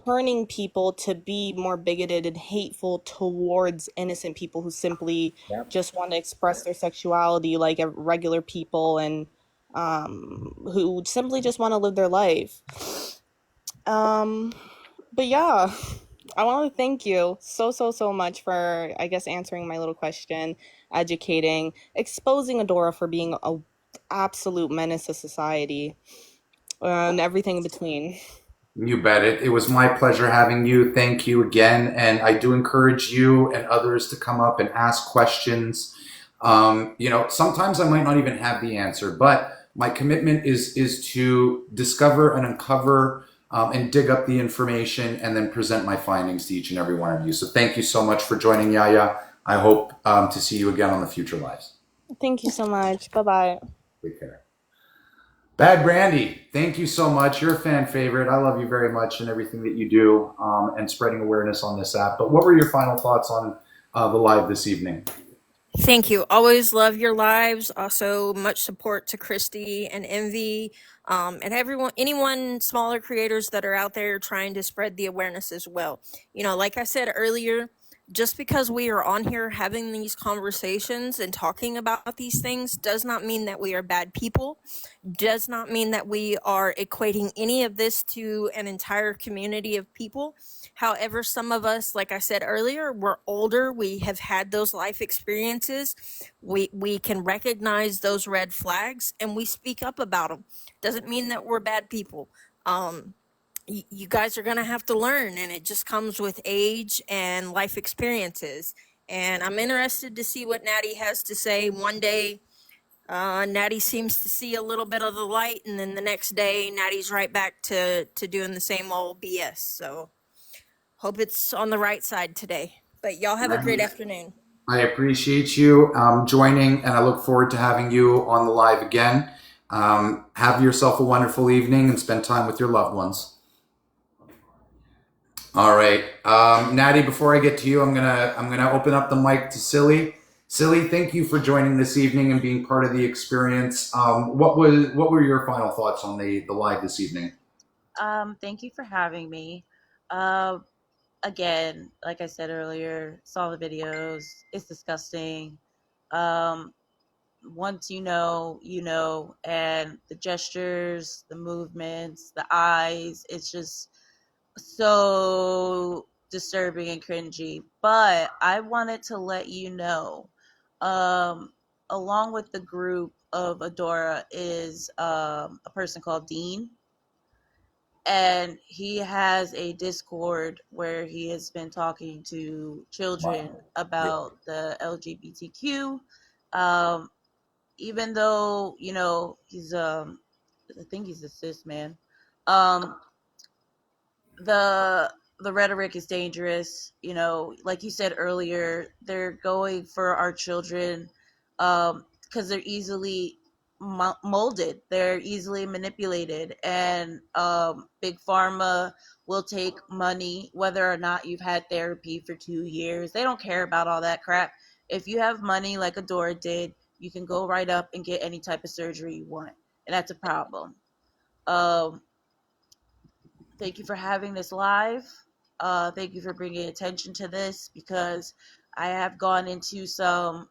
turning people to be more bigoted and hateful towards innocent people who simply just want to express their sexuality like regular people, and who simply just want to live their life. But yeah, I want to thank you so much for, I guess, answering my little question, educating, exposing Adora for being a absolute menace to society, and everything in between. You bet it. It was my pleasure having you. Thank you again. And I do encourage you and others to come up and ask questions. Sometimes I might not even have the answer, but my commitment is to discover and uncover and dig up the information and then present my findings to each and every one of you. So thank you so much for joining, Yaya. I hope to see you again on the future lives. Thank you so much. Bye-bye. Take care. Bad Brandy, thank you so much. You're a fan favorite. I love you very much and everything that you do and spreading awareness on this app. But what were your final thoughts on the live this evening? Thank you. Always love your lives. Also, much support to Christy and Envy, and anyone smaller creators that are out there trying to spread the awareness as well. Like I said earlier, just because we are on here having these conversations and talking about these things does not mean that we are bad people, does not mean that we are equating any of this to an entire community of people. However, some of us, like I said earlier, we're older, we have had those life experiences, we can recognize those red flags and we speak up about them. Doesn't mean that we're bad people. You guys are going to have to learn, and it just comes with age and life experiences. And I'm interested to see what Natty has to say. One day, Natty seems to see a little bit of the light, and then the next day, Natty's right back to doing the same old BS. So hope it's on the right side today. But y'all have a great afternoon. I appreciate you joining, and I look forward to having you on the live again. Have yourself a wonderful evening and spend time with your loved ones. All right, Natty. Before I get to you, I'm gonna open up the mic to Silly. Silly, thank you for joining this evening and being part of the experience. What were your final thoughts on the live this evening? Thank you for having me. Again, like I said earlier, saw the videos. It's disgusting. Once you know, and the gestures, the movements, the eyes, it's just so disturbing and cringy. But I wanted to let you know, along with the group of Adora is a person called Dean, and he has a Discord where he has been talking to children about the LGBTQ. Um, Even though he's I think he's a cis man. Um, the the rhetoric is dangerous. Like you said earlier, they're going for our children because they're easily molded, they're easily manipulated, and big pharma will take money whether or not you've had therapy for 2 years. They don't care about all that crap. If you have money like Adora did, you can go right up and get any type of surgery you want, and that's a problem. um Thank you for having this live. Thank you for bringing attention to this, because I have gone into some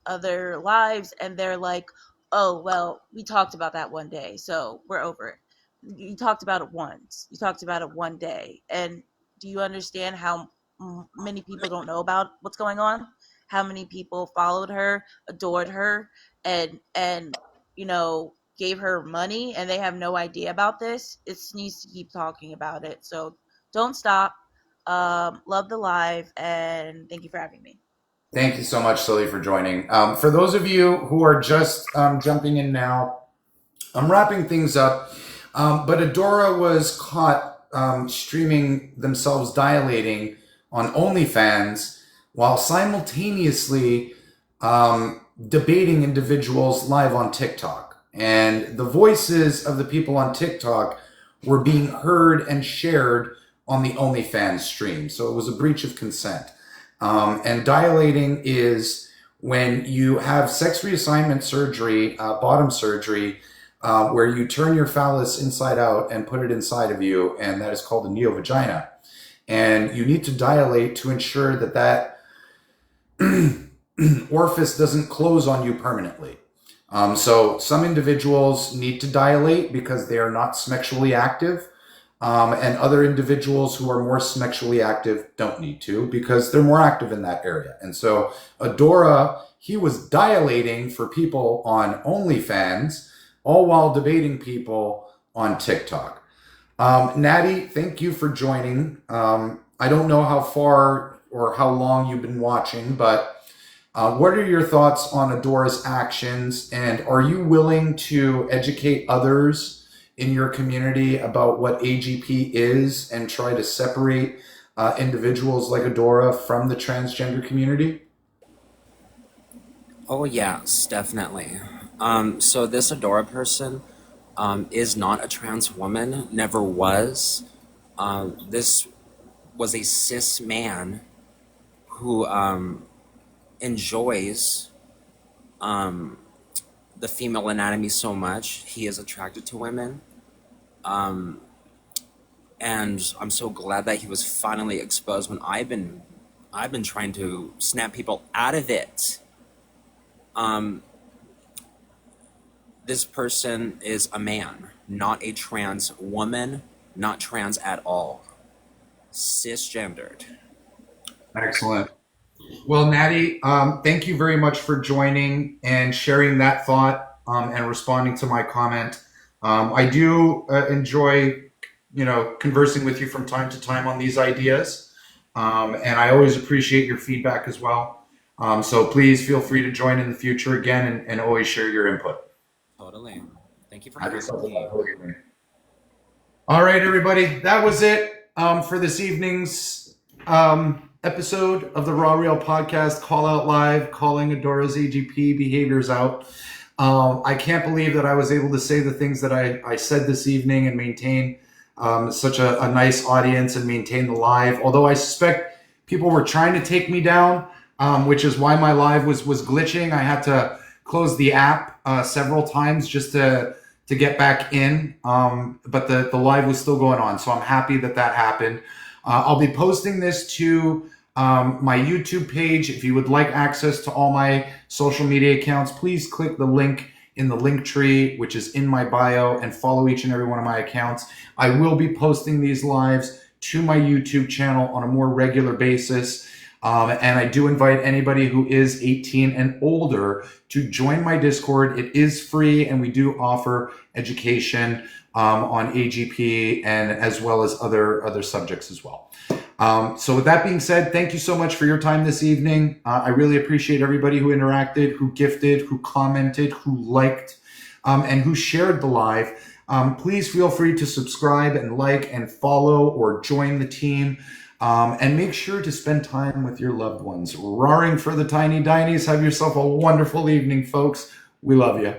other lives and they're like, oh, well, we talked about that one day, so we're over it. You talked about it once. You talked about it one day. And do you understand how many people don't know about what's going on? How many people followed her, adored her, and gave her money, and they have no idea about this? It needs to keep talking about it. So don't stop. Love the live, and thank you for having me. Thank you so much, Silly, for joining. For those of you who are just jumping in now, I'm wrapping things up. But Adora was caught streaming themselves dilating on OnlyFans while simultaneously debating individuals live on TikTok. And the voices of the people on TikTok were being heard and shared on the OnlyFans stream. So it was a breach of consent. And dilating is when you have sex reassignment surgery, bottom surgery, where you turn your phallus inside out and put it inside of you, and that is called a neovagina. And you need to dilate to ensure that orifice doesn't close on you permanently. So some individuals need to dilate because they are not sexually active. And other individuals who are more sexually active don't need to because they're more active in that area. And so Adora, he was dilating for people on OnlyFans, all while debating people on TikTok. Natty, thank you for joining. I don't know how far or how long you've been watching, but what are your thoughts on Adora's actions? And are you willing to educate others in your community about what AGP is and try to separate individuals like Adora from the transgender community? Oh yes, definitely. So this Adora person is not a trans woman, never was. This was a cis man who enjoys the female anatomy so much. He is attracted to women. And I'm so glad that he was finally exposed when I've been trying to snap people out of it. This person is a man, not a trans woman, not trans at all. Cisgendered. Excellent. Well, Natty, thank you very much for joining and sharing that thought and responding to my comment. I do enjoy, conversing with you from time to time on these ideas, and I always appreciate your feedback as well. So please feel free to join in the future again and always share your input. Totally. Thank you for having me. All right, everybody, that was it for this evening's episode of the Raw Real Podcast Call Out Live, calling Adora's AGP behaviors out. I can't believe that I was able to say the things that I said this evening and maintain such a nice audience and maintain the live. Although I suspect people were trying to take me down, which is why my live was glitching. I had to close the app several times just to get back in. But the live was still going on. So I'm happy that happened. I'll be posting this to my YouTube page. If you would like access to all my social media accounts, please click the link in the link tree, which is in my bio, and follow each and every one of my accounts. I will be posting these lives to my YouTube channel on a more regular basis. And I do invite anybody who is 18 and older to join my Discord. It is free, and we do offer education on AGP and as well as other subjects as well. So with that being said, thank you so much for your time this evening. I really appreciate everybody who interacted, who gifted, who commented, who liked, and who shared the live. Please feel free to subscribe and like and follow or join the team. And make sure to spend time with your loved ones. Roaring for the tiny dinies. Have yourself a wonderful evening, folks. We love you.